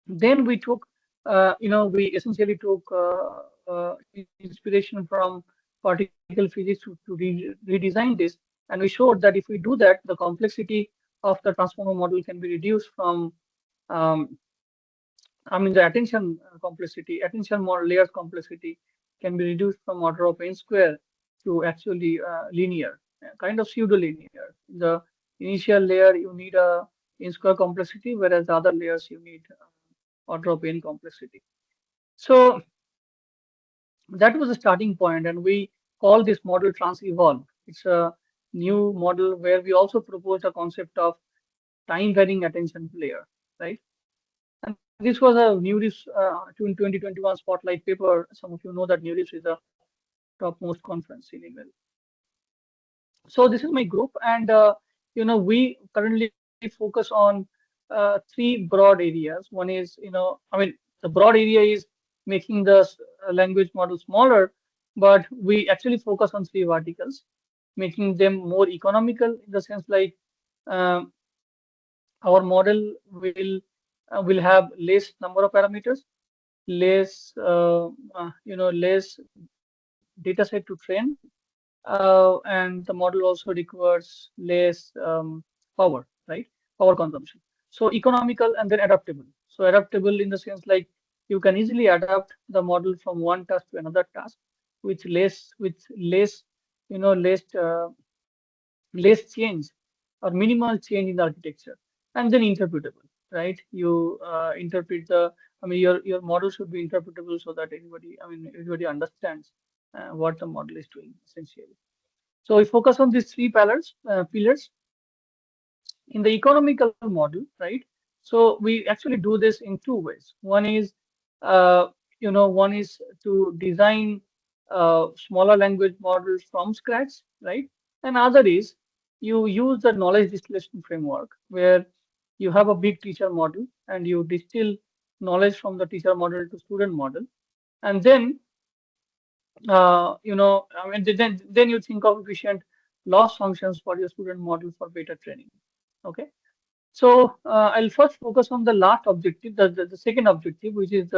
then we took we essentially took inspiration from particle physics to redesign this, and we showed that if we do that, the complexity of the transformer model can be reduced from the attention model layers complexity can be reduced from order of n square to actually linear, kind of pseudo linear. The initial layer you need a n square complexity, whereas the other layers you need order of n complexity. So that was the starting point, and we call this model trans-evolve. It's a new model where we also proposed a concept of time varying attention layer, right? And this was a NeurIPS 2021 spotlight paper. Some of you know that NeurIPS is a topmost conference in email. So this is my group, and we currently focus on three broad areas. One is the broad area is making the language model smaller, but we actually focus on three verticals, making them more economical in the sense like our model will have less number of parameters, less less data set to train, and the model also requires less power, right? Power consumption. So economical and then adaptable. So adaptable in the sense like you can easily adapt the model from one task to another task with less less change or minimal change in the architecture, and then interpretable, right? You interpret your model should be interpretable so that everybody understands what the model is doing essentially. So we focus on these three pillars in the economical model, right? So we actually do this in two ways. One is to design smaller language models from scratch, right? And other is you use the knowledge distillation framework where you have a big teacher model and you distill knowledge from the teacher model to student model, and then then you think of efficient loss functions for your student model for better training. Okay, so I'll first focus on the last objective, the second objective, which is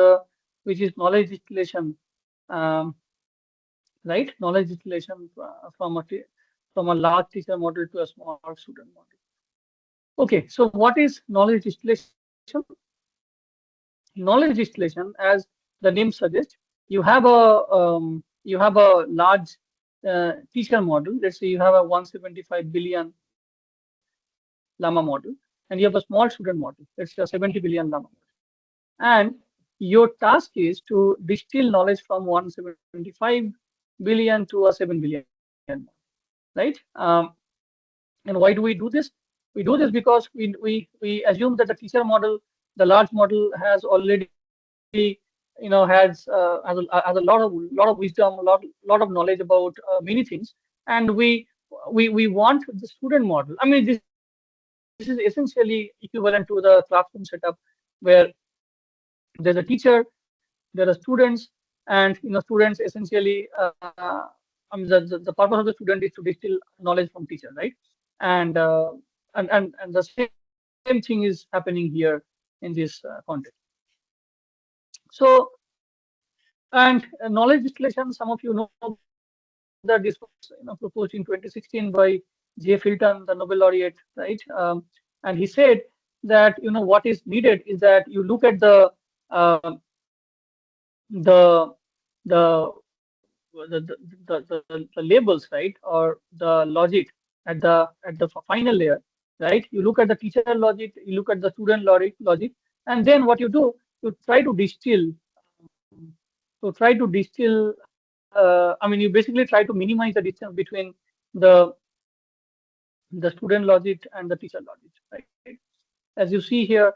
knowledge distillation, right? Knowledge distillation from a large teacher model to a small student model. Okay, so what is knowledge distillation? Knowledge distillation, as the name suggests, you have a large teacher model. Let's say you have a 175 billion llama model, and you have a small student model. Let's say a 70 billion llama model, and your task is to distill knowledge from 175 billion to a 7 billion, right? And why do we do this? We do this because we assume that the teacher model, the large model, has already has a lot of wisdom, lot of knowledge about many things, and we want the student model. I mean, this is essentially equivalent to the classroom setup where there's a teacher, there are students, and students essentially the purpose of the student is to distill knowledge from teacher, right? And and the same thing is happening here in this context. So, and knowledge distillation, some of you know that this was proposed in 2016 by J. Filton, the Nobel laureate, right? And he said that what is needed is that you look at the the the labels, right, or the logic at the final layer, right? You look at the teacher logic, you look at the student logic, and then what you do, you try to distill. So try to distill. I mean, you basically try to minimize the distance between the the student logic and the teacher logic, right? As you see here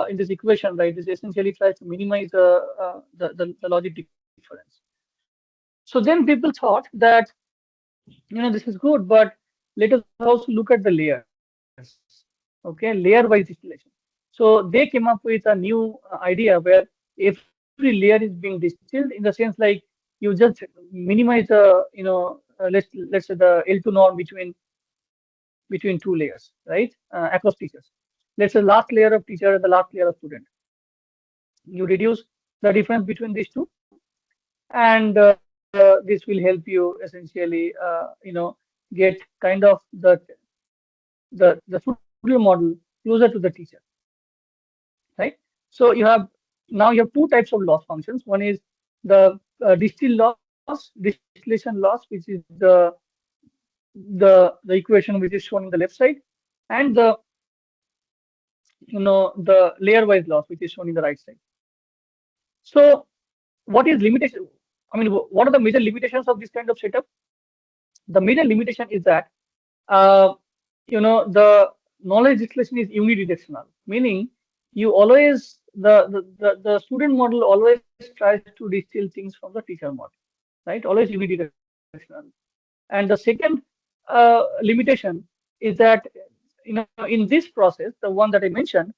in this equation, right, this essentially tries to minimize the logic difference. So then people thought that this is good, but let us also look at the layers, okay, layer-wise distillation. So they came up with a new idea where every layer is being distilled in the sense like you just minimize the let's say the L2 norm between two layers, right, across teachers. Let's say last layer of teacher and the last layer of student. You reduce the difference between these two, and this will help you essentially, get kind of the student model closer to the teacher, right? So now you have two types of loss functions. One is the distillation loss, which is the equation which is shown in the left side, and the layer-wise loss, which is shown in the right side. So what is limitation? I mean, what are the major limitations of this kind of setup? The major limitation is that the knowledge distillation is unidirectional, meaning you always the student model always tries to distill things from the teacher model, right? Always unidirectional. And the second limitation is that in this process, the one that I mentioned,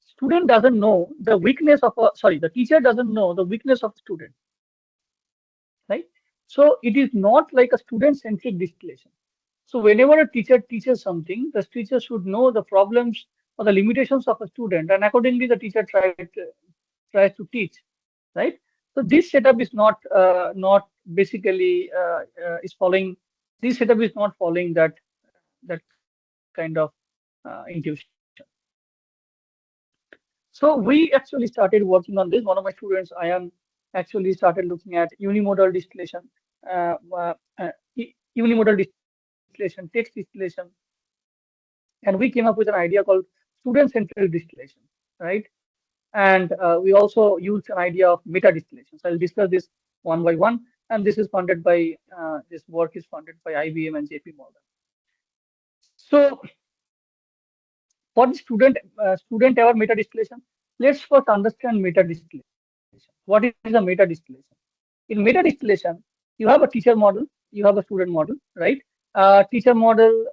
student doesn't know the weakness of the teacher doesn't know the weakness of the student, right? So it is not like a student-centric distillation. So whenever a teacher teaches something, the teacher should know the problems or the limitations of a student, and accordingly the teacher tries to teach, right? So this setup is not basically is following. This setup is not following that kind of intuition. So we actually started working on this. One of my students, Ayan, actually started looking at unimodal distillation, unimodal distillation, text distillation, and we came up with an idea called student-centered distillation, right? And we also used an idea of meta distillation. So I'll discuss this one by one. And this is funded by this work is funded by IBM and JP Morgan. So what is student ever meta distillation? Let's first understand meta distillation. What is a meta distillation? In meta distillation, you have a teacher model, you have a student model, right? Teacher model,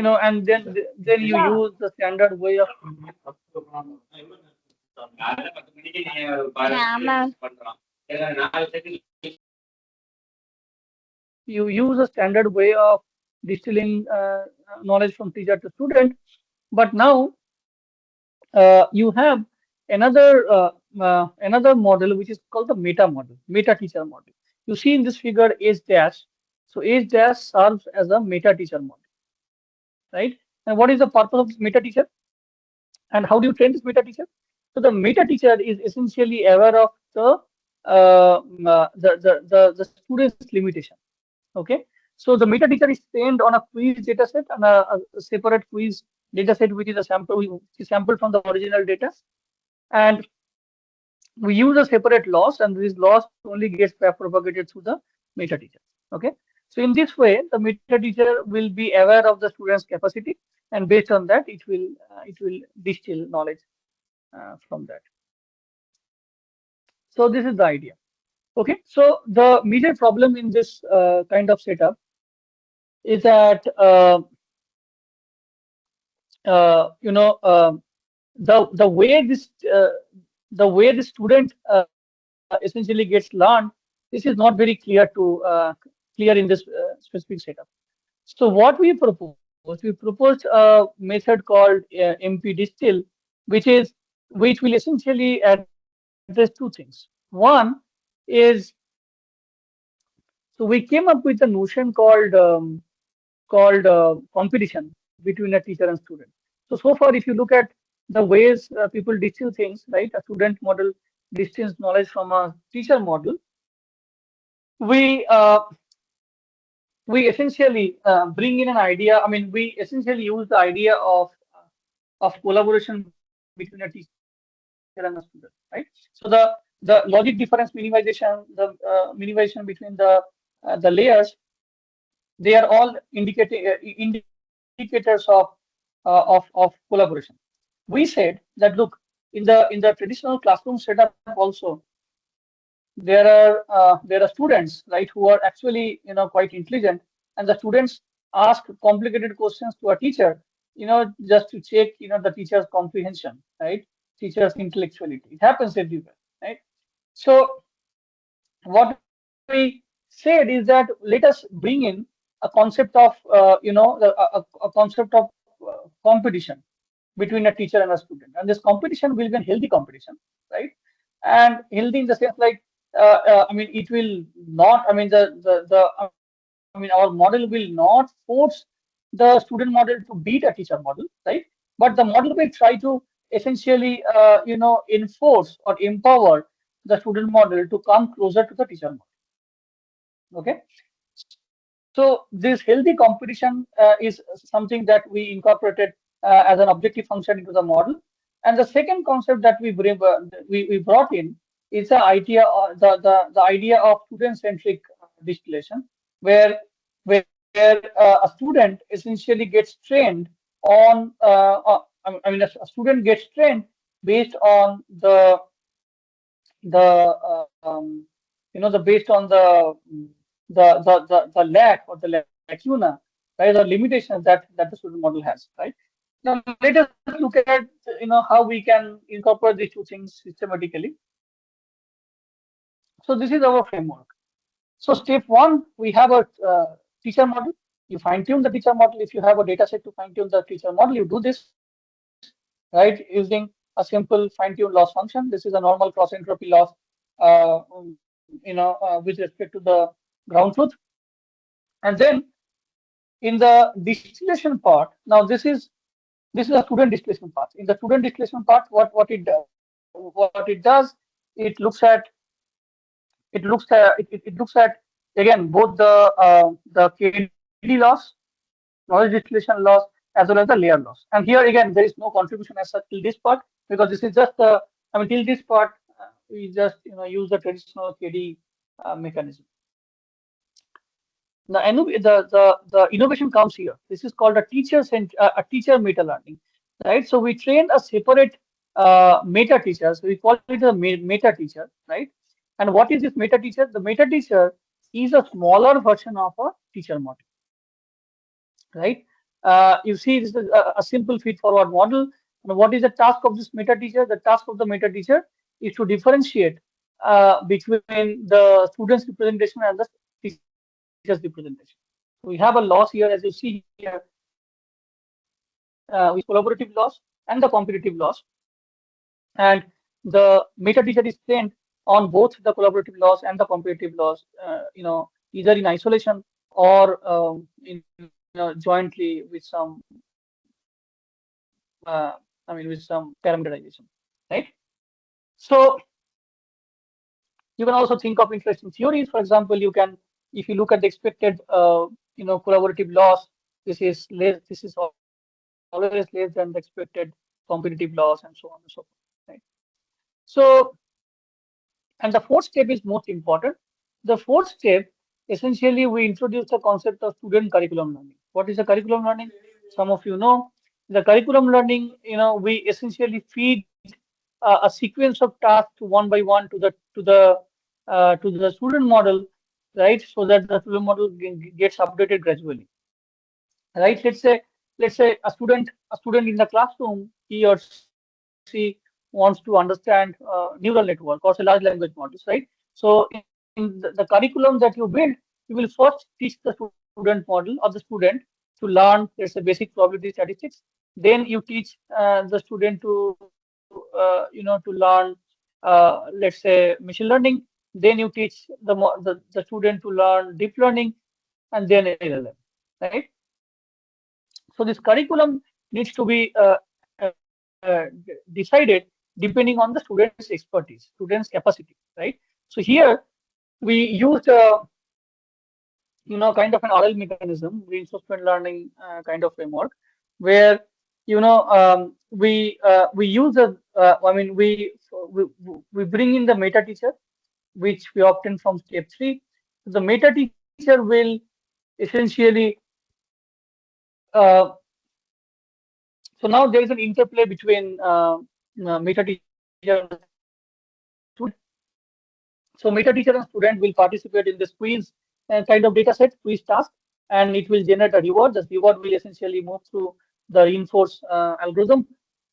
and then you use the standard way of you use a standard way of distilling knowledge from teacher to student, but now you have another model which is called the meta model, meta teacher model. You see in this figure H dash. So H dash serves as a meta teacher model, right? And what is the purpose of this meta teacher? And how do you train this meta teacher? So the meta teacher is essentially aware of the student's limitation. Okay, so the meta teacher is trained on a quiz data set and a separate quiz data set, which is a sample from the original data, and we use a separate loss, and this loss only gets propagated through the meta teacher. Okay, so in this way, the meta teacher will be aware of the student's capacity, and based on that, it will distill knowledge from that. So this is the idea. Okay, so the major problem in this kind of setup is that the way the student essentially gets learned, this is not very clear in this specific setup. So what we proposed a method called MP distill, which will essentially address two things. One is, so we came up with a notion called competition between a teacher and student. So far, if you look at the ways people distill things, right? A student model distills knowledge from a teacher model. We essentially bring in an idea. I mean, we essentially use the idea of collaboration between a teacher and a student, right? So the logic difference minimization, the minimization between the layers, they are all indicators of collaboration. We said that look, in the traditional classroom setup also, there are students, right, who are actually quite intelligent, and the students ask complicated questions to a teacher, just to check the teacher's comprehension, right, teacher's intellectuality. It happens everywhere, right? So what we said is that let us bring in a concept of a concept of competition between a teacher and a student, and this competition will be a healthy competition, right? And healthy in the sense like I mean, it will not, I mean, our model will not force the student model to beat a teacher model, right? But the model will try to essentially enforce or empower the student model to come closer to the teacher model. Okay, so this healthy competition is something that we incorporated as an objective function into the model. And the second concept that we brought in is the idea the idea of student-centric distillation, where a student essentially gets trained on I mean a student gets trained based on the based on the lack or the lacuna, right, or limitations that the student model has, right? Now let us look at how we can incorporate these two things systematically. So this is our framework. So step one, we have a teacher model. You fine tune the teacher model. If you have a data set to fine tune the teacher model, you do this, right, using a simple fine tune loss function. This is a normal cross entropy loss, with respect to the ground truth. And then in the distillation part, now this is a student distillation part. In the student distillation part, what it does, it looks at it looks at again both the KD loss, knowledge distillation loss, as well as the layer loss. And here again there is no contribution as such till this part, because this is just I mean till this part we just use the traditional KD mechanism. The innovation comes here. This is called a teacher meta learning, right? So we train a separate meta teacher. So we call it a meta teacher, right? And what is this meta teacher? The meta teacher is a smaller version of a teacher model, right? You see, this is a simple feed-forward model. And what is the task of this meta teacher? The task of the meta teacher is to differentiate between the student's representation and the teacher's representation. So we have a loss here, as you see here, with collaborative loss and the competitive loss. And the meta teacher is trained on both the collaborative loss and the competitive loss, either in isolation or jointly with some with some parameterization, right? So you can also think of interesting theories. For example, you can, if you look at the expected collaborative loss, this is always less than the expected competitive loss, and so on and so forth, right? So, and the fourth step is most important. The fourth step, essentially, we introduce the concept of student curriculum learning. What is the curriculum learning? Some of you know. The curriculum learning, we essentially feed a sequence of tasks one by one to the student model, right? So that the student model gets updated gradually, right? Let's say a student in the classroom, he or she wants to understand neural network or say large language models, right? So in the curriculum that you build, you will first teach the student model or the student to learn, let's say, basic probability statistics. Then you teach the student to learn, let's say, machine learning. Then you teach the student to learn deep learning, and then LLM, right? So this curriculum needs to be decided depending on the student's expertise, student's capacity, right? So here we used kind of an RL mechanism, reinforcement learning kind of framework, where we use we bring in the meta teacher, which we obtain from step 3. The meta teacher will essentially so now there is an interplay between meta teacher and the student. So meta teacher and student will participate in this quiz kind of data set, quiz task, and it will generate a reward. The reward will essentially move through the reinforce algorithm,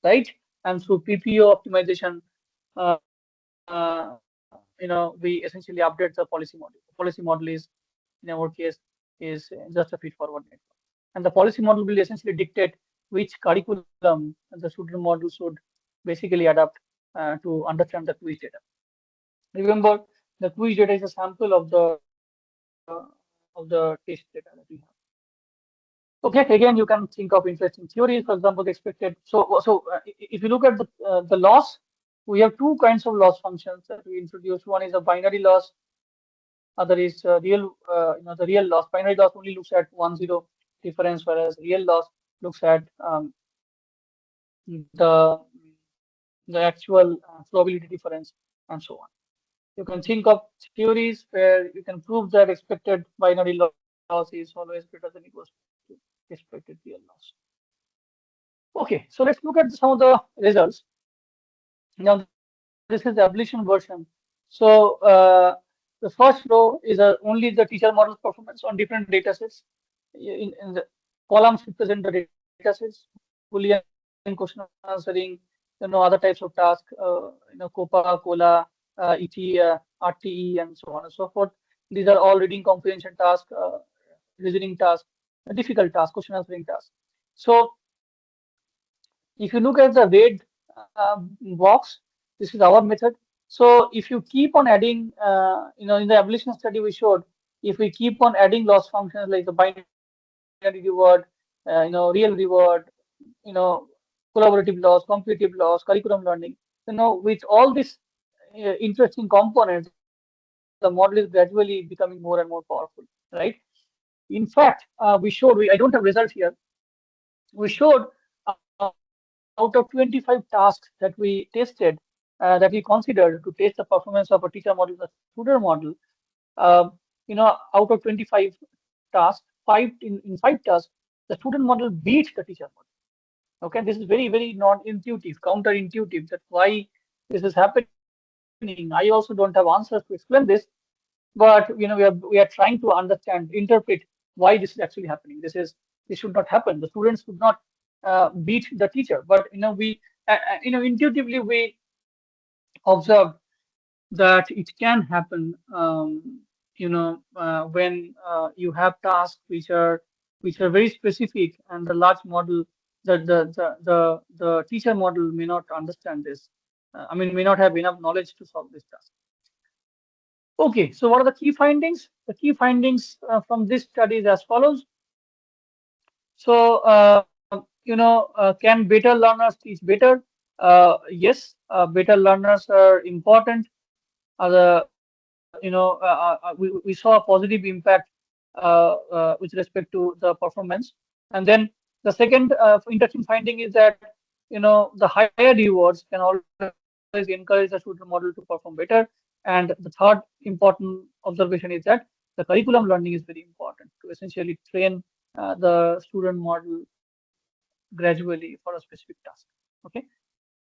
right? And through PPO optimization, we essentially update the policy model. The policy model is, in our case, is just a feed-forward network. And the policy model will essentially dictate which curriculum the student model should basically adapt to understand the quiz data. Remember, the quiz data is a sample of the test data that we have. Okay, again, you can think of interesting theories. For example, the expected. If you look at the loss, we have two kinds of loss functions that we introduced. One is a binary loss. Other is real. The real loss. Binary loss only looks at 1-0 difference, whereas real loss looks at the actual probability difference and so on. You can think of theories where you can prove that expected binary loss is always greater than equals to expected real loss. Okay, so let's look at some of the results. Now, this is the abolition version. So the first row is only the teacher model's performance on different data sets. In the columns represent the data sets, Boolean question answering, other types of tasks, Coca-Cola, ET, RTE, and so on and so forth. These are all reading comprehension tasks, reasoning tasks, difficult tasks, question answering tasks. So if you look at the red box, this is our method. So if you keep on adding, in the abolition study we showed, if we keep on adding loss functions like the binary reward, real reward, collaborative loss, competitive loss, curriculum learning, with all these interesting components, the model is gradually becoming more and more powerful, right? In fact, we showed, I don't have results here. We showed out of 25 tasks that we tested, that we considered to test the performance of a teacher model, the student model, out of 25 tasks, in 5 tasks, the student model beat the teacher model. Okay, this is very, very non-intuitive, counterintuitive. That's why this is happening. I also don't have answers to explain this, but we are trying to understand, interpret why this is actually happening. This should not happen. The students should not beat the teacher, but we intuitively we observe that it can happen. When you have tasks which are very specific, and the large model, the teacher model may not understand this. May not have enough knowledge to solve this task. Okay, so what are the key findings? The key findings from this study is as follows. So, can better learners teach better? Yes, better learners are important. We saw a positive impact with respect to the performance. And then the second interesting finding is that the higher rewards can always encourage the student model to perform better. And the third important observation is that the curriculum learning is very important to essentially train the student model gradually for a specific task. Okay.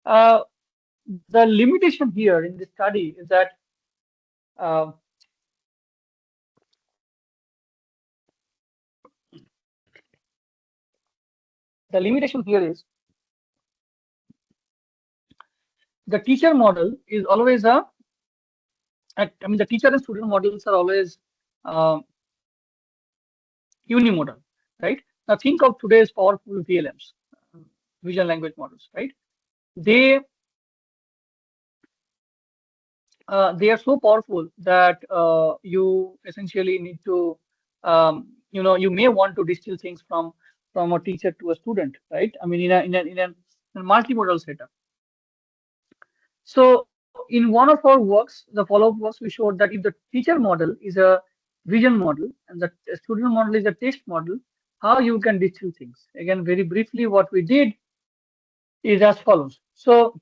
The limitation here in this study is that the limitation here is the teacher model is always the teacher and student models are always unimodal, right? Now think of today's powerful VLMs, vision language models, right? They are so powerful that you essentially need to, you may want to distill things from from a teacher to a student, right? I mean, in a multimodal setup. So in one of our works, the follow-up works, we showed that if the teacher model is a vision model and the student model is a text model, how you can distill things. Again, very briefly, what we did is as follows. So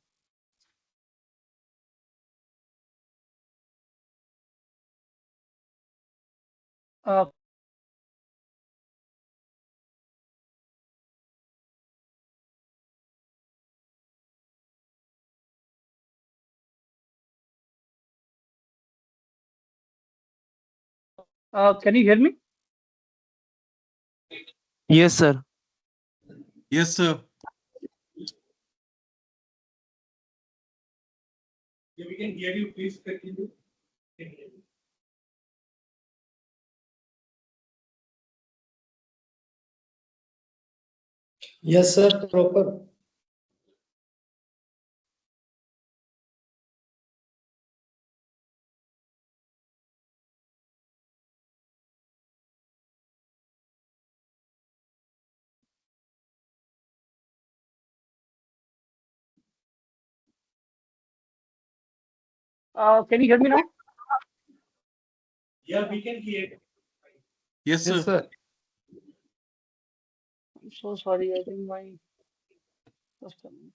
uh, can you hear me? Yes, sir. Yes, sir. Yeah, we can hear you. Please continue. Can hear you. Yes, sir, proper. Can you hear me now? Yeah, we can hear you. Yes, Yes, sir. sir. I'm so sorry. I think my just a minute.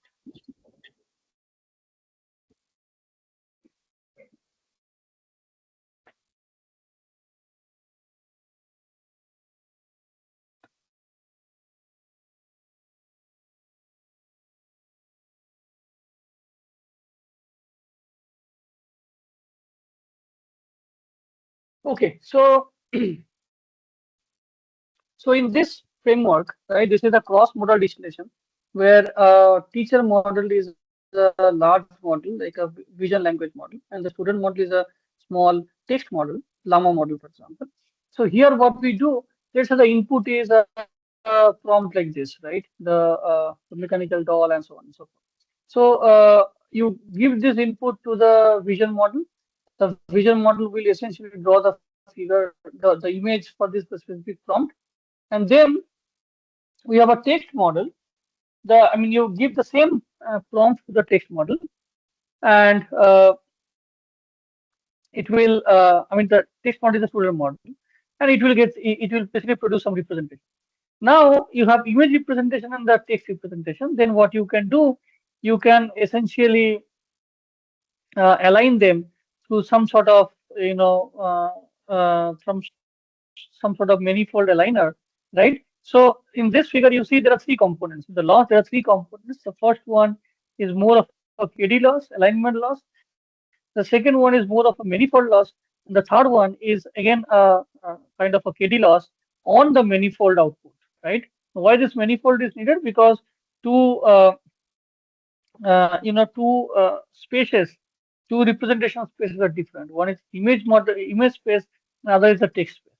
Okay, so so in this framework, right, this is a cross-modal distillation where teacher model is a large model, like a vision language model, and the student model is a small text model, llama model, for example. So here what we do, let's say the input is a prompt like this, right? The mechanical doll and so on and so forth. So you give this input to the vision model. The vision model will essentially draw the figure, the image for this specific prompt, and then we have a text model. I mean, you give the same prompt to the text model, and it will. I mean, the text model is a student model, and it will basically produce some representation. Now you have image representation and the text representation. Then what you can do, you can essentially align them through some sort of from some sort of manifold aligner, right? So in this figure, you see there are three components. In the loss, there are three components. The first one is more of a KD loss, alignment loss. The second one is more of a manifold loss. And the third one is again a kind of a KD loss on the manifold output, right? Why this manifold is needed? Because two two spaces, two representation spaces are different. One is image model, image space, another is the text space.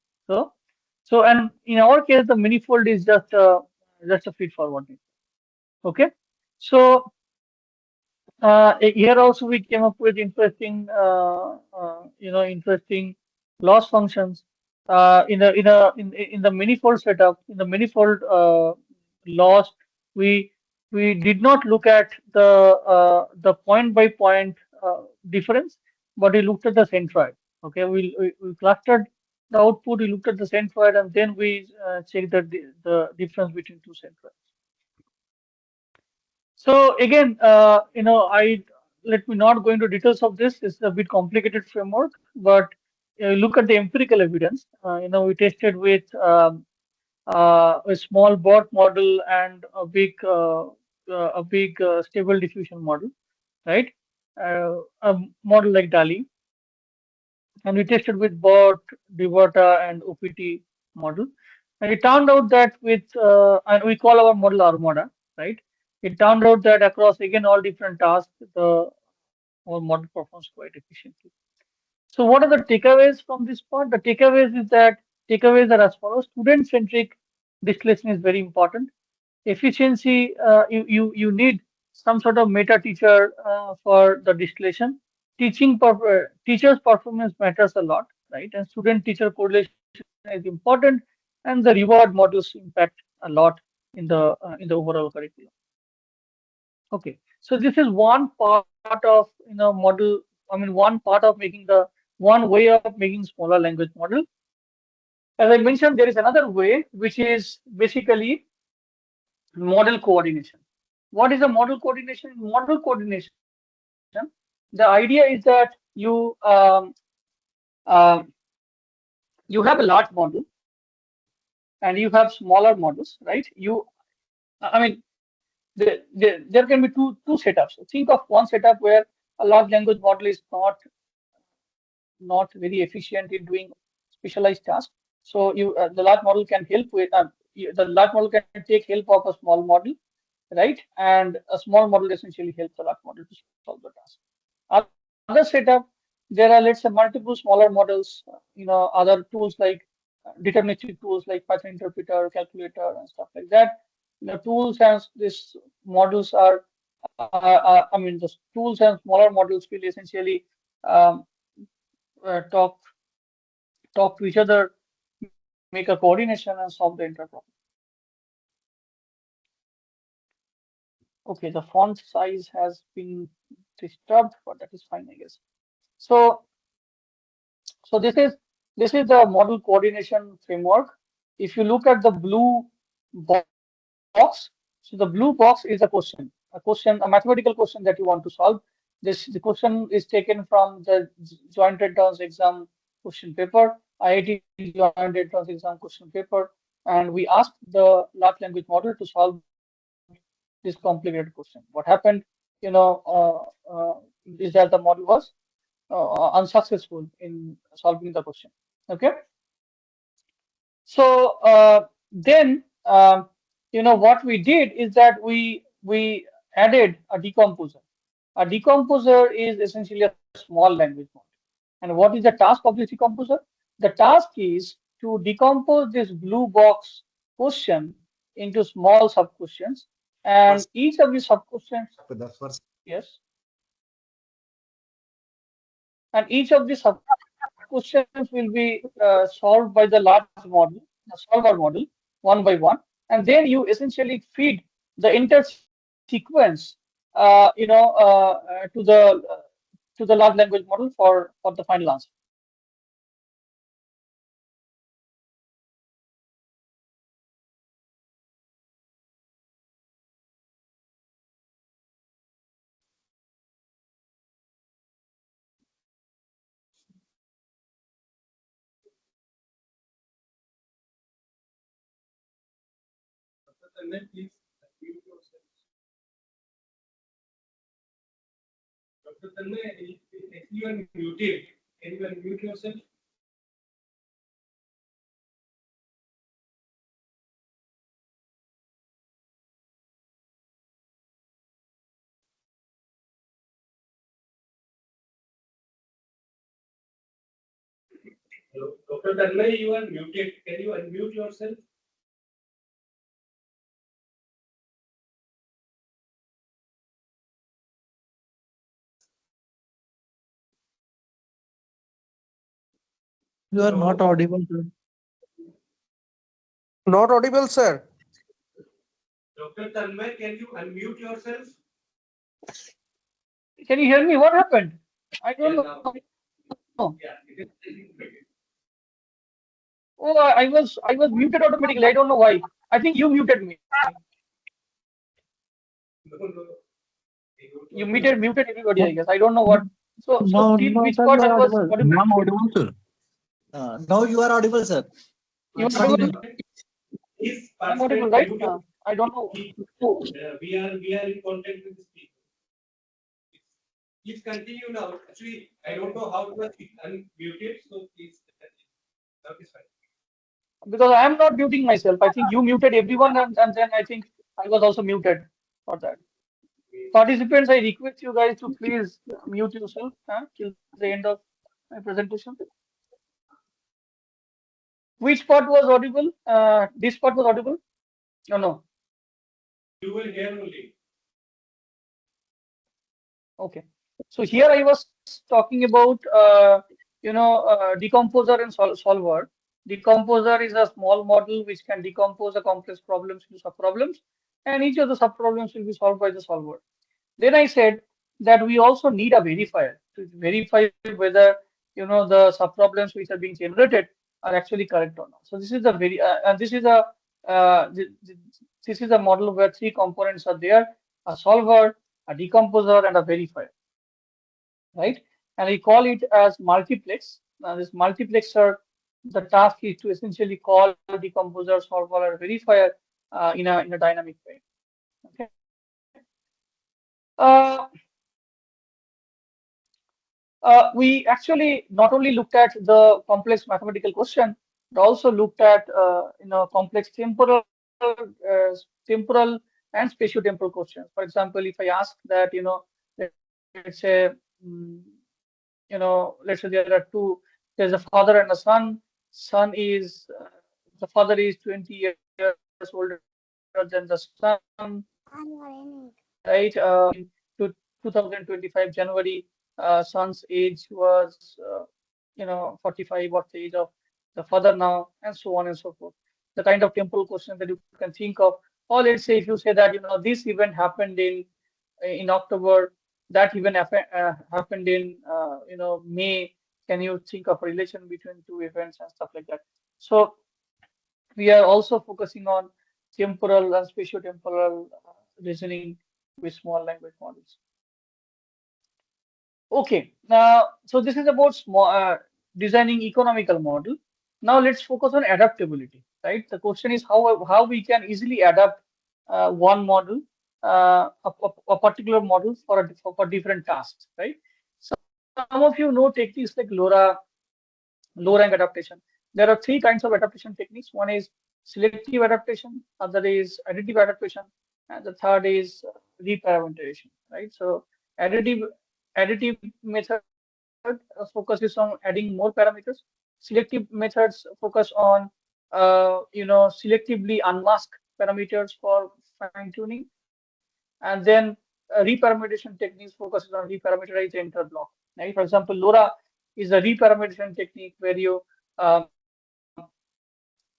So and in our case, the manifold is just a feed forward. Okay, so here also we came up with interesting interesting loss functions in the manifold setup. In the manifold loss, we we did not look at the point by point difference, but we looked at the centroid. Okay, we clustered the output, we looked at the centroid, and then we checked the difference between two centroids. So again, I let me not go into details of this. It's a bit complicated framework, but look at the empirical evidence. We tested with a small bot model and a big stable diffusion model, right? A model like DALI, and we tested with bot, Devota, and OPT model. And it turned out that and we call our model Armada, right? It turned out that across again all different tasks, our model performs quite efficiently. So what are the takeaways from this part? The takeaways are as follows: student-centric distillation is very important. Efficiency, you need some sort of meta teacher for the distillation. Teacher's performance matters a lot, right? And student-teacher correlation is important, and the reward models impact a lot in the overall curriculum. Okay, so this is one part of model. I mean, one part of making one way of making smaller language model. As I mentioned, there is another way, which is basically model coordination. What is a model coordination? Model coordination, the idea is that you have a large model and you have smaller models, right? I mean, there can be two setups. Think of one setup where a large language model is not very efficient in doing specialized tasks. So the large model can help with the large model can take help of a small model, right? And a small model essentially helps a large model to solve the task. Other setup, there are, let's say, multiple smaller models, other tools like deterministic tools like Python interpreter, calculator, and stuff like that. The tools and these models are, I mean, the tools and smaller models will essentially talk to each other, make a coordination, and solve the entire problem. Okay, the font size has been disturbed, but that is fine, I guess. So this is the model coordination framework. If you look at the blue box, so the blue box is a mathematical question that you want to solve. The question is taken from the joint entrance exam question paper, IIT joint entrance exam question paper, and we asked the large language model to solve this complicated question. What happened, is that the model was unsuccessful in solving the question. Okay. So then, what we did is that we added a decomposer. A decomposer is essentially a small language model. And what is the task of this decomposer? The task is to decompose this blue box question into small sub questions, and each of these sub questions. Yes. And each of these sub questions will be solved by the large model, the solver model, one by one, and then you essentially feed the entire sequence, to the large language model for the final answer. Dr. Tanmoy, if you are muted, can you unmute yourself? Hello, Dr. Tanmoy, you are muted. Can you unmute yourself? You are not audible, sir. Not audible, sir. Dr. Tanmoy, can you unmute yourself? Can you hear me? What happened? I don't know. Yeah, it is. Oh, I was muted automatically. I don't know why. I think you muted me. You muted everybody, I guess. I don't know what. So No, till no, which sir, part you I are was audible. audible? Now audible, sir. Now you are audible, sir. You are audible? His I'm audible, right? participant, I don't know. we are in contact with the speaker. Please continue now. Actually, I don't know how to unmute it, so please continue. Now it's fine. Because I am not muting myself. I think you muted everyone, and then I think I was also muted for that. Participants, I request you guys to please mute yourself till the end of my presentation. Which part was audible? This part was audible? No. You will hear only. Okay. So here I was talking about, decomposer and solver. Decomposer is a small model which can decompose the complex problems into subproblems, and each of the subproblems will be solved by the solver. Then I said that we also need a verifier to verify whether the subproblems which are being generated are actually correct or not. So this is a this is a model where three components are there: a solver, a decomposer, and a verifier, right? And we call it as multiplex. Now this multiplexer, the task is to essentially call decomposer, solver, or verifier in a dynamic way. Okay. We actually not only looked at the complex mathematical question, but also looked at complex temporal and spatiotemporal questions. For example, if I ask that let's say let's say there are two. There's a father and a son. Son is the father is 20 years older than the son, right? In 2025 January, son's age was 45. What's the age of the father now, and so on and so forth. The kind of temporal question that you can think of. Or let's say if you say that this event happened in October, that event happened in May. Can you think of a relation between two events and stuff like that? So we are also focusing on temporal and spatiotemporal reasoning with small language models. Okay, now so this is about designing economical model. Now let's focus on adaptability, right? The question is how we can easily adapt one model, a particular model for different tasks, right? So some of you know techniques like low rank adaptation. There are three kinds of adaptation techniques. One is selective adaptation, other is additive adaptation, and the third is reparameterization, right? So additive method focuses on adding more parameters. Selective methods focus on selectively unmask parameters for fine tuning, and then reparameterization techniques focuses on reparameterize the entire block. Right? For example, LoRa is a reparameterization technique where you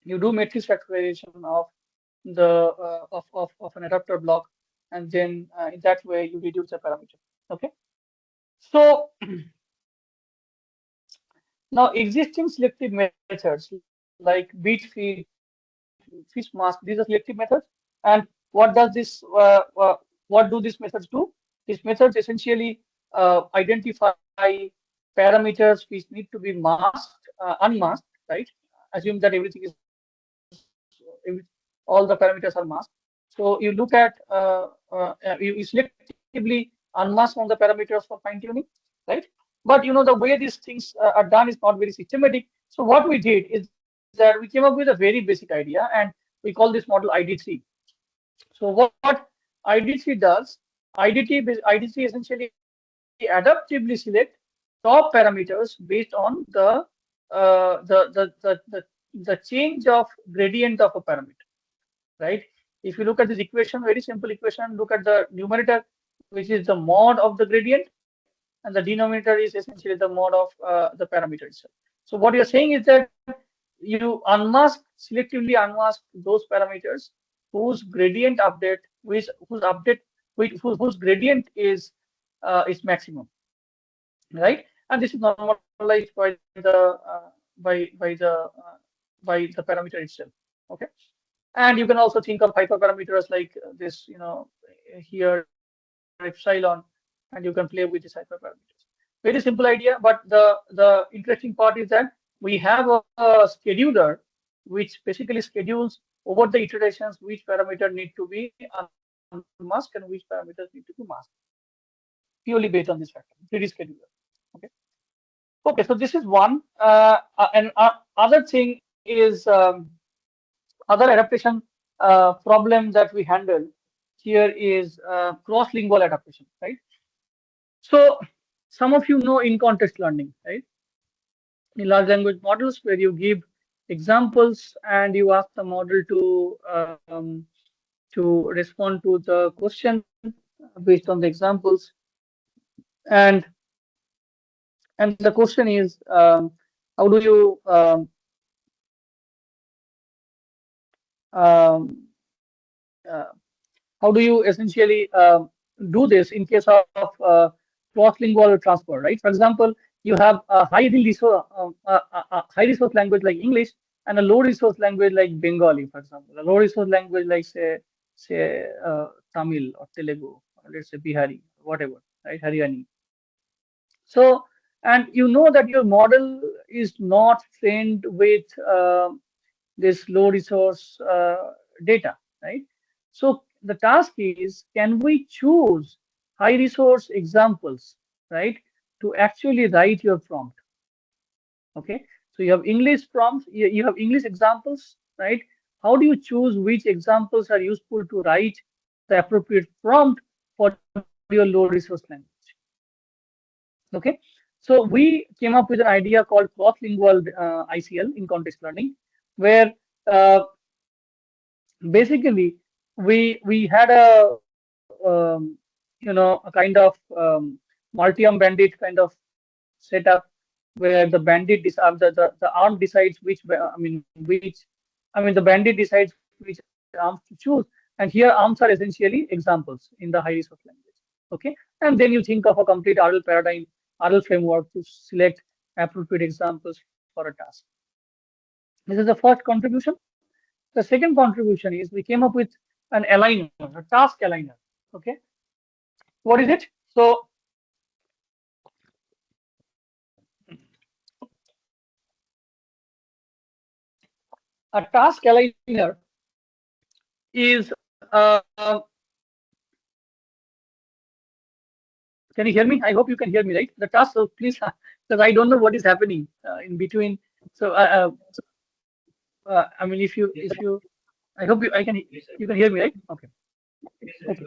you do matrix factorization of the of an adapter block, and then in that way you reduce the parameter. Okay. So now existing selective methods like bit feed, fish mask, these are selective methods. And what does this what do these methods do? These methods essentially identify parameters which need to be masked, unmasked, right? Assume that everything is all the parameters are masked. So you look at you selectively unmask on the parameters for fine tuning, right? But the way these things are done is not very systematic. So what we did is that we came up with a very basic idea, and we call this model ID3. So what ID3 does, ID3 essentially adaptively select top parameters based on the change of gradient of a parameter, right? If you look at this equation, very simple equation, look at the numerator, which is the mod of the gradient, and the denominator is essentially the mod of the parameter itself. So what you're saying is that you selectively unmask those parameters whose gradient update, whose gradient is maximum, right? And this is normalized by the parameter itself. Okay. And you can also think of hyperparameters like this, here epsilon, and you can play with these hyperparameters. Very simple idea, but the interesting part is that we have a scheduler which basically schedules over the iterations which parameter need to be unmasked and which parameters need to be masked, purely based on this factor, 3D scheduler. Okay. Okay, so this is one. And other thing is other adaptation problem that we handle here is cross-lingual adaptation, right? So some of you know in-context learning, right? In large language models where you give examples and you ask the model to respond to the question based on the examples, and the question is how do you um, uh, how do you essentially do this in case of cross-lingual transfer, right? For example, you have a high resource language like English and a low resource language like Bengali, for example. A low resource language like say Tamil or Telugu, or let's say Bihari, whatever, right? Haryani. So, and you know that your model is not trained with this low resource data, right? So the task is, can we choose high resource examples, right, to actually write your prompt? Okay, so you have English prompts, you have English examples, right? How do you choose which examples are useful to write the appropriate prompt for your low resource language? Okay, so we came up with an idea called cross-lingual ICL in context learning, where basically we had a a kind of multi-arm bandit kind of setup where the bandit the arm decides which the bandit decides which arms to choose, and here arms are essentially examples in the high resource language. Okay, and then you think of a complete RL paradigm, RL framework to select appropriate examples for a task. This is the first contribution. The second contribution is we came up with an aligner, a task aligner. Okay, what is it? So a task aligner is can you hear me? I hope you can hear me, right? The task, so please, because I don't know what is happening in between. So if you, I hope you can hear me, right? Okay. Okay.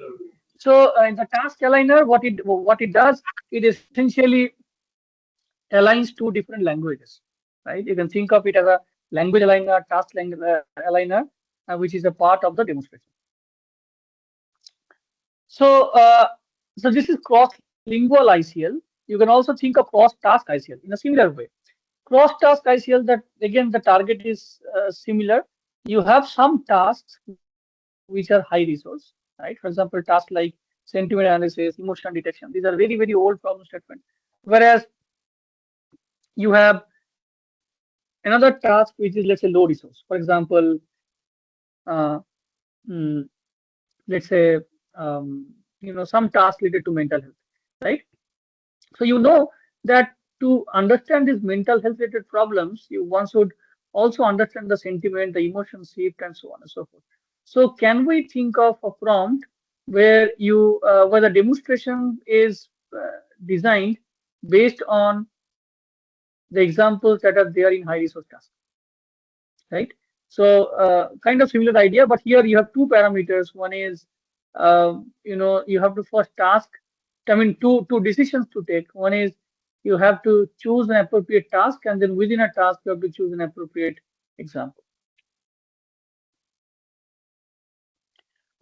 So in the task aligner, what it does, it essentially aligns two different languages, right? You can think of it as a language aligner, task aligner, which is a part of the demonstration. So, so this is cross-lingual ICL. You can also think of cross-task ICL in a similar way. Cross-task ICL, that again the target is similar. You have some tasks which are high resource, right? For example, tasks like sentiment analysis, emotion detection. These are very, very old problem statement. Whereas you have another task which is, let's say, low resource. For example, uh, mm, let's say some tasks related to mental health, right? So you know that to understand these mental health related problems, one should also understand the sentiment, the emotion shift, and so on and so forth. So can we think of a prompt where where the demonstration is designed based on the examples that are there in high resource tasks, right? So kind of similar idea, but here you have two parameters. One is you have to first task. Two decisions to take. One is you have to choose an appropriate task, and then within a task you have to choose an appropriate example.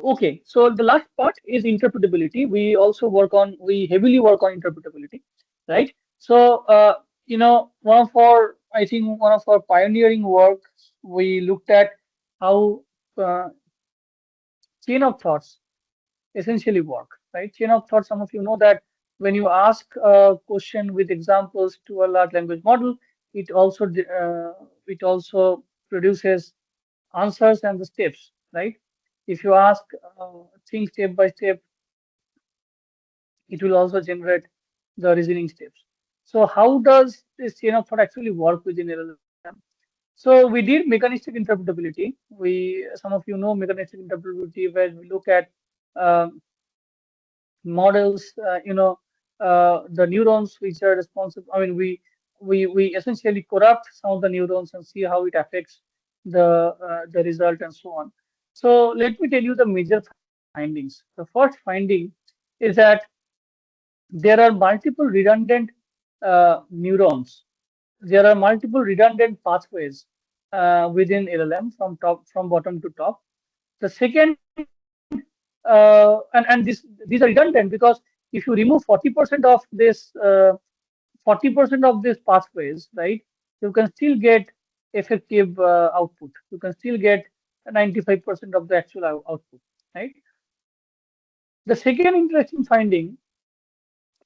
Okay, so the last part is interpretability. We heavily work on interpretability, right? So I think one of our pioneering work, we looked at how chain of thoughts essentially work, right? Chain of thought, some of you know that when you ask a question with examples to a large language model, it also produces answers and the steps, right? If you ask things step by step, it will also generate the reasoning steps. So how does this chain of thought actually work within LLM? So we did mechanistic interpretability. Some of you know mechanistic interpretability, where we look at models, the neurons which are responsible. We essentially corrupt some of the neurons and see how it affects the result and so on. So let me tell you the major findings. The first finding is that there are multiple redundant neurons. There are multiple redundant pathways within LLM from bottom to top. The second, and these are redundant because if you remove 40% of this 40% of these pathways, right, you can still get effective output. You can still get 95% of the actual output, right? The second interesting finding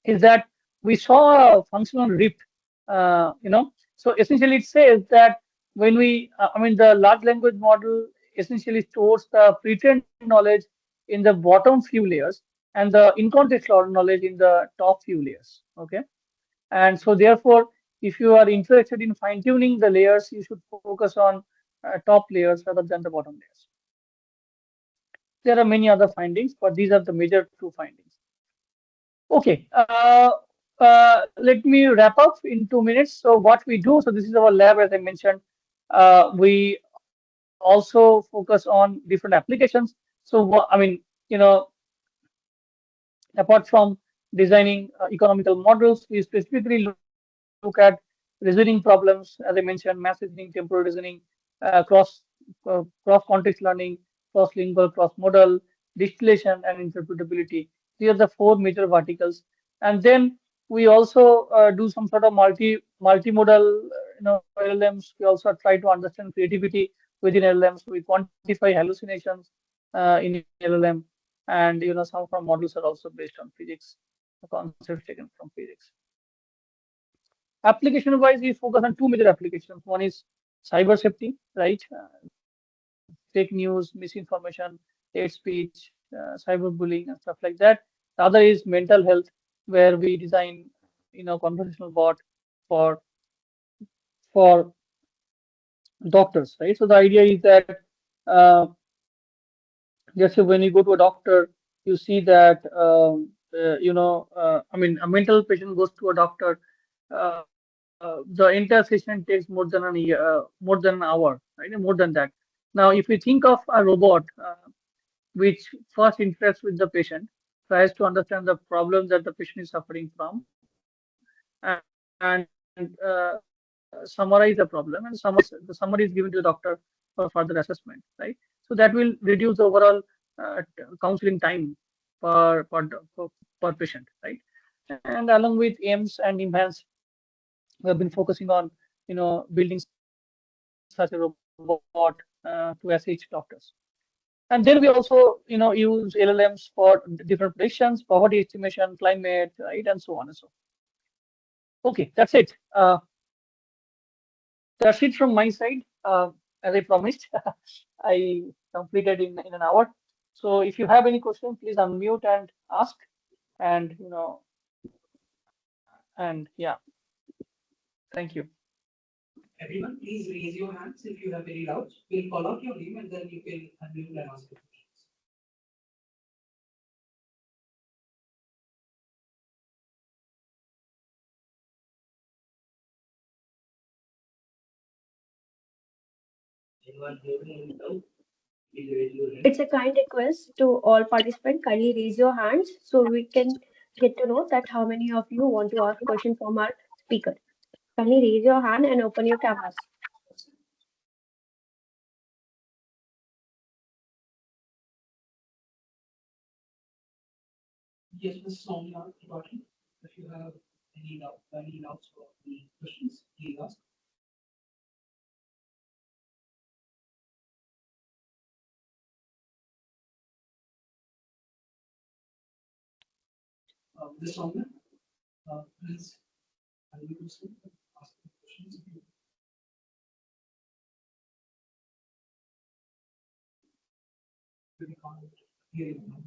is that we saw a functional drift. So essentially it says that when we, the large language model essentially stores the pre-trained knowledge in the bottom few layers and the in-context knowledge in the top few layers. Okay, and so therefore, if you are interested in fine-tuning the layers, you should focus on top layers rather than the bottom layers. There are many other findings, but these are the major two findings. Okay, let me wrap up in 2 minutes. So what we do, so this is our lab, as I mentioned. We also focus on different applications. So, apart from designing economical models, we specifically look at reasoning problems, as I mentioned, mass reasoning, temporal reasoning, cross context learning, cross lingual, cross modal, distillation, and interpretability. These are the four major verticals. And then we also do some sort of multimodal, LLMs. We also try to understand creativity within LLMs. We quantify hallucinations in LLM, and some of our models are also based on physics, the concepts taken from physics. Application wise, we focus on two major applications. One is cyber safety, right? Fake news, misinformation, hate speech, cyberbullying, and stuff like that. The other is mental health, where we design, conversational bot for doctors, right? So the idea is that just when you go to a doctor, you see that a mental patient goes to a doctor. The entire session takes more than a year, more than an hour, right? More than that. Now, if we think of a robot which first interacts with the patient, tries to understand the problem that the patient is suffering from, and summarize the problem, and the summary is given to the doctor for further assessment, right? So that will reduce the overall counseling time per patient, right? And along with AIMS and EMHANS, we have been focusing on, building such a robot to assist doctors. And then we also, use LLMs for different predictions, poverty estimation, climate, right, and so on and so forth. Okay, that's it. That's it from my side. As I promised, I completed in an hour. So if you have any questions, please unmute and ask. And and yeah, thank you. Everyone, please raise your hands if you have any doubts. We'll call out your name and then you can unmute and ask your questions. Anyone having any doubt? Please raise your hand. It's a kind request to all participants. Kindly raise your hands so we can get to know that how many of you want to ask question from our speaker. Kindly raise your hand and open your cameras. Yes, Ms. Soumya Tripathi, if you have any doubts or any questions, please ask. Ms. Soumya, please unmute yourself and ask the questions. We can't hear you now.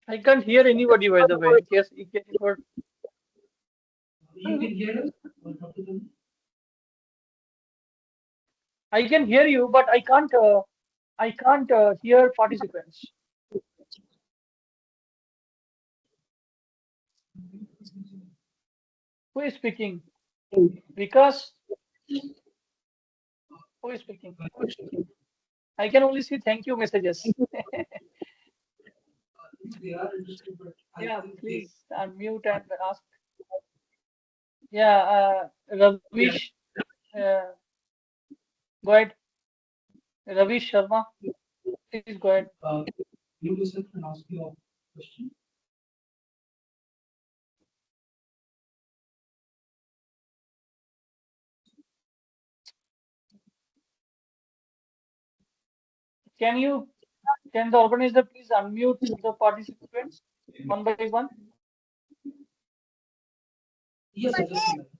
I can't hear anybody, by the way. Yes, you can hear. You can hear us? I can hear you, but I can't. I can't hear participants. Who is speaking? Because who is speaking? I can only see thank you messages. They are interested, but Yeah, please unmute and ask. Yeah, Ravish, go ahead. Ravish Sharma, please go ahead. Mute yourself and ask your question. can the organizer please unmute the participants one by one? Yes, sir, just a minute.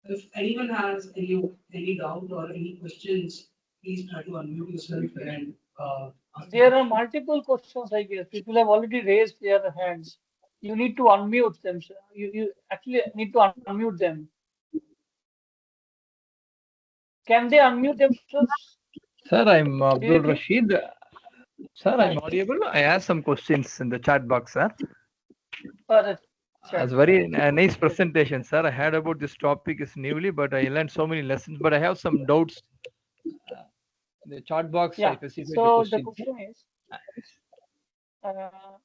If anyone has any doubt or any questions, please try to unmute yourself and ask the There are question. multiple questions, I guess. People have already raised their hands. You need to unmute them, sir. You actually need to unmute them. Can they unmute themselves? Sir, I'm Abdul Directly? Rashid. Sir, I'm audible. I asked some questions in the chat box, sir. It's very nice presentation, sir. I heard about this topic is newly, but I learned so many lessons. But I have some doubts. In the chat box, I Yeah. specified So the the question. question is,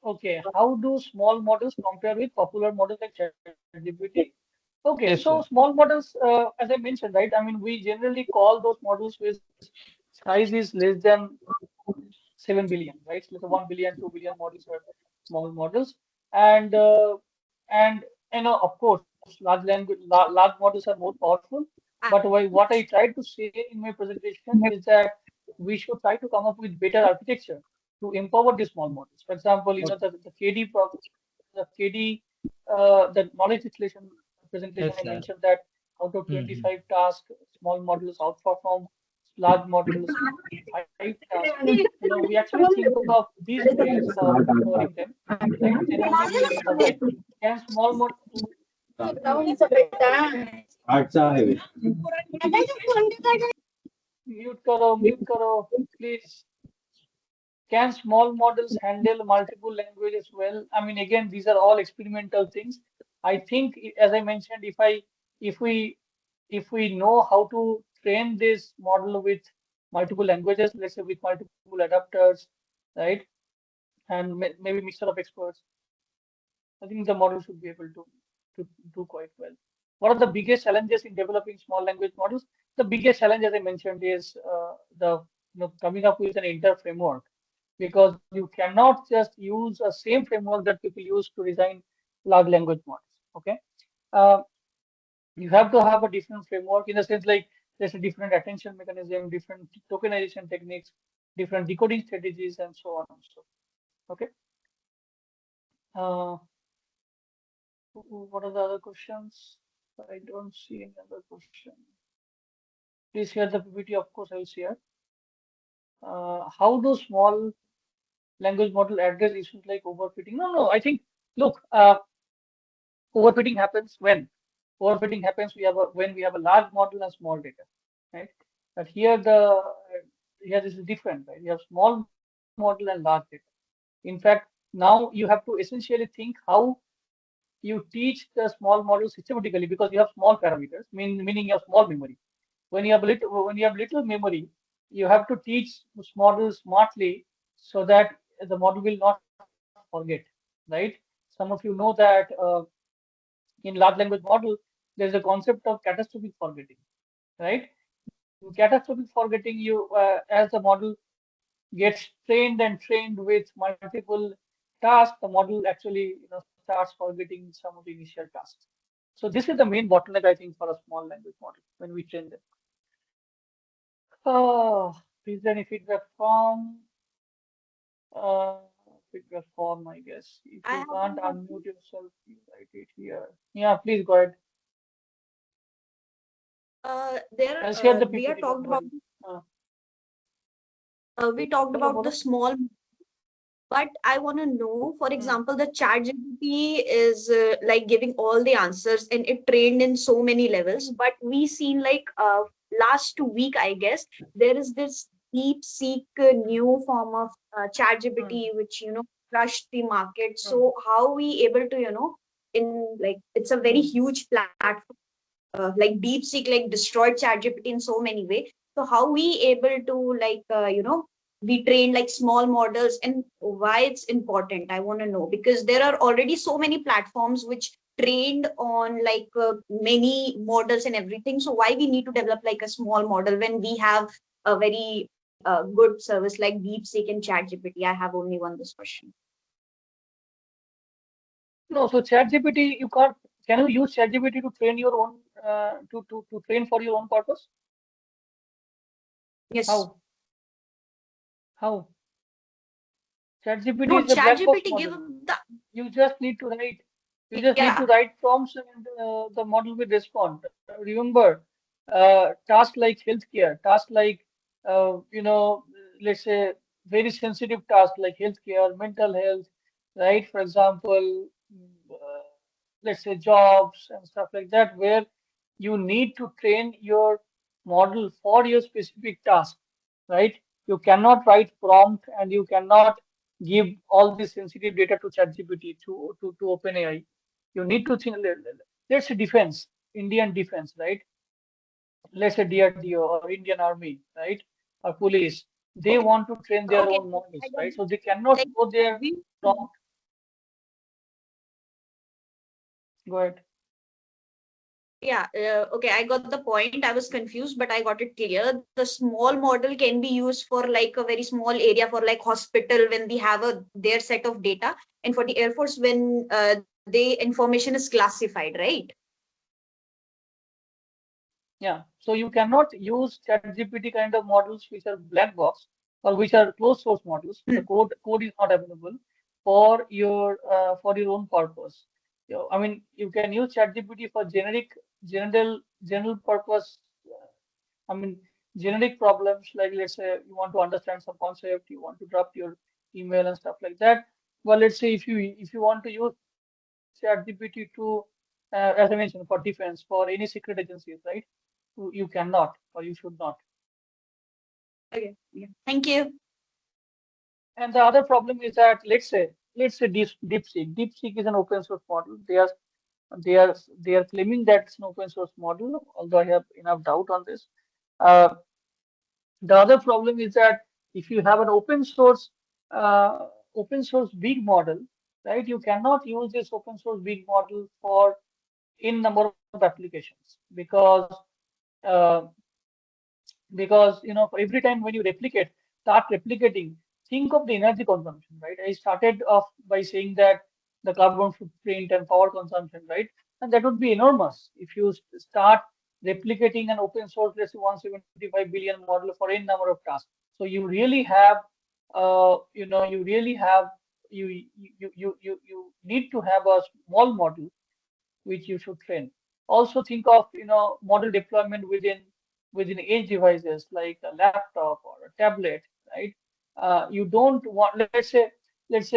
okay, how do small models compare with popular models like ChatGPT? Okay, Yes, so sir. small models, as I mentioned, right? I mean, we generally call those models with size is less than 7 billion, right? So 1 billion, 2 billion models are small models, and and of course, large models are more powerful. But what I tried to say in my presentation is that we should try to come up with better architecture to empower these small models. For example, the KD, the knowledge distillation presentation, Yes, I sir. mentioned that out of 25 tasks, small models outperform large models in 5 tasks. We actually think of these ways of empowering them, right? Then only we will survive. Can small model mute karo, please. Can small models handle multiple languages well? I mean, again, these are all experimental things. I think, as I mentioned, if we know how to train this model with multiple languages, let's say with multiple adapters, right, and maybe mixture of experts, I think the model should be able to do quite well. What are the biggest challenges in developing small language models? The biggest challenge, as I mentioned, is the coming up with an inter framework, because you cannot just use a same framework that people use to design large language models. Okay, you have to have a different framework in the sense like there's a different attention mechanism, different tokenization techniques, different decoding strategies, and so on and so forth. Okay. What are the other questions? I don't see any other question. Please share the PPT. Of course, I will share. How do small language model address issues like overfitting? No. I think, look, overfitting happens when when we have a large model and small data, right? But here this is different, right? You have small model and large data. In fact, now you have to essentially think how you teach the small model systematically, because you have small parameters, meaning you have small memory. When you have little memory, you have to teach this model smartly so that the model will not forget, right? Some of you know that in large language model, there's a concept of catastrophic forgetting, right? In catastrophic forgetting, as the model gets trained with multiple tasks, the model actually starts forgetting some of the initial tasks. So this is the main bottleneck, I think, for a small language model when we train them. Is there any feedback form? Feedback form, I guess. If you can't unmute yourself, you write it here. Yeah, please go ahead. There, Share the we are PPT, talked about Bolo. the small, but I want to know, for example, the ChatGPT is like giving all the answers and it trained in so many levels. But we seen like last week, I guess, there is this DeepSeek new form of ChatGPT which crushed the market. So how we able to in like it's a very huge platform. Like DeepSeek like destroyed ChatGPT in so many ways. So how we able to like we train like small models, and why it's important? I want to know, because there are already so many platforms which trained on like many models and everything. So why we need to develop like a small model when we have a very good service like DeepSeek and ChatGPT? I have only one this question. No, so ChatGPT, you can't. Can you use ChatGPT to train your own to train for your own purpose? Yes. How? ChatGPT No, is a black box ChatGPT give model. the You just need to write. You just need to write prompts and the model will respond. Remember, tasks like healthcare, tasks like let's say very sensitive tasks like healthcare, mental health, right? For example, let's say jobs and stuff like that, where you need to train your model for your specific task, right? You cannot write prompt and you cannot give all this sensitive data to ChatGPT to OpenAI. You need to think. Let's say defense, Indian defense, right? Let's say DRDO or Indian Army, right? Or police. They want to train their okay. own models, right? So they cannot go there prompt. Go ahead. Yeah, okay, I got the point. I was confused, but I got it clear. The small model can be used for like a very small area for like hospital when they have their set of data, and for the Air Force when the information is classified, right? Yeah, so you cannot use ChatGPT kind of models which are black box or which are closed source models. The code is not available for your own purpose. I mean, you can use ChatGPT for general purpose. I mean, generic problems like let's say you want to understand some concept, you want to draft your email and stuff like that. Well, let's say if you want to use ChatGPT to, as I mentioned, for defense, for any secret agencies, right? You cannot or you should not. Okay, yeah. Thank you. And the other problem is that let's say DeepSeek is an open source model. They are claiming that it's an open source model, although I have enough doubt on this. Uh, the other problem is that if you have an open source big model, right? You cannot use this open source big model for in number of applications uh, because for every time when you start replicating, think of the energy consumption, right? I started off by saying that the carbon footprint and power consumption, right? And that would be enormous if you start replicating an open source, let's say 175 billion model for n number of tasks. So you really have you need to have a small model which you should train. Also think of model deployment within edge devices like a laptop or a tablet, right? You don't want, let's say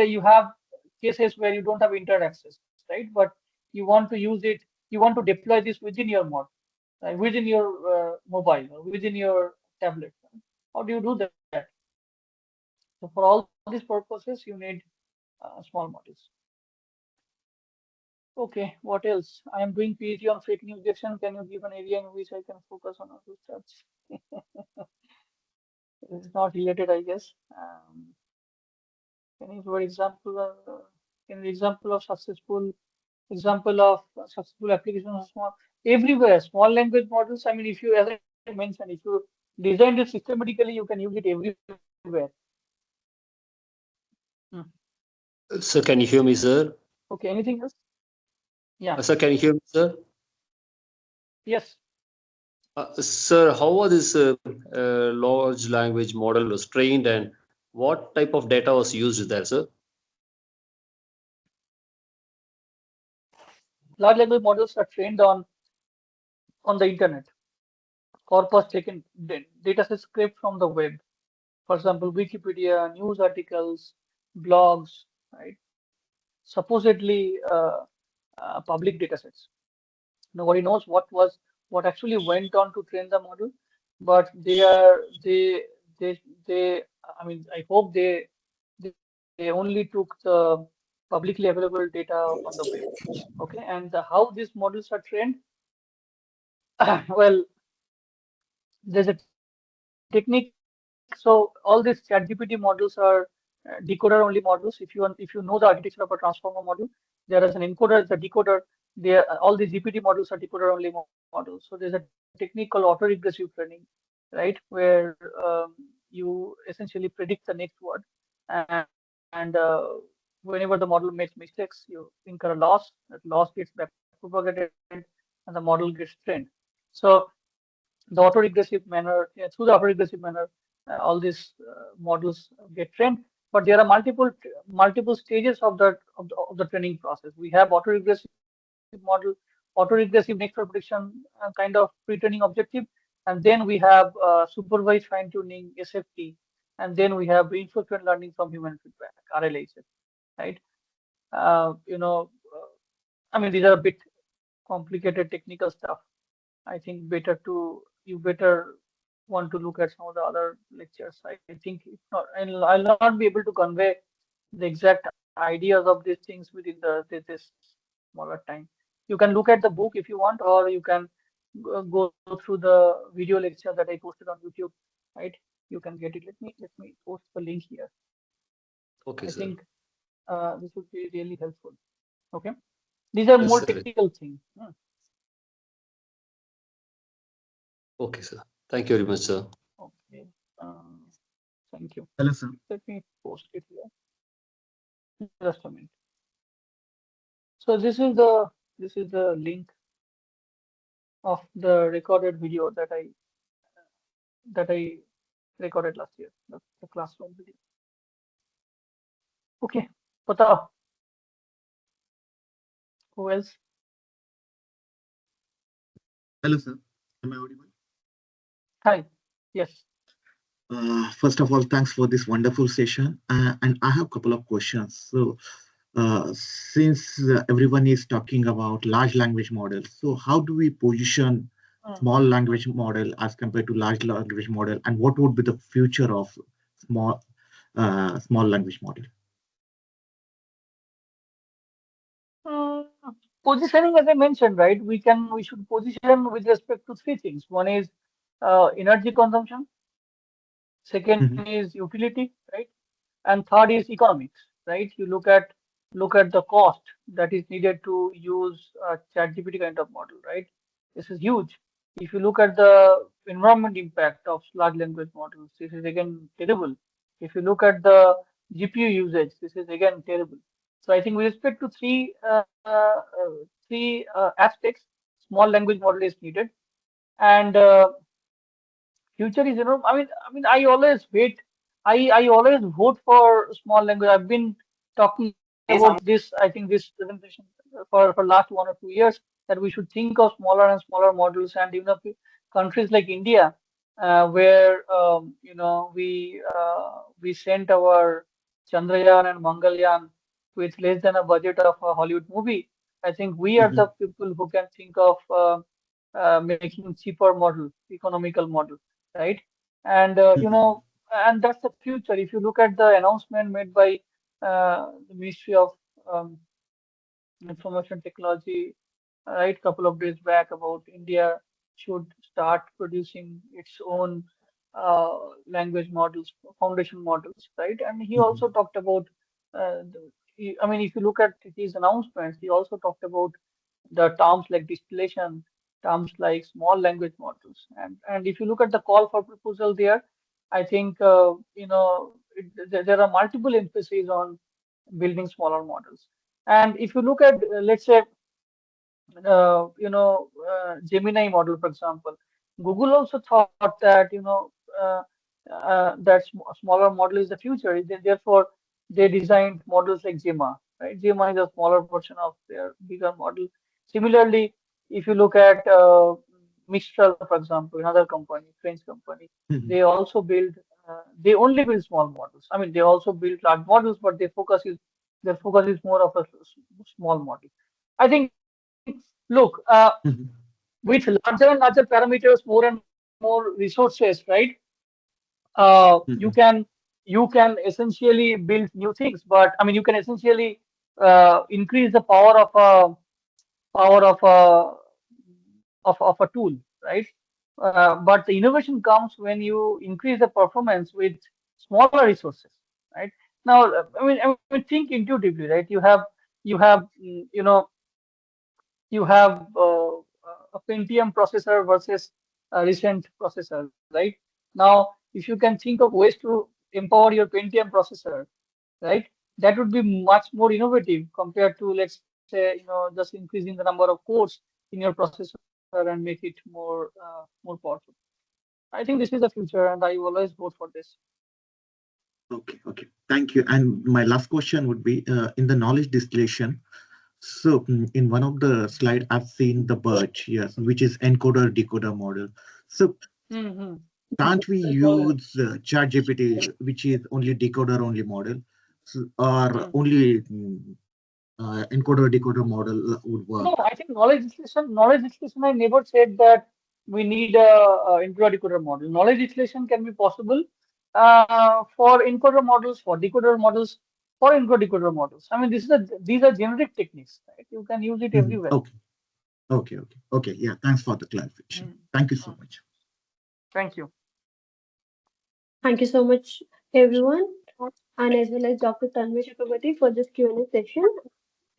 you have cases where you don't have internet access, right? But you want to use it, you want to deploy this within your model, right? Within your mobile or within your tablet. How do you do that? So for all these purposes, you need small models. Okay, what else? I am doing PhD on fake news detection. Can you give an area in which I can focus on research? It's not related, I guess. Can you give an example of successful application of everywhere? Small language models. I mean, if you, as I mentioned, if you design it systematically, you can use it everywhere. Sir, can you hear me, sir? Okay, anything else? Yeah. Sir, can you hear me, sir? Yes. Sir, how was this large language model was trained and what type of data was used there, sir? Large language models are trained on the internet. Corpus taken dataset scraped from the web. For example, Wikipedia, news articles, blogs, right? Supposedly public datasets. Nobody knows what actually went on to train the model, but they I mean, I hope they only took the publicly available data on the web. Okay, and how these models are trained? Well, there's a technique. So all these ChatGPT models are decoder only models. If you know the architecture of a transformer model, there is an encoder, the decoder. All these GPT models are decoder only models. So there's a technique called auto regressive training, right? Where you essentially predict the next word, and whenever the model makes mistakes, you incur a loss. That loss gets back propagated, and the model gets trained. So the auto-regressive manner, through the auto-regressive manner, all these models get trained. But there are multiple stages of the training process. We have auto-regressive model, auto-regressive next prediction kind of pre-training objective, and then we have supervised fine-tuning (SFT), and then we have reinforcement learning from human feedback (RLHF). Right? I mean, these are a bit complicated technical stuff. I think you better want to look at some of the other lectures. I think it's not, I'll not be able to convey the exact ideas of these things within this smaller time. You can look at the book if you want, or you can go through the video lecture that I posted on YouTube. Right? You can get it. Let me post the link here. Okay, I sir. think this would be really helpful. Okay. These are Yes, more sir. technical things. Okay, sir. Thank you very much, sir. Okay. Thank you. Hello, sir. Let me post it here. Just a minute. So this is the link of the recorded video that I recorded last year, the classroom video. Okay, Pata. Who else? Hello, sir. Am I audible? Hi. Yes. First of all, thanks for this wonderful session. And I have a couple of questions. So, since everyone is talking about large language models, so how do we position small language model as compared to large language model, and what would be the future of small language model? Positioning, as I mentioned, right? We should position with respect to three things. One is energy consumption. Second is utility, right? And third is economics, right? You look at the cost that is needed to use a ChatGPT kind of model, right? This is huge. If you look at the environment impact of large language models, this is again terrible. If you look at the GPU usage, this is again terrible. So I think with respect to three aspects, small language model is needed, and future is, I always wait. I always vote for small language. I've been talking about this, I think this presentation for last 1 or 2 years, that we should think of smaller and smaller models. And even countries like India, where we sent our Chandrayaan and Mangalyaan with less than a budget of a Hollywood movie. I think we are the people who can think of making cheaper model, economical model, right? And and that's the future. If you look at the announcement made by the Ministry of Information Technology, right, couple of days back, about India should start producing its own language models, foundation models, right? And he also talked about, if you look at his announcements, he also talked about the terms like distillation, terms like small language models, and if you look at the call for proposal there, I think there are multiple emphases on building smaller models. And if you look at, let's say, Gemini model, for example, Google also thought that smaller model is the future. Therefore, they designed models like Gemma. Right? Gemma is a smaller version of their bigger model. Similarly, if you look at Mistral, for example, another company, French company, they also build. They only build small models. I mean, they also build large models, but their focus is more of a small model. I think, look, with larger and larger parameters, more and more resources, right? You can essentially build new things, but I mean, you can essentially increase the power of a tool, right? But the innovation comes when you increase the performance with smaller resources, right? Now, I mean, think intuitively, right? You have a Pentium processor versus a recent processor, right? Now, if you can think of ways to empower your Pentium processor, right? That would be much more innovative compared to, let's say, just increasing the number of cores in your processor and make it more powerful. I think this is the future, and I always vote for this. Okay, okay. Thank you. And my last question would be in the knowledge distillation. So in one of the slide, I've seen the BERT, yes, which is encoder decoder model. So can't we use ChatGPT, which is only decoder only model, or only encoder decoder model would work? No, I think knowledge distillation, I never said that we need a encoder model. Knowledge distillation can be possible for encoder models, for decoder models, for encoder models. I mean, these are generic techniques, right? You can use it everywhere. Okay, okay, okay, okay. Yeah, thanks for the clarification. Thank you so much. Thank you. Thank you so much, everyone, and as well as Dr. Tanmoy Chakraborty for this Q&A session.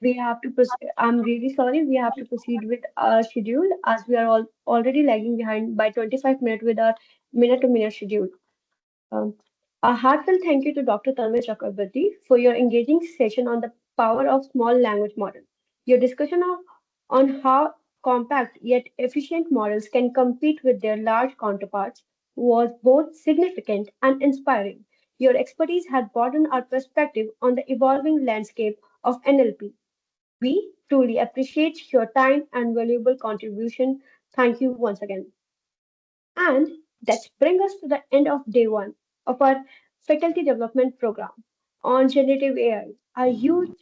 We have to proceed. I'm really sorry. We have to proceed with our schedule as we are already lagging behind by 25 minutes with our minute-to-minute schedule. A heartfelt thank you to Dr. Tanmoy Chakraborty for your engaging session on the power of small language models. Your discussion on how compact yet efficient models can compete with their large counterparts was both significant and inspiring. Your expertise has broadened our perspective on the evolving landscape of NLP. We truly appreciate your time and valuable contribution. Thank you once again. And that brings us to the end of day one of our faculty development program on generative AI. A huge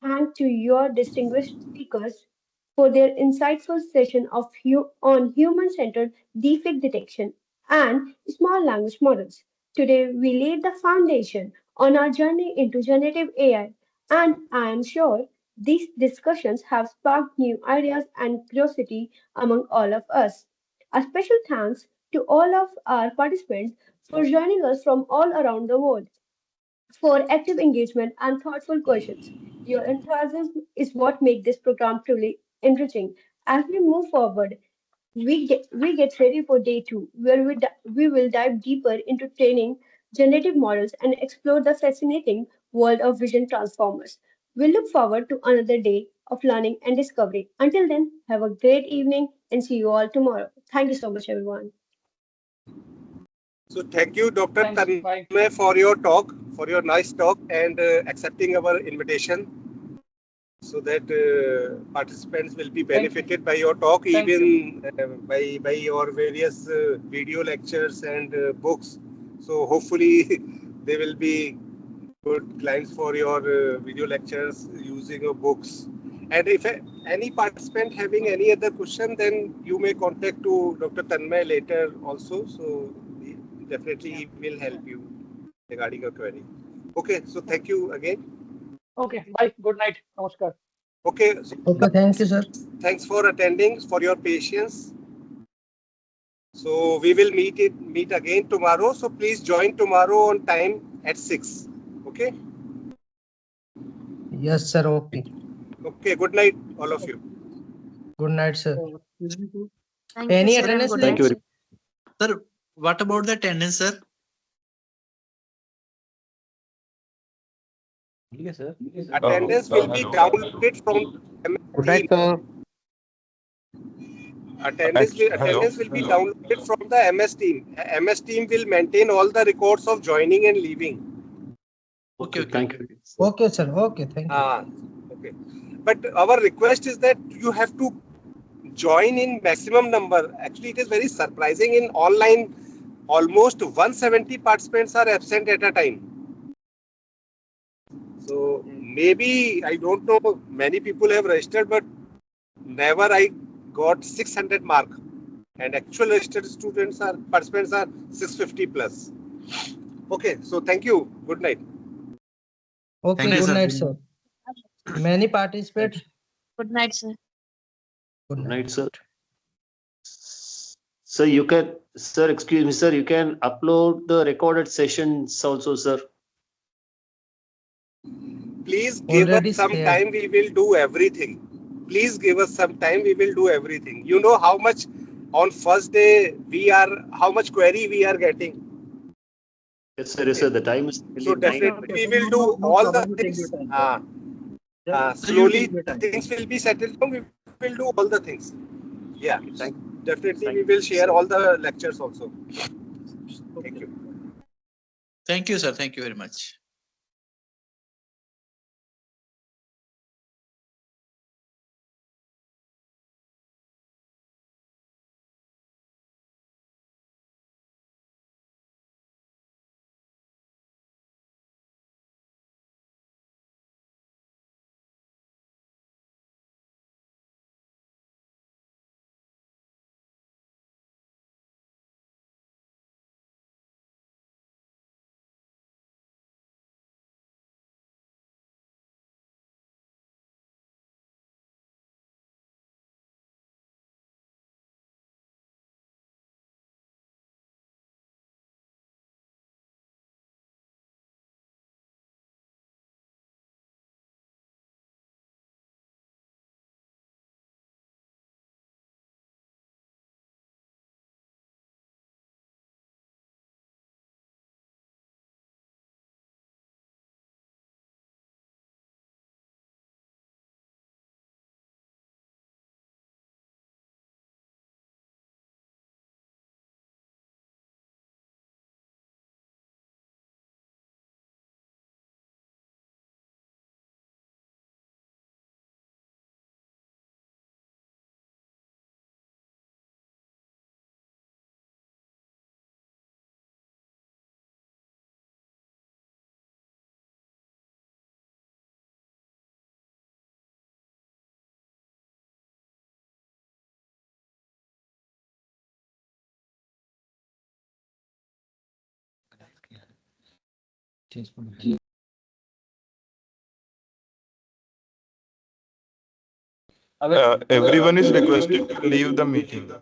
thanks to your distinguished speakers for their insightful session on human-centered defect detection and small language models. Today, we laid the foundation on our journey into generative AI, and I am sure these discussions have sparked new ideas and curiosity among all of us. A special thanks to all of our participants for joining us from all around the world, for active engagement and thoughtful questions. Your enthusiasm is what makes this program truly enriching. As we move forward, we get ready for day two, where we will dive deeper into training generative models and explore the fascinating world of vision transformers. We look forward to another day of learning and discovery. Until then, have a great evening and see you all tomorrow. Thank you so much, everyone. So thank you, Dr. Tanmoy, for your talk, for your nice talk, and accepting our invitation, so that participants will be benefited by your talk, even by your various video lectures and books. So hopefully they will be good clients for your video lectures using your books. And if any participant having any other question, then you may contact to Dr. Tanmoy later also. So definitely he will help you regarding your query. Okay, so thank you again. Okay, bye. Good night. Namaskar. Okay. Okay, thank you, sir. Thanks for attending, for your patience. So we will meet again tomorrow. So please join tomorrow on time at 6. Okay. Yes, sir. Okay. Okay. Good night, all of you. Good night, sir. Thank Any you, sir, and attendance good link? night, sir. Sir, what about the attendance, sir? Attendance will be downloaded from Good night, sir. Attendance will be downloaded from the MS team. MS team will maintain all the records of joining and leaving. Okay, thank you. Okay, sir. Okay, thank you. Okay. But our request is that you have to join in maximum number. Actually, it is very surprising. In online, almost 170 participants are absent at a time. So maybe, I don't know, many people have registered, but never I got 600 mark. And actual registered participants are 650 plus. Okay, so thank you. Good night. Okay, good night, sir. Many participants. Good night, sir. Good night, sir. So you can, sir, excuse me, sir, you can upload the recorded sessions also, sir. Please give us some time, we will do everything. Please give us some time, we will do everything. You know how much on first day how much query we are getting. Yes, sir. Yes, sir. The time is So definitely we will do all the things. Slowly things will be settled down. We will do all the things. Yeah. Definitely we will share all the lectures also. Thank you. Thank you, sir. Thank you very much. Everyone is requested to leave the meeting.